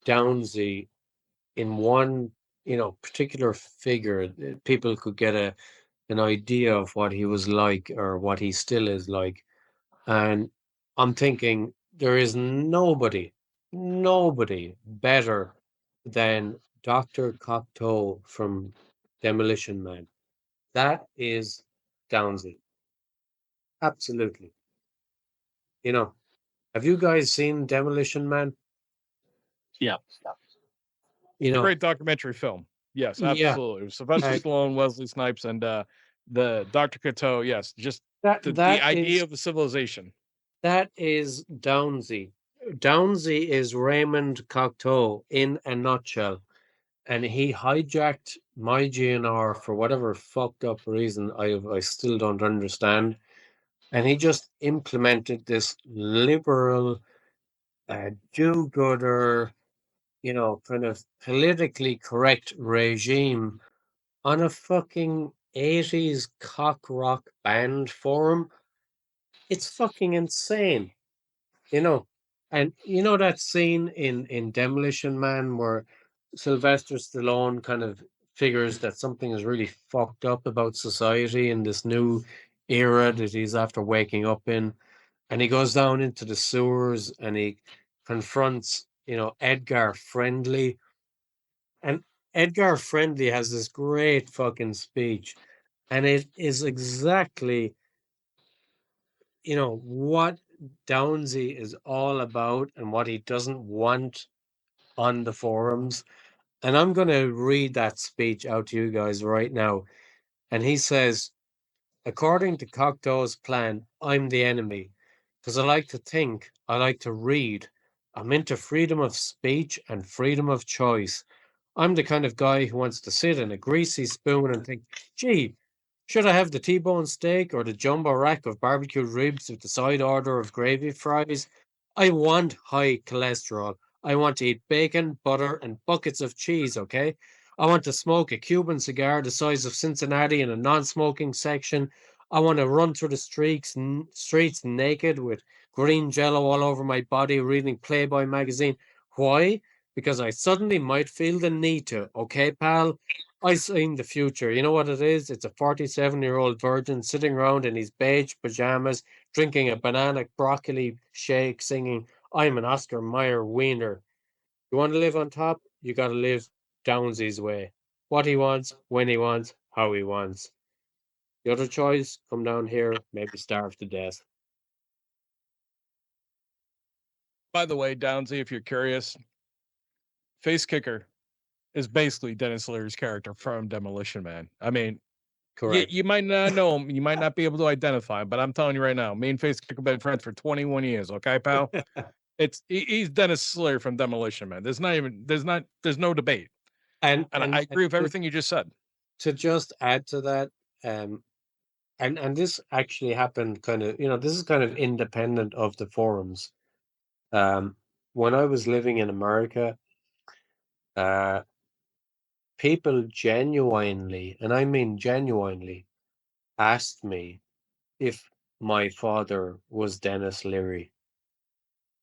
Downzy in one, particular figure. People could get an idea of what he was like or what he still is like. And I'm thinking there is nobody better than Dr. Cocteau from Demolition Man. That is Downzy. Absolutely. Have you guys seen Demolition Man? Yeah. Great documentary film. Yes, Yeah. absolutely. It was Sylvester Uh, Stallone, Wesley Snipes, and the Dr. Cateau. Yes, just the that idea is of the civilization. that is Downzy. Downzy is Raymond Cocteau in a nutshell. And he hijacked my GNR for whatever fucked up reason I still don't understand. And he just implemented this liberal, do-gooder, kind of politically correct regime on a fucking 80s cock rock band forum. It's fucking insane, you know. And that scene in Demolition Man where Sylvester Stallone kind of figures that something is really fucked up about society in this new era that he's after waking up in, and he goes down into the sewers and he confronts, Edgar Friendly, and Edgar Friendly has this great fucking speech, and it is exactly, what Downzy is all about and what he doesn't want on the forums. And I'm going to read that speech out to you guys right now. And he says, according to Cocteau's plan, I'm the enemy. Because I like to think, I like to read. I'm into freedom of speech and freedom of choice. I'm the kind of guy who wants to sit in a greasy spoon and think, gee, should I have the T-bone steak or the jumbo rack of barbecued ribs with the side order of gravy fries? I want high cholesterol. I want to eat bacon, butter, and buckets of cheese, okay? I want to smoke a Cuban cigar the size of Cincinnati in a non-smoking section. I want to run through the streets naked with green jello all over my body reading Playboy magazine. Why? Because I suddenly might feel the need to, okay, pal? I seen the future. You know what it is? It's a 47-year-old virgin sitting around in his beige pajamas, drinking a banana broccoli shake, singing, I'm an Oscar Mayer wiener. You want to live on top? You got to live Downsy's way. What he wants, when he wants, how he wants. The other choice, come down here, maybe starve to death. By the way, Downsy, if you're curious, Facekicker is basically Dennis Leary's character from Demolition Man. I mean, Correct. you might not know him, you might not be able to identify him, but I'm telling you right now, me and Facekicker have been friends for 21 years. Okay, pal. He's Dennis Leary from Demolition Man. There's no debate. And I agree with everything you just said. To just add to that, and this actually happened kind of, this is kind of independent of the forums. When I was living in America, people genuinely, and I mean genuinely, asked me if my father was Dennis Leary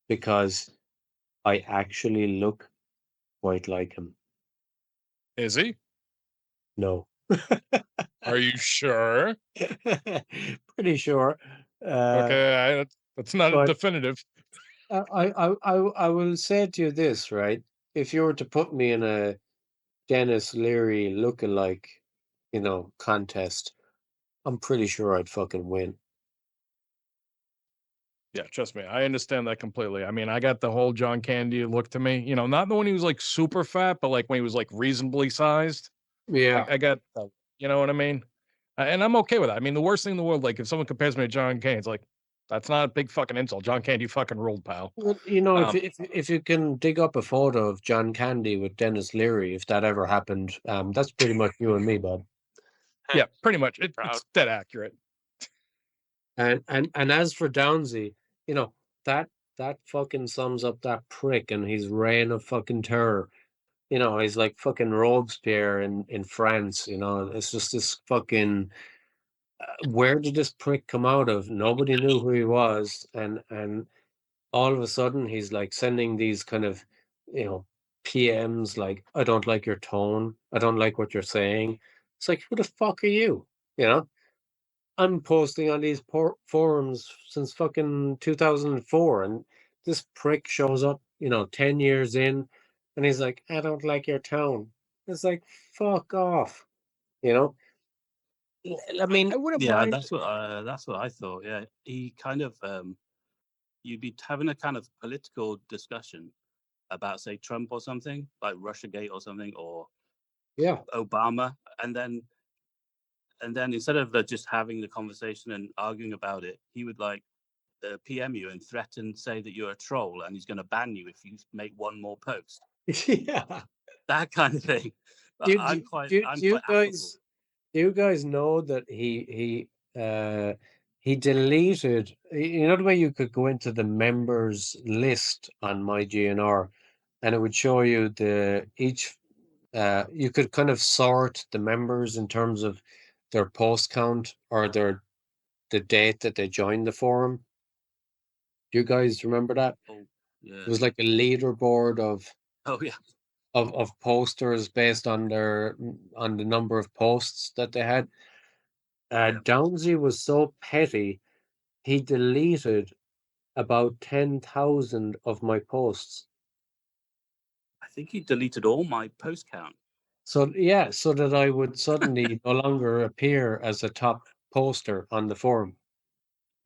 because I actually look quite like him. Is he? No. Are you sure? Pretty sure. Okay, that's not a but definitive. I will say to you this, right? If you were to put me in a Dennis Leary lookalike, contest, I'm pretty sure I'd fucking win. Yeah, trust me, I understand that completely. I mean, I got the whole John Candy look to me. Not the one he was like super fat, but like when he was like reasonably sized. Yeah. I got, you know what I mean? And I'm okay with that. I mean, the worst thing in the world, like if someone compares me to John Candy, it's like, That's not a big fucking insult. John Candy fucking ruled, pal. Well, you know, Um, if you can dig up a photo of John Candy with Dennis Leary, if that ever happened, that's pretty much you and me, bud. Yeah, pretty much. It's Proud. dead accurate. And as for Downzy, you know, that fucking sums up that prick and his reign of fucking terror. You know, he's like fucking Robespierre in France. You know, it's just this fucking. Where did this prick come out of? Nobody knew who he was, and all of a sudden he's like sending these kind of, you know, PMs like, I don't like your tone, I don't like what you're saying. It's like, who the fuck are you? You know, I'm posting on these forums since fucking 2004, and this prick shows up, you know, 10 years in, and he's like, I don't like your tone. It's like, fuck off, you know. I mean, I wouldn't Yeah, mind. that's what I thought. Yeah, he kind of you'd be having a kind of political discussion about, say, Trump or something, like Russiagate or something, or yeah, Obama, and then instead of just having the conversation and arguing about it, he would like PM you and threaten, say that you're a troll, and he's going to ban you if you make one more post. yeah. That kind of thing. Do, I'm do, quite do, do you affable. guys do you guys know that he deleted, you know, the way you could go into the members list on MyGNR, and it would show you you could kind of sort the members in terms of their post count or the date that they joined the forum. Do you guys remember that? Oh, yeah. It was like a leaderboard of Oh, yeah. of posters based on the number of posts that they had. Downzy was so petty, he deleted about 10,000 of my posts. I think he deleted all my post count. So yeah, so that I would suddenly no longer appear as a top poster on the forum.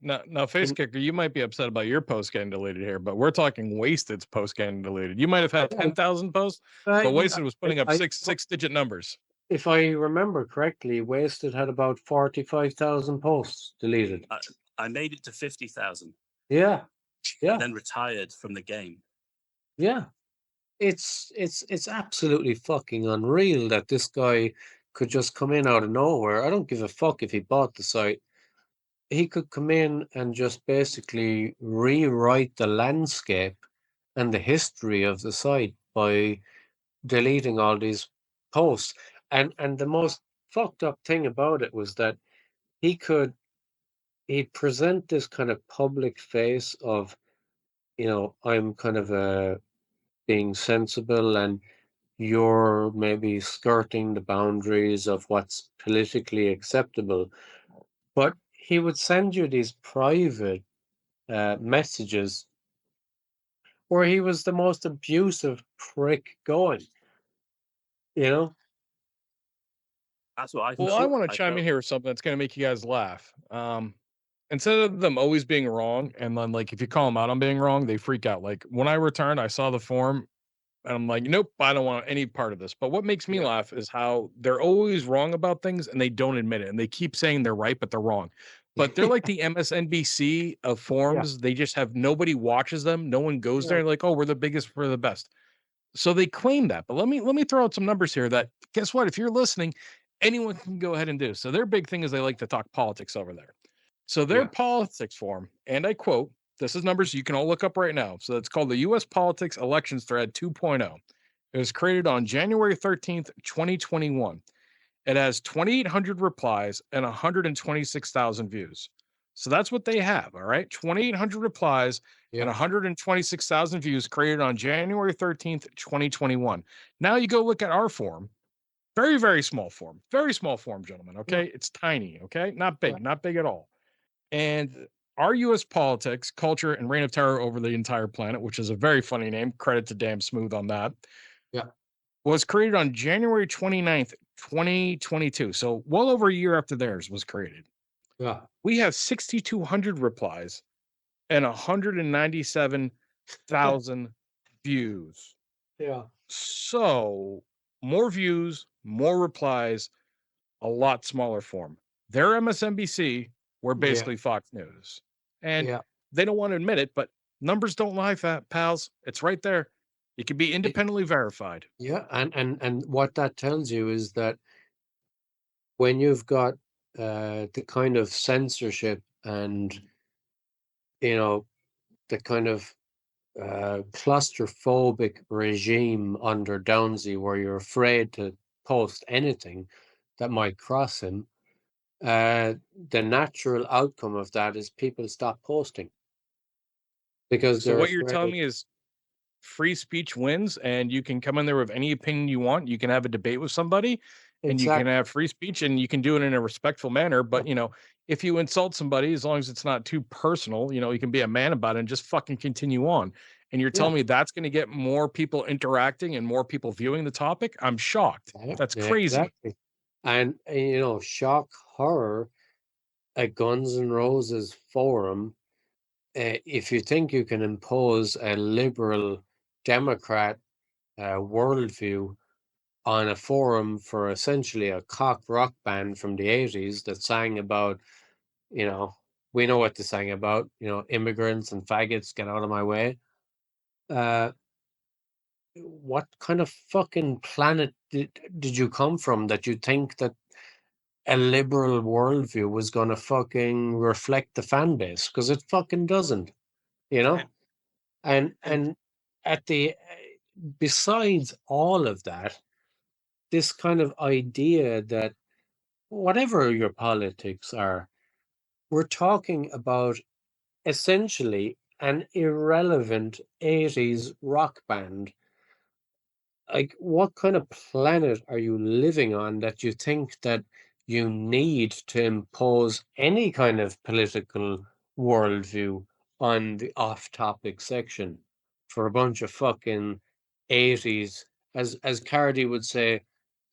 Now, Facekicker, you might be upset about your post getting deleted here, but we're talking Wasted's post getting deleted. You might have had 10,000 posts, but Wasted was putting up six-digit numbers. If I remember correctly, Wasted had about 45,000 posts deleted. I made it to 50,000. Yeah, yeah. And then retired from the game. Yeah. It's absolutely fucking unreal that this guy could just come in out of nowhere. I don't give a fuck if he bought the site. He could come in and just basically rewrite the landscape and the history of the site by deleting all these posts. And the most fucked up thing about it was that he'd present this kind of public face of, you know, I'm kind of being sensible and you're maybe skirting the boundaries of what's politically acceptable. But he would send you these private messages where he was the most abusive prick going, you know? That's what I Well, felt. I want to chime in here with something that's going to make you guys laugh. Instead of them always being wrong, and then like if you call them out on being wrong, they freak out. Like when I returned, I saw the forum, and I'm like, nope, I don't want any part of this. But what makes me laugh is how they're always wrong about things, and they don't admit it, and they keep saying they're right, but they're wrong. But they're like the MSNBC of forums. They just have nobody watches them. No one goes there. Like, oh, we're the biggest, we're the best. So they claim that. But let me throw out some numbers here. That guess what? If you're listening, anyone can go ahead and do. So their big thing is they like to talk politics over there. So their politics forum, and I quote, this is numbers you can all look up right now. So it's called the U.S. Politics Elections Thread 2.0. It was created on January 13th, 2021. It has 2,800 replies and 126,000 views. So that's what they have, all right? 2,800 replies and 126,000 views created on January 13th, 2021. Now you go look at our forum. Very, very small form. Very small form, gentlemen, okay? It's tiny, okay? Not big at all. And our U.S. politics, culture, and reign of terror over the entire planet, which is a very funny name. Credit to Damn Smooth on that. Yeah. Was created on January 29th, 2022. So well over a year after theirs was created. Yeah. We have 6,200 replies and 197,000 views. Yeah. So more views, more replies, a lot smaller form. Their MSNBC were basically Fox News. And Yeah. they don't want to admit it, but numbers don't lie, pals. It's right there. It can be independently verified. Yeah, and what that tells you is that when you've got the kind of censorship and the kind of claustrophobic regime under Downzy, where you're afraid to post anything that might cross him, the natural outcome of that is people stop posting because So they're what you're telling afraid. me is free speech wins, and you can come in there with any opinion you want. You can have a debate with somebody, and you can Exactly. have free speech, and you can do it in a respectful manner. But if you insult somebody, as long as it's not too personal, you can be a man about it and just fucking continue on. And you're telling me that's going to get more people interacting and more people viewing the topic? I'm shocked. That's Yeah, crazy. exactly. And shock horror, a Guns N' Roses forum. If you think you can impose a liberal Democrat worldview on a forum for essentially a cock rock band from the 80s that sang about, we know what they sang about, immigrants and faggots, get out of my way. What kind of fucking planet did you come from that you think that a liberal worldview was going to fucking reflect the fan base? Because it fucking doesn't, you know? And at the besides all of that, this kind of idea that whatever your politics are, we're talking about essentially an irrelevant 80s rock band. Like, what kind of planet are you living on that you think that you need to impose any kind of political worldview on the off-topic section for a bunch of fucking 80s, as Cardi would say,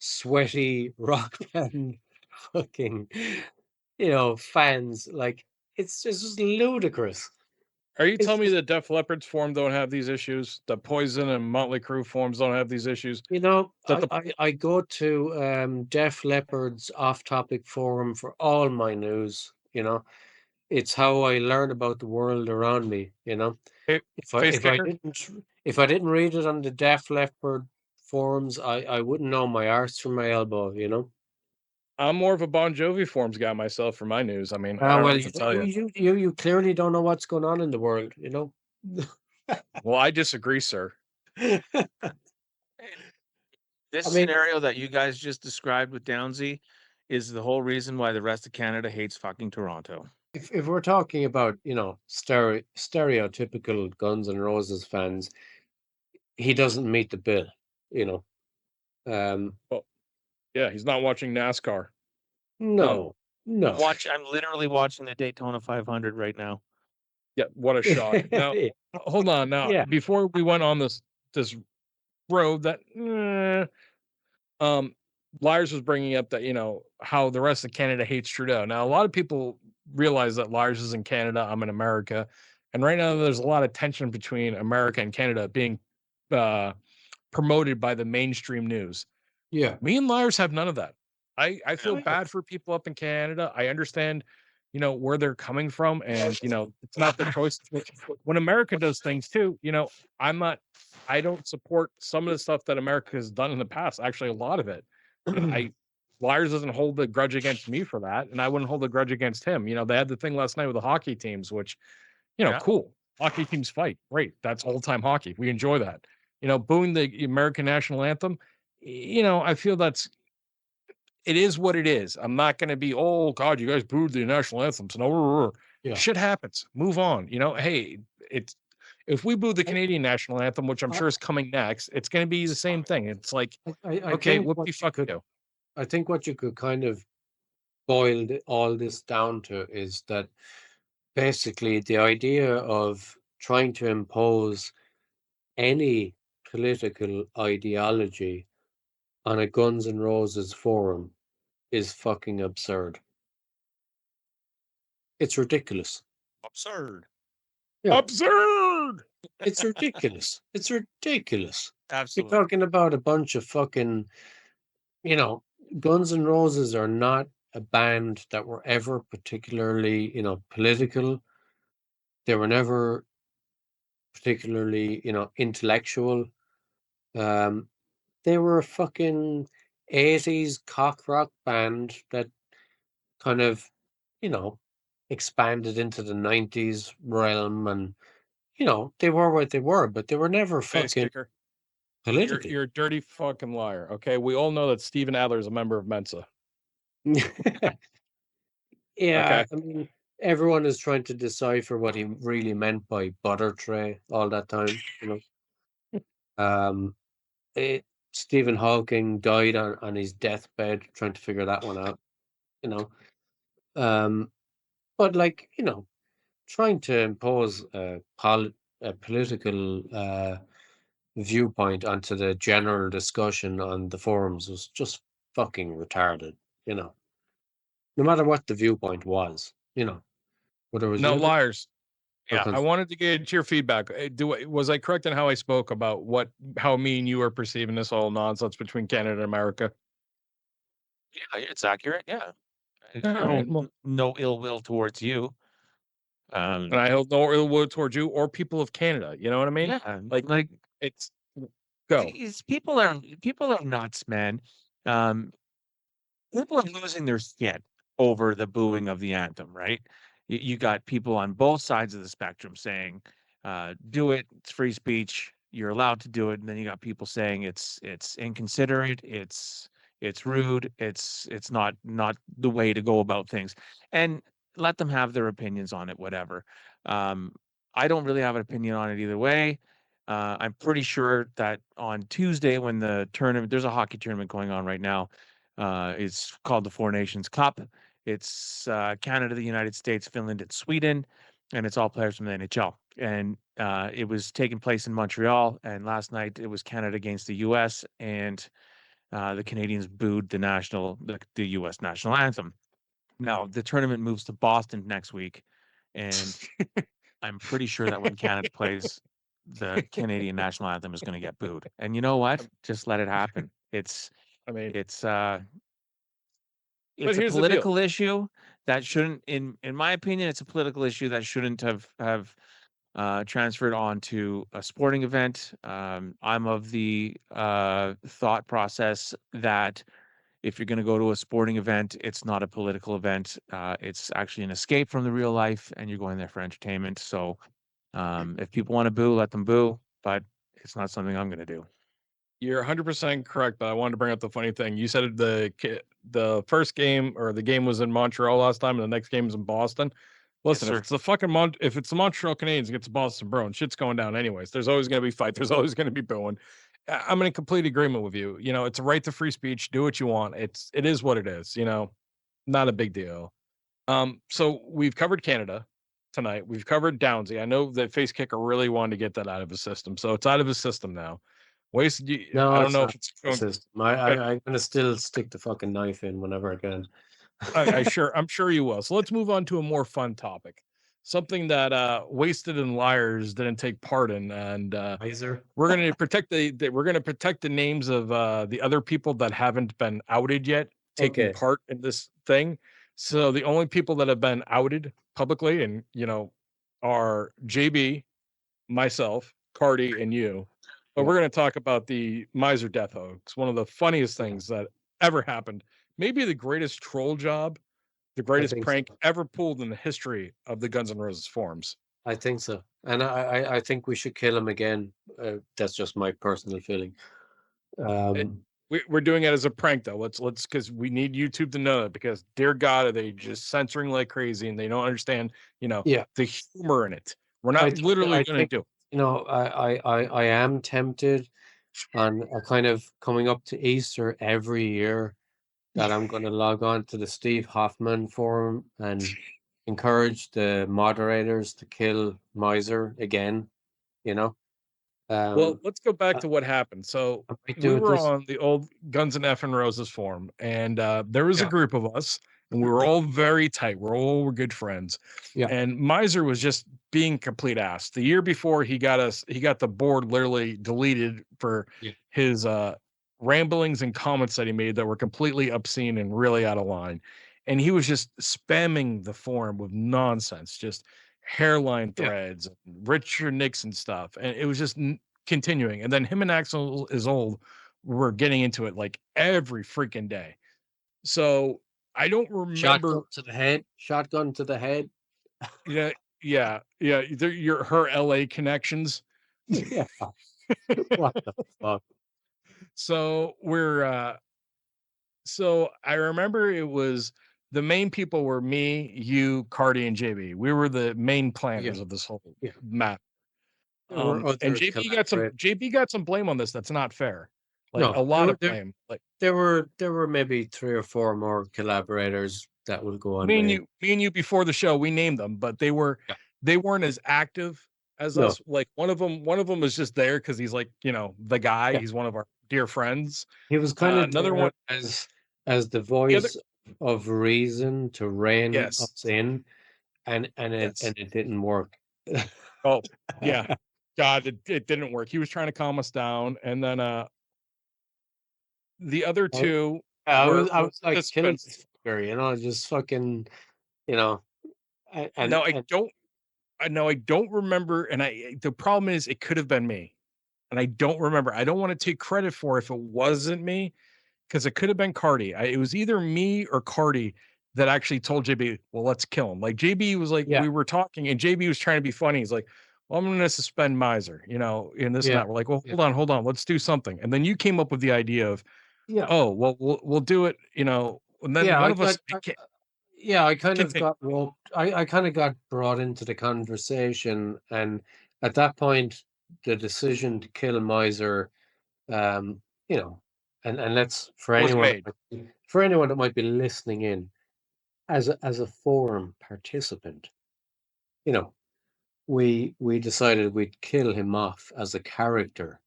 sweaty rock band fucking, fans? Like, it's just ludicrous. Are you It's telling me just, that Def Leppard's forum don't have these issues? The Poison and Motley Crue forums don't have these issues? That I go to Def Leppard's off-topic forum for all my news. It's how I learn about the world around me. If I Facekicker? didn't read it on the Def Leppard forums, I wouldn't know my arse from my elbow. I'm more of a Bon Jovi forums guy myself for my news. I mean, I Ah, don't know well, what to tell you. you clearly don't know what's going on in the world. Well, I disagree, sir. This I mean, scenario that you guys just described with Downzy is the whole reason why the rest of Canada hates fucking Toronto. if we're talking about stereotypical Guns N' Roses fans, he doesn't meet the bill. Um, Well, yeah, he's not watching NASCAR. no. I'm literally watching the Daytona 500 right now. Yeah, what a shock. Now, hold on. Now, Yeah. before we went on this road that Liarz was bringing up that how the rest of Canada hates Trudeau. Now, a lot of people realize that Liarz is in Canada, I'm in America, and right now there's a lot of tension between America and Canada being promoted by the mainstream news. Yeah. Me and Liarz have none of that. I feel bad for people up in Canada. I understand where they're coming from, and it's not their choice. When America does things too, I don't support some of the stuff that America has done in the past. Actually, a lot of it. Liarz doesn't hold a grudge against me for that, and I wouldn't hold a grudge against him. They had the thing last night with the hockey teams, which cool. Hockey teams fight. Great. That's old time hockey. We enjoy that. Booing the American national anthem. I feel it is what it is. I'm not going to be, oh God, you guys booed the national anthem. So no, shit happens. Move on. Hey, if we boo the Canadian national anthem, which I'm sure is coming next, it's going to be the same thing. It's like, okay, whoopie fuck you. I think what you could kind of boil all this down to is that basically the idea of trying to impose any political ideology on a Guns N' Roses forum is fucking absurd. It's ridiculous. Absurd. Yeah. Absurd. It's ridiculous. It's ridiculous. Absolutely. You're talking about a bunch of fucking, Guns N' Roses are not a band that were ever particularly, political They were never particularly, intellectual. They were a fucking 80s cock rock band that kind of, expanded into the 90s realm, and they were what they were, but they were never fucking Facekicker. political. You're a dirty fucking liar. Okay, we all know that Steven Adler is a member of Mensa. Yeah, Okay. I mean, everyone is trying to decipher what he really meant by butter tray all that time. Um, Stephen Hawking died on his deathbed trying to figure that one out. You know, but trying to impose a political viewpoint onto the general discussion on the forums was just fucking retarded. No matter what the viewpoint was, whether it was No, liberal liars. or Yeah. I wanted to get your feedback. Was I correct in how I spoke about how me and you are perceiving this whole nonsense between Canada and America? Yeah, it's accurate. Yeah. All right. Well, No ill will towards you. and I hold no ill will towards you or people of Canada. You know what I mean? Yeah, Like it's go. these people are nuts, man. People are losing their shit over the booing of the anthem, right? You got people on both sides of the spectrum saying, "Do it. It's free speech. You're allowed to do it." And then you got people saying it's inconsiderate. It's rude. It's not the way to go about things. And let them have their opinions on it, whatever. I don't really have an opinion on it either way. I'm pretty sure that on Tuesday, when the tournament, there's a hockey tournament going on right now. It's called the Four Nations Cup. It's Canada, the United States, Finland, and Sweden, and it's all players from the NHL. And it was taking place in Montreal. And last night it was Canada against the U.S. and the Canadians booed the U.S. national anthem. Now the tournament moves to Boston next week, and I'm pretty sure that when Canada plays, the Canadian national anthem is going to get booed. And you know what? Just let it happen. It's I mean, it's but a here's the deal. political issue that shouldn't, in my opinion, it's a political issue that shouldn't have transferred onto a sporting event. I'm of the thought process that if you're going to go to a sporting event, it's not a political event. It's actually an escape from the real life, and you're going there for entertainment. So if people want to boo, let them boo, but it's not something I'm going to do. You're 100% correct, but I wanted to bring up the funny thing. You said the first game or the game was in Montreal last time, and the next game is in Boston. Listen, Yes, if it's the fucking if it's the Montreal Canadiens against the Boston Bruins, shit's going down anyways. There's always going to be fight. There's always going to be booing. I'm in complete agreement with you. It's a right to free speech. Do what you want. It is what it is. Not a big deal. So we've covered Canada tonight. We've covered Downzy. I know that Facekicker really wanted to get that out of his system, so it's out of his system now. Wasted. No, I don't it's know not if it's the going. system. I'm gonna still stick the fucking knife in whenever I can. I'm sure you will. So let's move on to a more fun topic, something that Wasted and Liarz didn't take part in, and we're going to protect we're going to protect the names of the other people that haven't been outed yet taking part in this thing. So the only people that have been outed publicly, and are JB, myself, Cardi, and you. But we're going to talk about the Miser death hoax, one of the funniest things that ever happened. Maybe the greatest troll job, the greatest prank ever pulled in the history of the Guns N' Roses forums. I think so, and I think we should kill him again. That's just my personal feeling. We're doing it as a prank, though. Let's because we need YouTube to know that, because dear God, are they just censoring like crazy and they don't understand, the humor in it. We're not literally going to do. I am tempted on a kind of coming up to Easter every year that I'm going to log on to the Steve Hoffman forum and encourage the moderators to kill Miser again. Well, let's go back to what happened. So we were on the old Guns and F and Roses forum, and there was a group of us, and we were all very tight. We're good friends. Yeah. And Miser was just being complete ass. The year before, he got the board literally deleted for his ramblings and comments that he made that were completely obscene and really out of line. And he was just spamming the forum with nonsense, just hairline Yeah. threads, and Richard Nixon stuff, and it was just continuing. And then him and Axl is old were getting into it like every freaking day. So I don't remember. Shotgun to the head. Shotgun to the head. Yeah. Her LA connections. Yeah. What the fuck? So so I remember it was the main people were me, you, Cardi, and JB. We were the main planners of this whole map. There were And other JB got some blame on this. That's not fair. Like No, a lot of blame. Like there were maybe 3 or 4 more collaborators that will go on. me and you before the show, we named them, but they weren't as active as us. Like one of them was just there because he's like, the guy. He's one of our dear friends. He was kind of another one as the voice of reason to rein us in, and it didn't work. Oh yeah, God, it didn't work. He was trying to calm us down, and then the other two. I was like killing this fucker, just fucking, No, I don't remember, and the problem is it could have been me, and I don't remember. I don't want to take credit for if it wasn't me, because it could have been Cardi. It was either me or Cardi that actually told JB, well, let's kill him. Like JB was like, we were talking, and JB was trying to be funny. He's like, well, I'm going to suspend Miser, and this and that. We're like, well, hold on, let's do something. And then you came up with the idea of, oh, well, we'll do it, and then one of us. I kind of got roped. I kind of got brought into the conversation, and at that point, the decision to kill Miser, and let's for anyone that might be listening in, as a forum participant, we decided we'd kill him off as a character,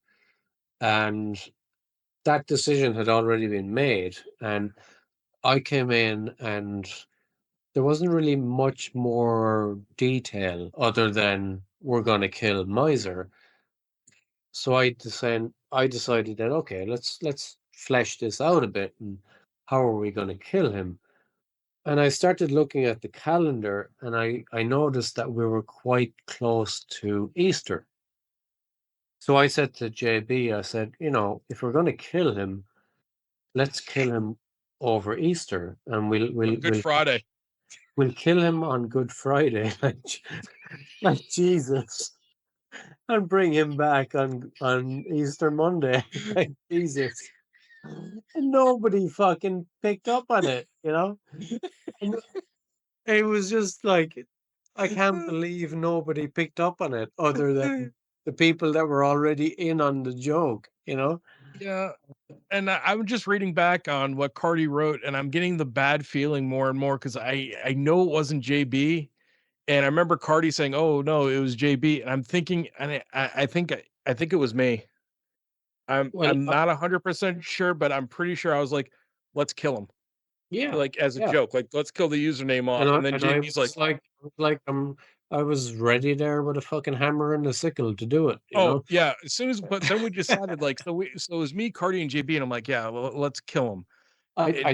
and that decision had already been made, and I came in and there wasn't really much more detail other than we're going to kill Miser. So I decided that, okay, let's flesh this out a bit, and how are we going to kill him? And I started looking at the calendar, and I noticed that we were quite close to Easter. So I said to JB, I said, if we're going to kill him, let's kill him over Easter, and we'll Friday. We'll kill him on Good Friday, like Jesus, and bring him back on Easter Monday, like Jesus. And nobody fucking picked up on it, And it was just like, I can't believe nobody picked up on it, other than the people that were already in on the joke, Yeah. And I'm just reading back on what Cardi wrote, and I'm getting the bad feeling more and more, because I know it wasn't JB. And I remember Cardi saying, oh no, it was JB. And I'm thinking, and I think it was me. I'm not 100% sure, but I'm pretty sure I was like, let's kill him. Yeah. Like as a joke, like let's kill the username off. And then JB's I was ready there with a fucking hammer and a sickle to do it. Yeah. As soon as, but then we decided so it was me, Cardi, and JB, and I'm like, yeah, well, let's kill him.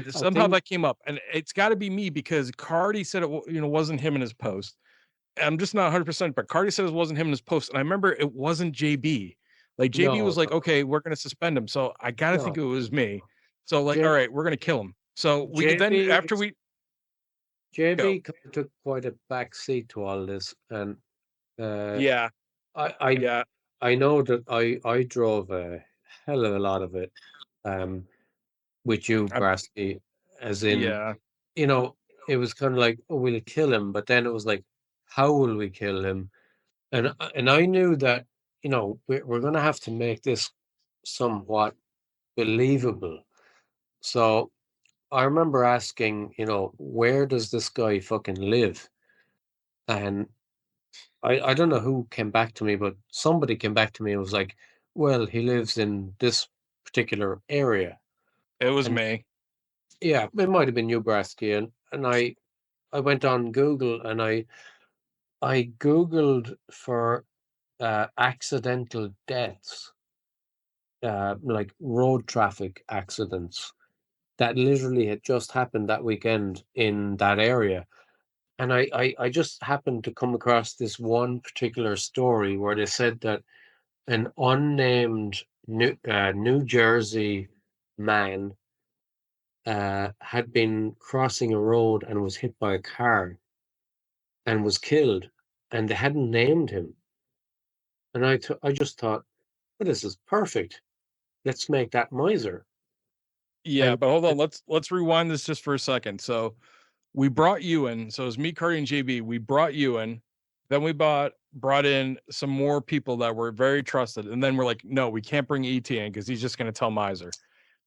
Somehow that came up, and it's got to be me, because Cardi said it, wasn't him in his post. I'm just not 100%, but Cardi said it wasn't him in his post, and I remember it wasn't JB. Like JB was like, okay, we're gonna suspend him, so I gotta think it was me. So like, all right, we're gonna kill him. So we then after we. JB took quite a back seat to all this, and I know that I drove a hell of a lot of it, with you, Brasky, as in, it was kind of like, oh, we'll kill him, but then it was like, how will we kill him? And I knew that, we're going to have to make this somewhat believable. So I remember asking, where does this guy fucking live? And I don't know who came back to me, but somebody came back to me and was like, well, he lives in this particular area. It was me. Yeah, it might have been you, Brasky. And I went on Google, and I Googled for accidental deaths, like road traffic accidents that literally had just happened that weekend in that area. And I just happened to come across this one particular story where they said that an unnamed New Jersey man had been crossing a road and was hit by a car and was killed, and they hadn't named him. And I just thought, well, this is perfect. Let's make that Miser. Yeah, And but hold on. Let's rewind this just for a second. So we brought you in. So it was me, Cardi, and JB. We brought you in. Then we brought in some more people that were very trusted. And then we're like, no, we can't bring ET in because he's just going to tell Miser.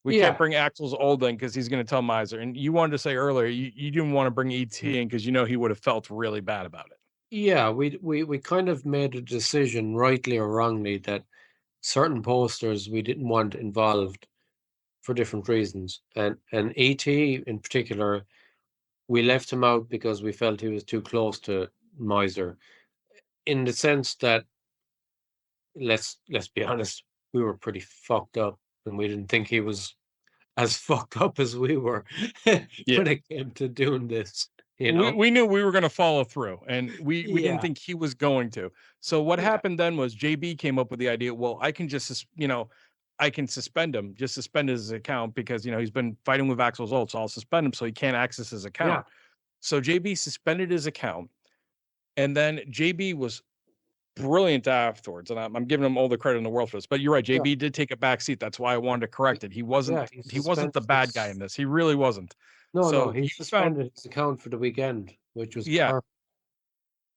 We can't bring Axl's old in because he's going to tell Miser. And you wanted to say earlier, you didn't want to bring ET in because you know he would have felt really bad about it. yeah, we kind of made a decision, rightly or wrongly, that certain posters we didn't want involved for different reasons. And ET in particular, we left him out because we felt he was too close to Miser, in the sense that let's be honest, we were pretty fucked up, and we didn't think he was as fucked up as we were when it came to doing this. You know, we knew we were going to follow through, and we didn't Yeah. think he was going to. So what Yeah. happened then was JB came up with the idea, well, I can just, I can suspend him, just suspend his account because, he's been fighting with Axl's old, so I'll suspend him so he can't access his account. So JB suspended his account, and then JB was brilliant afterwards, and I'm giving him all the credit in the world for this. But you're right, JB did take a back seat. That's why I wanted to correct it. He wasn't he wasn't the bad guy in this. He really wasn't. No, he you suspended his account for the weekend, which was perfect.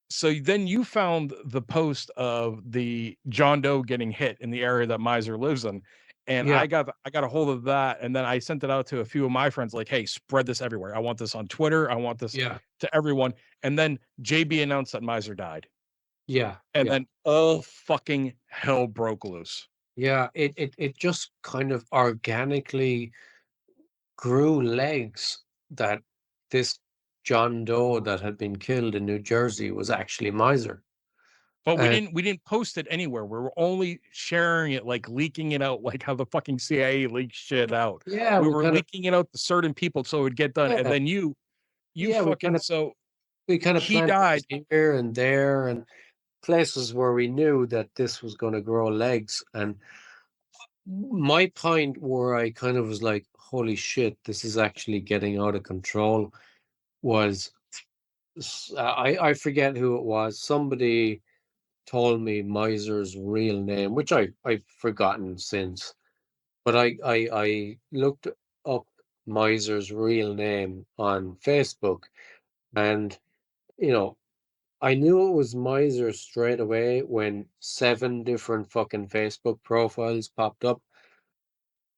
So then you found the post of the John Doe getting hit in the area that Miser lives in. And I got a hold of that, and then I sent it out to a few of my friends, like, hey, spread this everywhere. I want this on Twitter. I want this to everyone. And then JB announced that Miser died. And then fucking hell broke loose. Yeah, it just kind of organically grew legs that this John Doe that had been killed in New Jersey was actually Miser. But we didn't post it anywhere. We were only sharing it, like leaking it out, like how the fucking CIA leaks shit out. Yeah, we were leaking it out to certain people so it would get done. And then you fucking we kind of he died here and there and places where we knew that this was going to grow legs. And my point where I kind of was like, holy shit, this is actually getting out of control, was I forget who it was. Somebody told me Miser's real name, which I've forgotten since. But I looked up Miser's real name on Facebook, and I knew it was Miser straight away when 7 different fucking Facebook profiles popped up.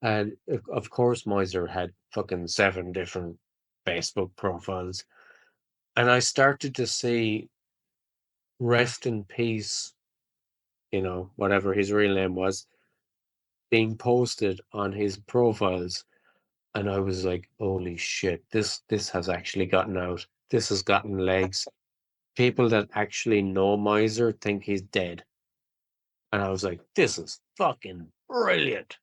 And of course, Miser had fucking 7 different Facebook profiles. And I started to see rest in peace, whatever his real name was, being posted on his profiles. And I was like, holy shit, this has actually gotten out. This has gotten legs. People that actually know Miser think he's dead. And I was like, this is fucking brilliant.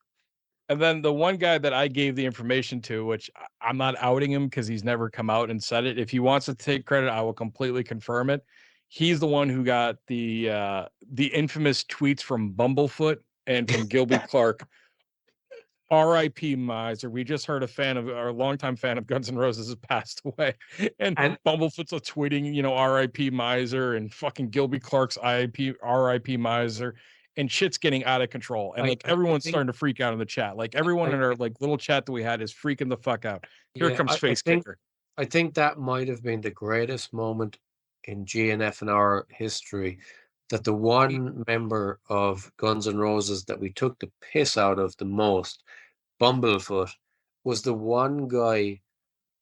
And then the one guy that I gave the information to, which I'm not outing him because he's never come out and said it. If he wants to take credit, I will completely confirm it. He's the one who got the infamous tweets from Bumblefoot and from Gilby Clark. R.I.P. Miser. We just heard our longtime fan of Guns N' Roses has passed away. And Bumblefoot's tweeting, R.I.P. Miser, and fucking Gilby Clark's R.I.P. Miser. And shit's getting out of control. And everyone's starting to freak out in the chat. Like everyone in our little chat that we had is freaking the fuck out. Here comes Facekicker. I think that might have been the greatest moment in GNFNR history, that the one member of Guns N' Roses that we took the piss out of the most, Bumblefoot, was the one guy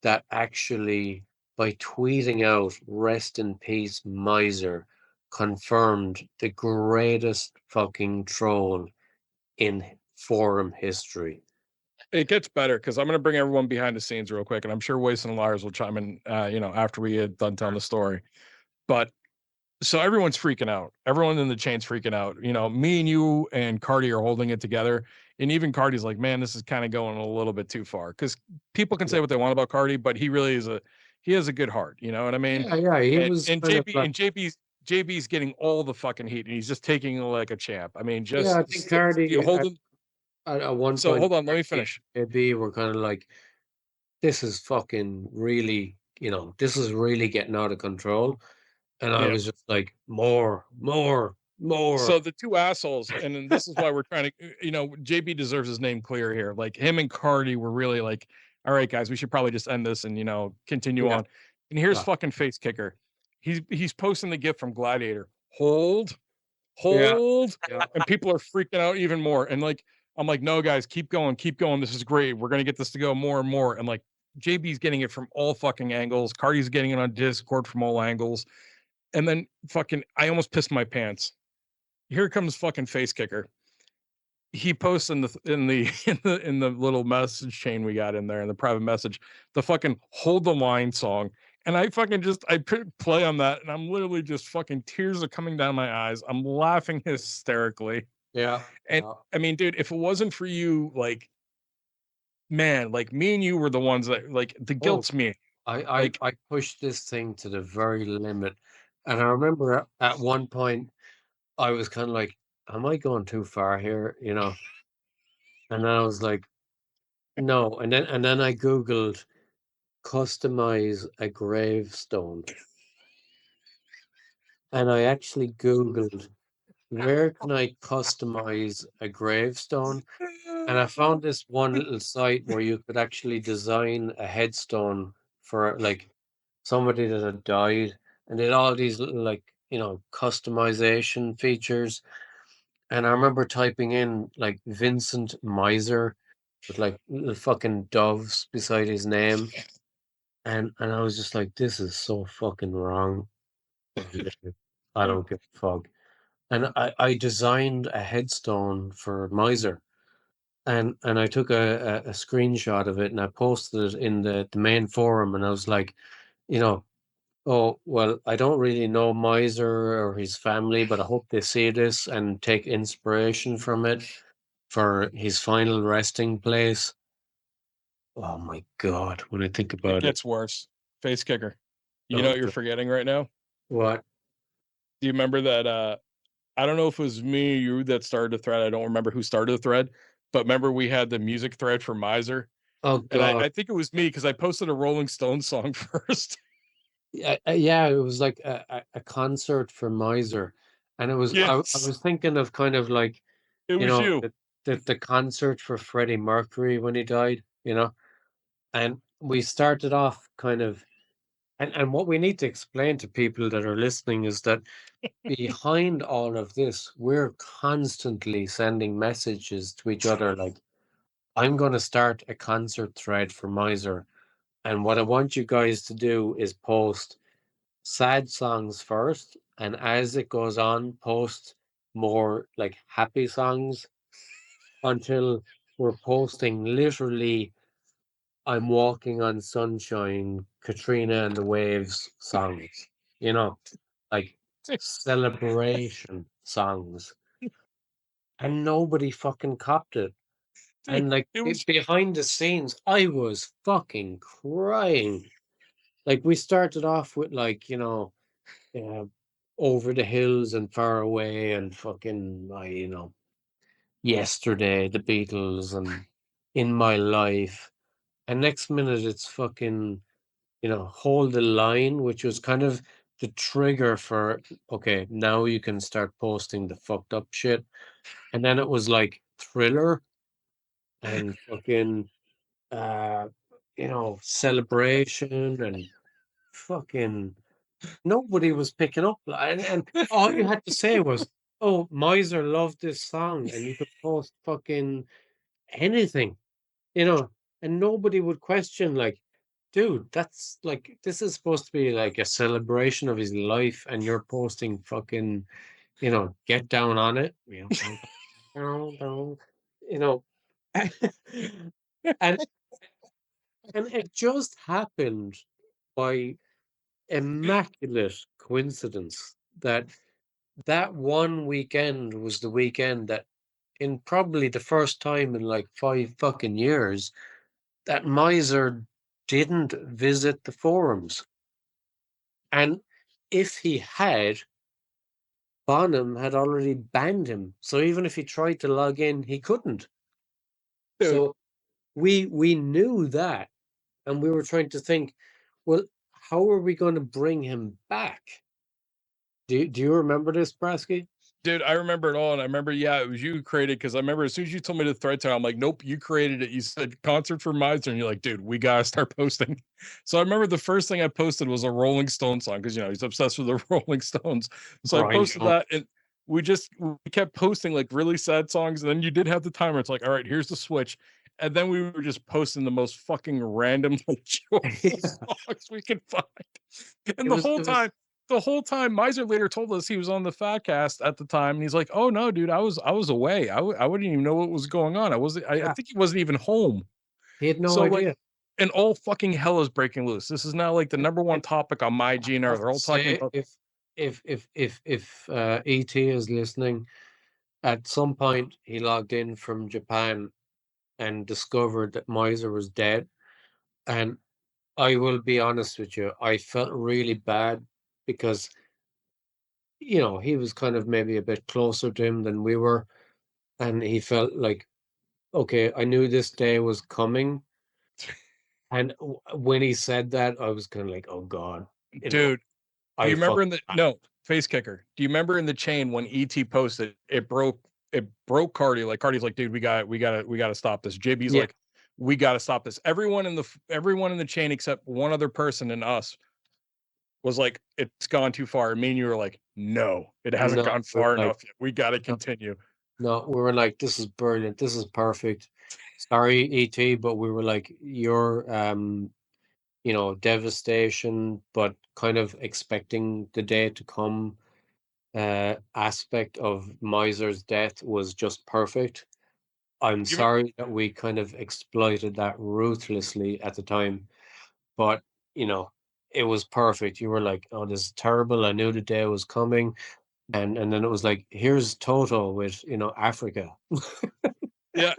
that actually, by tweeting out "Rest in peace, Miser," confirmed the greatest fucking troll in forum history. It gets better because I'm going to bring everyone behind the scenes real quick, and I'm sure Wasted and Liarz will chime in, after we get done telling the story. But so everyone's freaking out. Everyone in the chain's freaking out. Me and you and Cardi are holding it together. And even Cardi's like, man, this is kind of going a little bit too far. Because people can say what they want about Cardi, but he really is he has a good heart. You know what I mean? Yeah, he And, was and kind of JB like, and JB's getting all the fucking heat, and he's just taking it like a champ. I mean, yeah, I think Cardi hold him. at one So point, hold on, let me Cardi finish. and AB were kind of like, this is fucking really, this is really getting out of control. And I Yeah. was just like, more. So the two assholes, and then this is why we're trying to, JB deserves his name clear here. Like him and Cardi were really like, all right, guys, we should probably just end this and continue Yeah. on. And here's Yeah. fucking Facekicker. He's posting the gift from Gladiator. Hold, Yeah. and people are freaking out even more. And like, I'm like, no, guys, keep going. This is great. We're gonna get this to go more and more. And like, JB's getting it from all fucking angles. Cardi's getting it on Discord from all angles. And then fucking, I almost pissed my pants. Here comes fucking Facekicker. He posts in the little message chain we got in there in the private message, the fucking hold the line song. And I fucking I play on that, and I'm literally just fucking tears are coming down my eyes. I'm laughing hysterically. Yeah. And I mean, dude, if it wasn't for you, like, man, like me and you were the ones that like the guilt's me. I pushed this thing to the very limit. And I remember at one point I was kind of like, am I going too far here? And I was like, no. And then I Googled customize a gravestone. And I actually Googled where can I customize a gravestone? And I found this one little site where you could actually design a headstone for like somebody that had died, and did all these little like customization features. And I remember typing in like Vincent Miser with like little fucking doves beside his name, and I was just like, this is so fucking wrong. I don't give a fuck. And I designed a headstone for Miser. And I took a screenshot of it and I posted it in the main forum, and I was like, oh, well, I don't really know Miser or his family, but I hope they see this and take inspiration from it for his final resting place. Oh my God, when I think It about it. gets worse. Facekicker. You know what you're forgetting right now? What? Do you remember that I don't know if it was me or you that started the thread. I don't remember who started the thread, but remember we had the music thread for Miser? Oh And God. I think it was me because I posted a Rolling Stones song first. Yeah, it was like a concert for Miser. And it was I Yes. was thinking of kind of like, It was you. the concert for Freddie Mercury when he died, and we started off kind of, and what we need to explain to people that are listening is that behind all of this, we're constantly sending messages to each other like, I'm going to start a concert thread for Miser, and what I want you guys to do is post sad songs first, and as it goes on, post more like happy songs until we're posting literally I'm walking on sunshine, Katrina and the Waves songs, like celebration songs. And nobody fucking copped it. And like It was behind the scenes, I was fucking crying. Like we started off with like, Over the Hills and Far Away and fucking, Yesterday, the Beatles and In My Life. And next minute it's fucking, Hold the Line, which was kind of the trigger for, okay, now you can start posting the fucked up shit. And then it was like Thriller and fucking, uh, Celebration and fucking nobody was picking up. And all you had to say was, oh, Miser loved this song. And you could post fucking anything, and nobody would question, like, dude, that's like, this is supposed to be like a celebration of his life, and you're posting fucking, get down on it, down, you know, and it just happened by immaculate coincidence that that one weekend was the weekend that, in probably the first time in like 5 fucking years, that Miser didn't visit the forums. And if he had, Bonham had already banned him. So even if he tried to log in, he couldn't. Dude. So we knew that. And we were trying to think, well, how are we going to bring him back? Do you remember this, Brasky? Dude, I remember it all, and I remember, it was you who created, because I remember as soon as you told me the thread time, I'm like, nope, you created it. You said concert for Miser, and you're like, dude, we gotta start posting. So I remember the first thing I posted was a Rolling Stone song, because he's obsessed with the Rolling Stones. So I posted that, and we kept posting like really sad songs, and then you did have the timer. It's like, all right, here's the switch. And then we were just posting the most fucking random songs we could find. And the whole time, Miser later told us he was on the Fatcast at the time, and he's like, "Oh no, dude, I was away. I wouldn't even know what was going on. I think he wasn't even home. He had no idea." Like, and all fucking hell is breaking loose. This is now like the number one topic on my GnR. They're all talking about. If ET is listening, at some point he logged in from Japan and discovered that Miser was dead, and I will be honest with you, I felt really bad because, he was kind of maybe a bit closer to him than we were. And he felt like, okay, I knew this day was coming. And when he said that, I was kind of like, oh God. Dude, do you remember Facekicker? Do you remember in the chain when ET posted, it broke Cardi? Like Cardi's like, dude, we gotta stop this. JB's like, we gotta stop this. Everyone in the chain except one other person and us was like, it's gone too far. And me and you were like, no, it hasn't gone far enough yet. We got to continue. No, we were like, this is brilliant. This is perfect. Sorry, ET, but we were like, your, devastation, but kind of expecting the day to come aspect of Miser's death was just perfect. I'm sorry that we kind of exploited that ruthlessly at the time, but, it was perfect. You were like, oh, this is terrible. I knew the day was coming. And then it was like, here's Toto with, Africa. Yeah.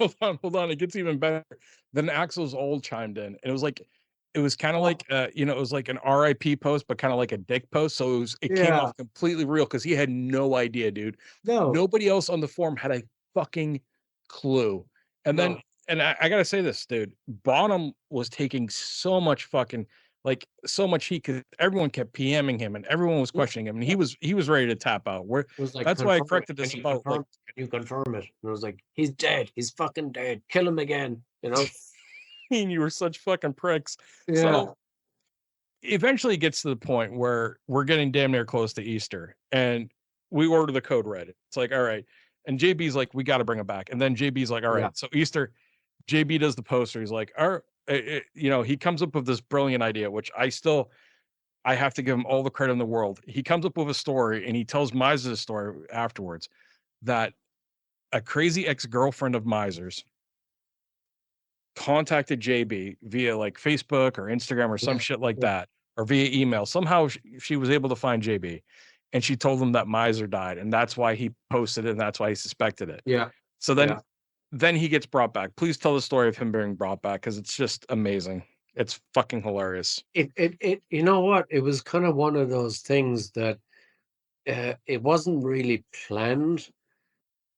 Hold on. It gets even better. Then Axl's old chimed in. And it was kind of like, it was like an RIP post, but kind of like a dick post. So it came off completely real because he had no idea, dude. No. Nobody else on the forum had a fucking clue. And then, and I got to say this, dude, Bonham was taking so much fucking, like so much heat because everyone kept PMing him and everyone was questioning him, and he was ready to tap out. That's why I corrected this about like, can you confirm it? And I was like, he's dead. He's fucking dead. Kill him again. And you were such fucking pricks. Yeah. So eventually it gets to the point where we're getting damn near close to Easter, and we order the code red. It's like, all right. And JB's like, we got to bring him back. And then JB's like, all right. So Easter, JB does the poster. He's like, he comes up with this brilliant idea, which I have to give him all the credit in the world. He comes up with a story and he tells Miser's story afterwards that a crazy ex-girlfriend of Miser's contacted JB via like Facebook or Instagram or some shit like that, or via email. Somehow she was able to find JB, and she told him that Miser died, and that's why he posted it, and that's why he suspected it. Yeah. So then he gets brought back. Please tell the story of him being brought back, because it's just amazing. It's fucking hilarious. It you know what? It was kind of one of those things that it wasn't really planned,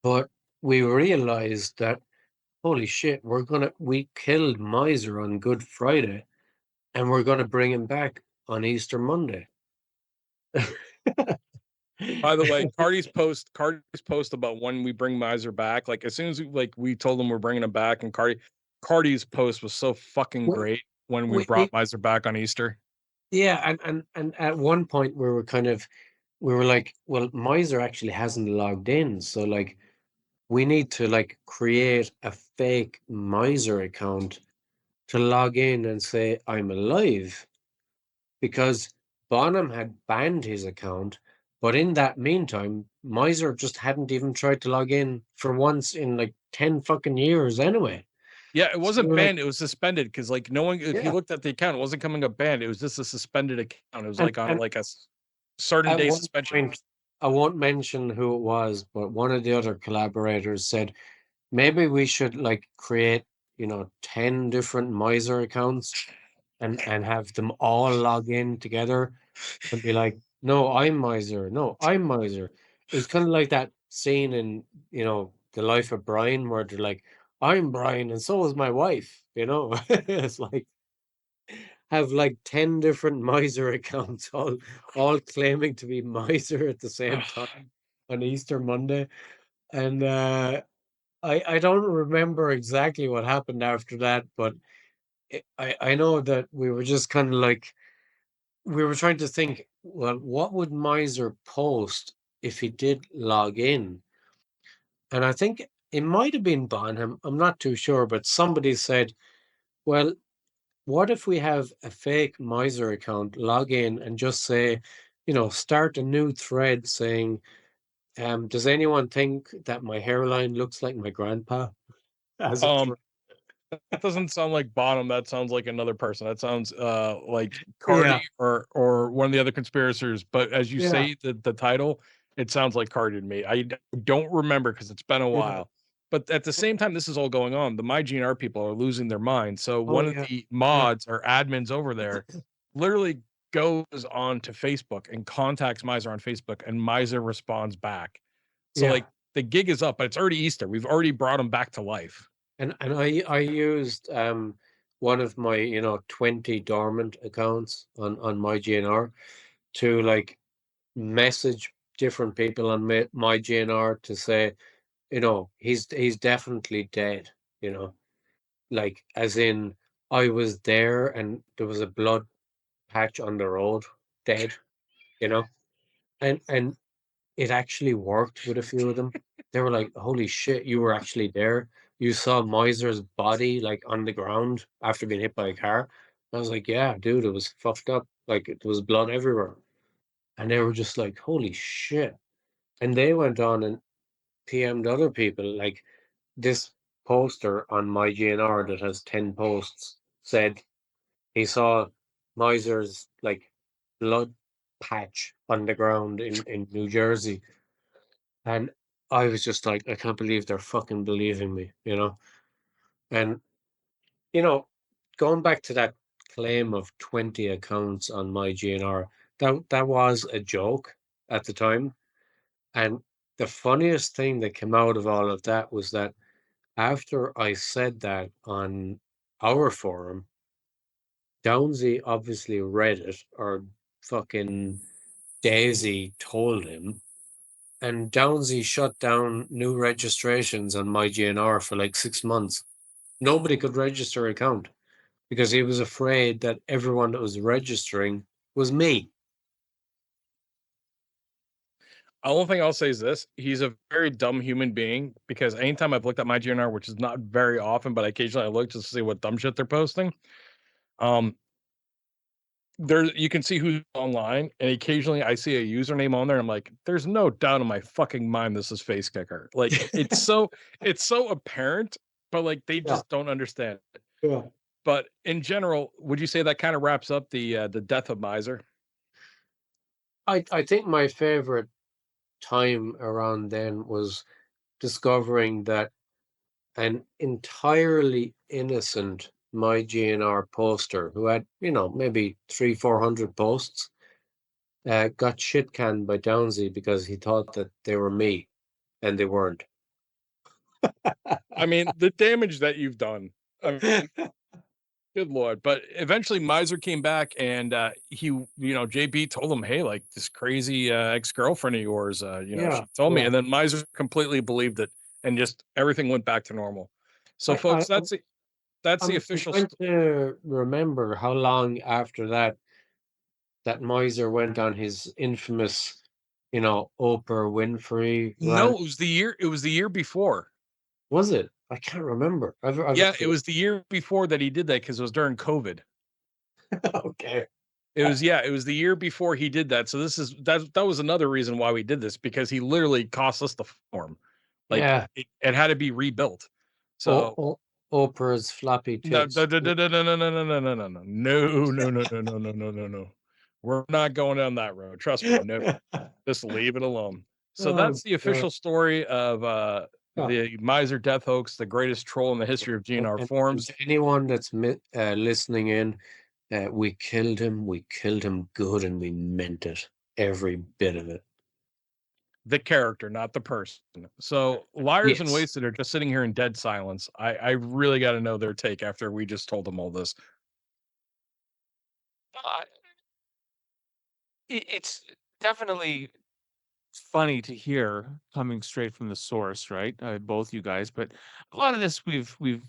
but we realized that, holy shit, we killed Miser on Good Friday, and we're gonna bring him back on Easter Monday. By the way, Cardi's post about when we bring Miser back, like as soon as we told him we're bringing him back, and Cardi's post was so fucking great when we brought Miser back on Easter. Yeah, and at one point we were like, well, Miser actually hasn't logged in, so like we need to like create a fake Miser account to log in and say I'm alive, because Bonham had banned his account, but in that meantime, Miser just hadn't even tried to log in for once in like 10 fucking years anyway. Yeah, it wasn't banned, it was suspended, because like if you looked at the account, it wasn't coming up banned. It was just a suspended account. It was like on like a certain day suspension. I won't mention who it was, but one of the other collaborators said maybe we should like create, 10 different miser accounts and have them all log in together and be like, no, I'm miser. No, I'm miser. It was kind of like that scene in, The Life of Brian where they're like, I'm Brian and so is my wife, It's like, have like 10 different miser accounts, all claiming to be miser at the same time on Easter Monday. And I don't remember exactly what happened after that, but I know that we were just kind of like, we were trying to think, well, what would Miser post if he did log in? And I think it might have been Bonham. I'm not too sure, but somebody said, well, what if we have a fake Miser account log in and just say, start a new thread saying, does anyone think that my hairline looks like my grandpa? As a That doesn't sound like Bonham. That sounds like another person. That sounds like Yeah. Cardi or one of the other conspirators. But as you Yeah. say the title, it sounds like Cardi to me. I don't remember because it's been a while. But at the same time, this is all going on. The MyGNR people are losing their minds. So one of the mods or admins over there literally goes on to Facebook and contacts Miser on Facebook, and Miser responds back. So like the gig is up, but it's already Easter. We've already brought him back to life. And I used one of my 20 dormant accounts on MyGNR to like message different people on MyGNR to say, he's definitely dead, like as in I was there and there was a blood patch on the road, dead, and it actually worked with a few of them. They were like, holy shit, you were actually there. You saw Miser's body like on the ground after being hit by a car. I was like, yeah, dude, it was fucked up. Like there was blood everywhere. And they were just like, holy shit. And they went on and PM'd other people. Like this poster on MyGNR that has 10 posts said he saw Miser's like blood patch on the ground in New Jersey. And I was just like, I can't believe they're fucking believing me, And, going back to that claim of 20 accounts on MyGNR, that was a joke at the time. And the funniest thing that came out of all of that was that after I said that on our forum, Downzy obviously read it, or fucking Daisy told him. And Downzy shut down new registrations on MyGNR for like 6 months. Nobody could register an account because he was afraid that everyone that was registering was me. The only thing I'll say is this: he's a very dumb human being, because anytime I've looked at MyGNR, which is not very often, but occasionally I look just to see what dumb shit they're posting. There you can see who's online, and occasionally I see a username on there, and I'm like, there's no doubt in my fucking mind this is Facekicker. Like it's so apparent, but like they just don't understand it. Yeah. But in general, would you say that kind of wraps up the death of Miser? I think my favorite time around then was discovering that an entirely innocent MyGNR poster who had, maybe 300-400 posts, got shit canned by Downzy because he thought that they were me, and they weren't. I mean, the damage that you've done. I mean, good Lord. But eventually Miser came back, and he, JB told him, hey, like this crazy ex-girlfriend of yours, she told me. And then Miser completely believed it, and just everything went back to normal. So folks, that's the official. I'm trying to remember how long after that Miser went on his infamous, Oprah Winfrey rant. No, it was the year before. Was it? I can't remember. It was the year before that he did that, because it was during COVID. Okay. It was the year before he did that. So that was another reason why we did this, because he literally cost us the form. Like it had to be rebuilt. So Oprah's floppy tits. No. We're not going down that road. Trust me. No, just leave it alone. So that's the official story of the Miser Death Hoax, the greatest troll in the history of GnR forums. To anyone that's listening in, we killed him. We killed him good, and we meant it. Every bit of it. The character, not the person. So Liarz and Yes. Wasted are just sitting here in dead silence. I really got to know their take after we just told them all this. It's definitely funny to hear coming straight from the source, right? Both you guys, but a lot of this we've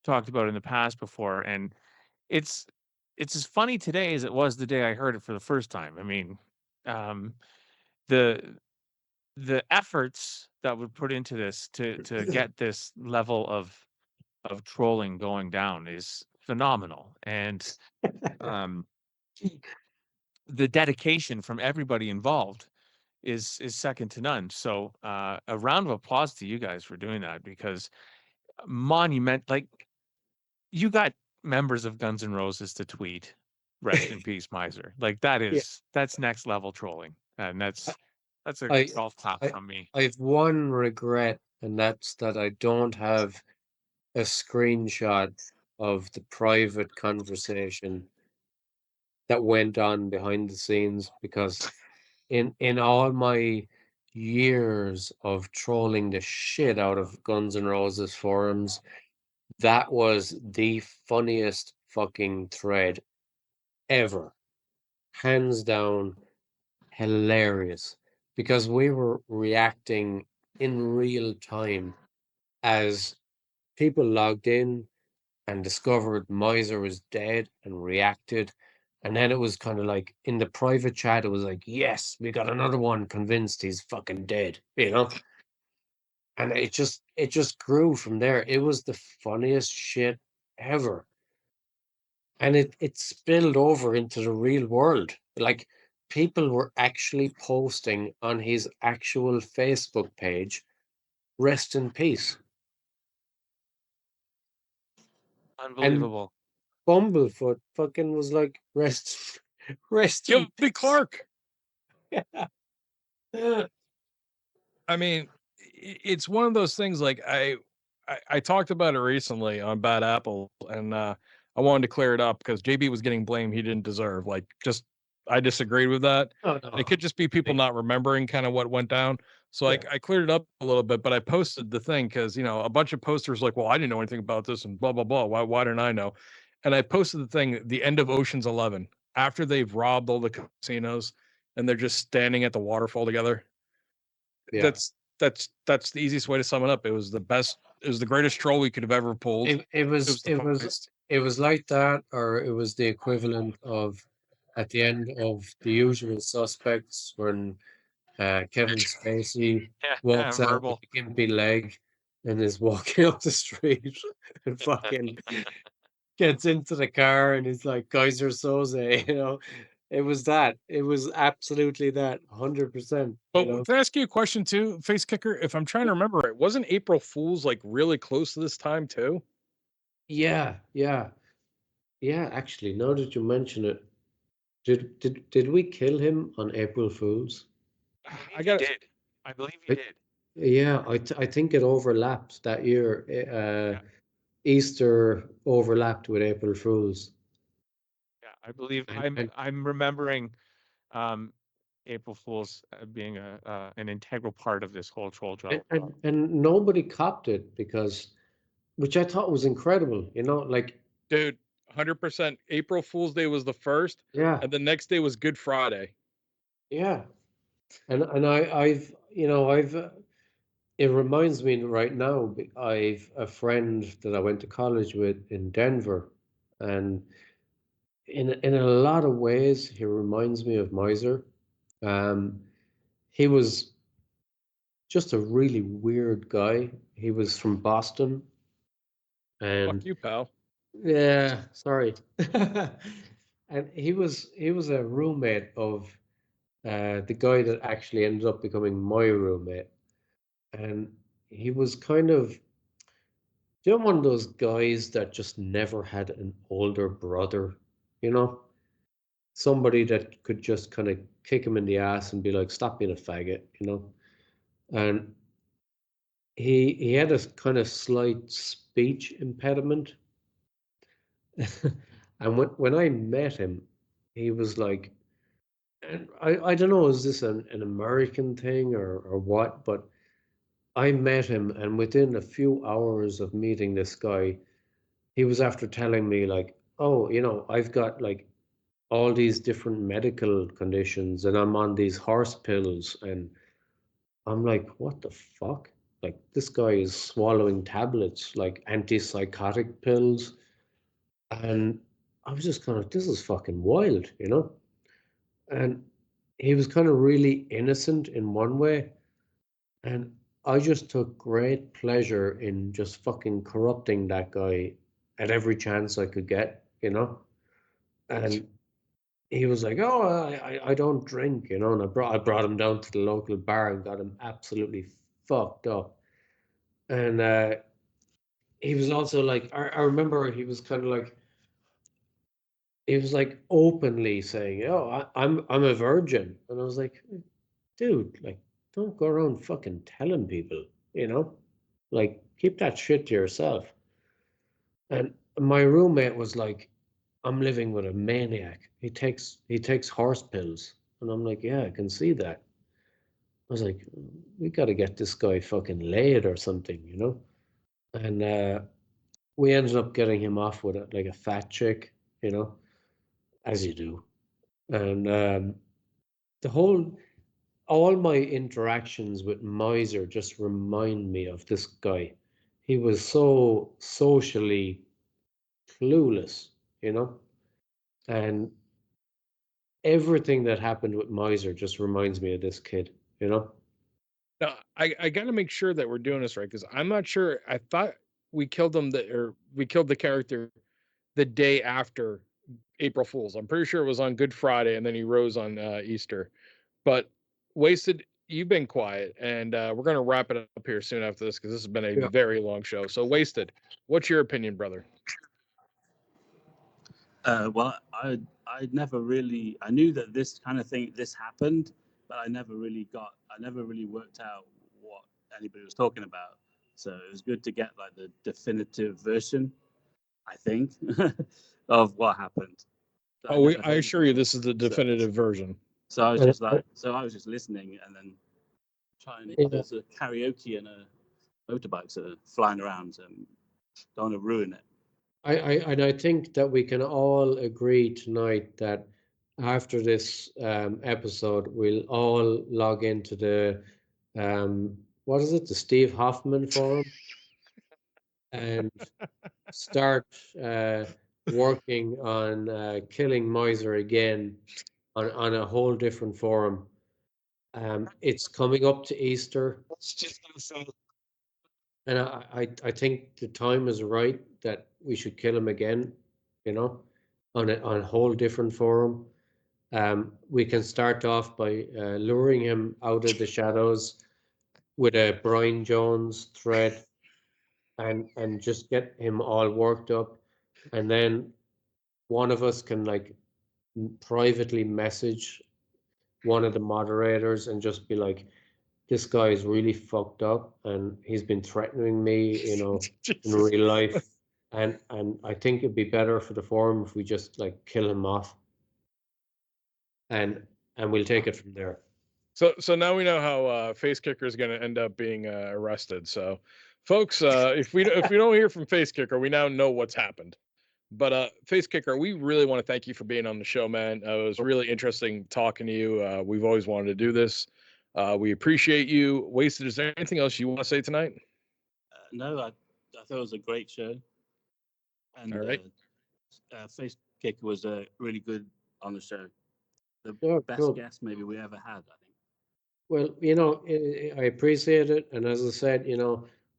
talked about in the past before, and it's as funny today as it was the day I heard it for the first time. I mean, the efforts that were put into this to get this level of trolling going down is phenomenal, and the dedication from everybody involved is second to none. So a round of applause to you guys for doing that, because like you got members of Guns N' Roses to tweet "Rest in peace, Miser." Like that's next level trolling, and that's a golf clap from me. I've one regret, and that's that I don't have a screenshot of the private conversation that went on behind the scenes, because in all my years of trolling the shit out of Guns N' Roses forums, that was the funniest fucking thread ever. Hands down, hilarious. Because we were reacting in real time as people logged in and discovered Miser was dead and reacted. And then it was kind of like in the private chat, it was like, yes, we got another one convinced he's fucking dead, you know? And it just grew from there. It was the funniest shit ever. And it spilled over into the real world. Like, people were actually posting on his actual Facebook page, "Rest in peace." Unbelievable. Bumblefoot fucking was like, rest in Gilby Clark. peace. I mean, it's one of those things. Like I talked about it recently on Bad Apple, and I wanted to clear it up because JB was getting blamed he didn't deserve. Like, just I disagreed with that. Oh, no. It could just be people not remembering kind of what went down. So Yeah. I cleared it up a little bit, but I posted the thing because a bunch of posters like, well, I didn't know anything about this and blah blah blah. Why didn't I know? And I posted the thing, the end of Ocean's 11, after they've robbed all the casinos and they're just standing at the waterfall together. Yeah. That's the easiest way to sum it up. It was the best. It was the greatest troll we could have ever pulled. It was like that, or it was the equivalent of at the end of The Usual Suspects when Kevin Spacey walks out with verbal. a gimpy leg and is walking up the street and fucking gets into the car and he's like, Kaiser Soze, It was that. It was absolutely that, 100%. But can I ask you a question too, Facekicker? If I'm trying to remember right, wasn't April Fool's like really close to this time too? Yeah. Actually, now that you mention it, did we kill him on April Fool's? I got did. I believe you did. Yeah, I think it overlapped that year. Easter overlapped with April Fool's. Yeah, I believe And- I'm remembering April Fool's being an integral part of this whole troll job. And nobody copped it, because, which I thought was incredible, like, dude, 100%. April Fool's Day was the first, yeah, and the next day was Good Friday. yeah. And I've it reminds me right now, I've a friend that I went to college with in Denver, and in a lot of ways he reminds me of Miser. He was just a really weird guy. He was from Boston, and Fuck you, pal. yeah, sorry. And he was a roommate of the guy that actually ended up becoming my roommate, and he was kind of, one of those guys that just never had an older brother, somebody that could just kind of kick him in the ass and be like, stop being a faggot, and he had a kind of slight speech impediment. And when I met him, he was like, and I don't know, is this an American thing or what? But I met him, and within a few hours of meeting this guy, he was after telling me like, oh, I've got like all these different medical conditions, and I'm on these horse pills, and I'm like, what the fuck? Like this guy is swallowing tablets, like antipsychotic pills, and I was just kind of, this is fucking wild, And he was kind of really innocent in one way, and I just took great pleasure in just fucking corrupting that guy at every chance I could get. And he was like, "Oh, I don't drink," and I brought him down to the local bar and got him absolutely fucked up. And he was also like, I remember he was kind of like, he was like openly saying, "Oh, I'm a virgin," and I was like, "Dude, like, don't go around fucking telling people, you know, like, keep that shit to yourself." And my roommate was like, "I'm living with a maniac. He takes horse pills," and I'm like, "Yeah, I can see that." I was like, "We got to get this guy fucking laid or something." And we ended up getting him off with like a fat chick, as you do. And the whole, all my interactions with Miser just remind me of this guy. He was so socially clueless, and everything that happened with Miser just reminds me of this kid. Now, I got to make sure that we're doing this right because I'm not sure. I thought we killed we killed the character the day after April Fools. I'm pretty sure it was on Good Friday, and then he rose on Easter. But Wasted, you've been quiet, and we're gonna wrap it up here soon after this because this has been a Yeah. very long show. So, Wasted, what's your opinion, brother? Well, I never really, I knew that this kind of thing, this happened, but I never really worked out what anybody was talking about. So it was good to get like the definitive version, I think, of what happened. So Oh, I assure you, this is the So- definitive version. So I was And just like, I was just listening and then trying. Yeah. There's a karaoke and a motorbikes that are flying around, and don't want to ruin it. I think that we can all agree tonight that after this episode, we'll all log into the what is it, the Steve Hoffman forum, and start working on killing Miser again on a whole different forum. It's coming up to Easter, and I think the time is right that we should kill him again, on a whole different forum. We can start off by luring him out of the shadows with a Brian Jones thread, and just get him all worked up, and then one of us can like privately message one of the moderators and just be like, this guy is really fucked up and he's been threatening me, in real life. And I think it'd be better for the forum if we just like kill him off, and we'll take it from there. So now we know how Facekicker is going to end up being arrested. So, folks, if we don't hear from Facekicker, we now know what's happened. But Facekicker, we really want to thank you for being on the show, man. It was really interesting talking to you. We've always wanted to do this. We appreciate you. Wasted, is there anything else you want to say tonight? No, I thought it was a great show, and All right. Facekicker was really good on the show. The Oh, best cool. guest maybe we ever had, I think. Well, I appreciate it, and as I said,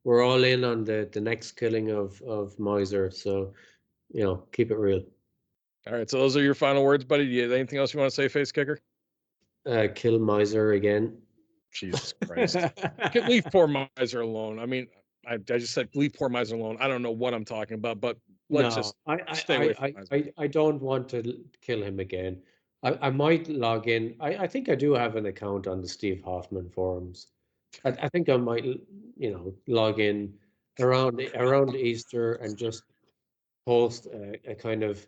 we're all in on the next killing of Miser. So, keep it real. All right. So those are your final words, buddy. Do you have anything else you want to say, Facekicker? Kill Miser again. Jesus Christ. Leave poor Miser alone. I mean, I just said leave poor Miser alone. I don't know what I'm talking about, but let's No, just stay away from Miser. I don't want to kill him again. I might log in. I think I do have an account on the Steve Hoffman forums. I think I might, log in around Easter and just post a kind of,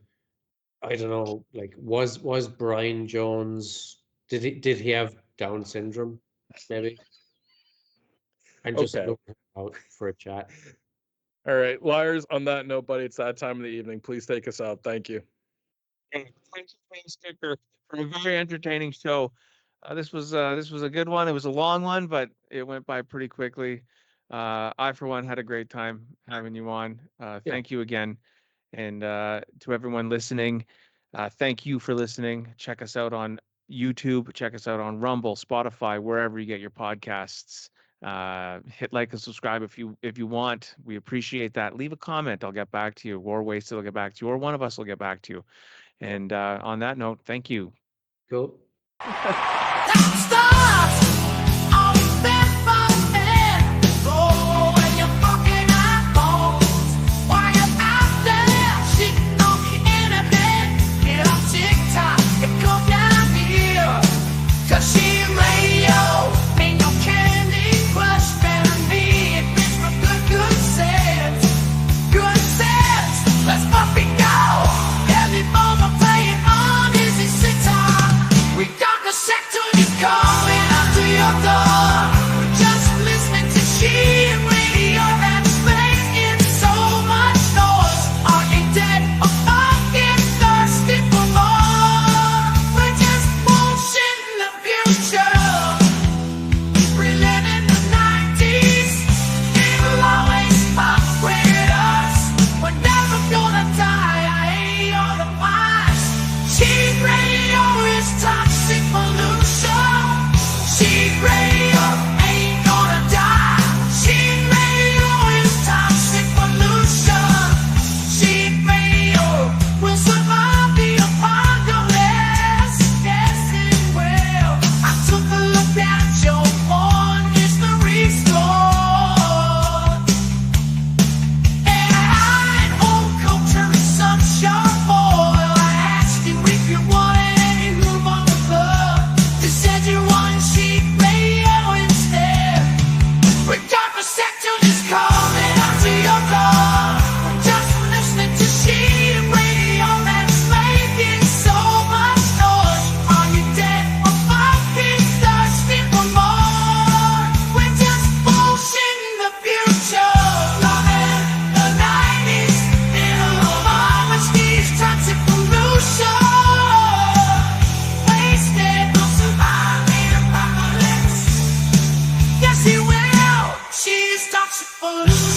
I don't know, like was Brian Jones, did he have Down syndrome, maybe, and just Okay. look out for a chat. All right, Liarz, on that note, buddy, it's that time of the evening. Please take us out. Thank you. Thank you, Facekicker, for a very entertaining show. This was a good one. It was a long one, but it went by pretty quickly. I, for one, had a great time having you on. Thank you again, and to everyone listening, thank you for listening. Check us out on YouTube. Check us out on Rumble, Spotify, wherever you get your podcasts. Hit like and subscribe if you want. We appreciate that. Leave a comment. I'll get back to you. Or Wasted will get back to you, or one of us will get back to you. And on that note, thank you. Cool. Calling out to your door. Just listening to SHEEEIT Radio that's making so much noise. Are you dead or fucking thirsty for more? We're just bullshitting the future, reliving the 90s. It'll always fuck with us. We're never gonna die. I hate all the lies. SHEEEIT Radio is toxic pollution. SHEEEIT Radio ain't gonna die. SHEEEIT Radio is toxic pollution. SHEEEIT Radio will survive the apocalypse. Yes, it will. I took a look at your porn history store. And old culture is some sharp boil. I asked you if you wanted any room on the club. You said you wanted SHEEEIT Radio instead. Regardless, sector is calling out to your door. Just listening to SHEEEIT Radio that's making so much noise. Are you dead or fucking thirsty for more? We're just bullshitting the future. Loving the 90s in a love of Steve's toxic pollution. Wasted will survive the apocalypse. Yes, he will. She's toxic pollution.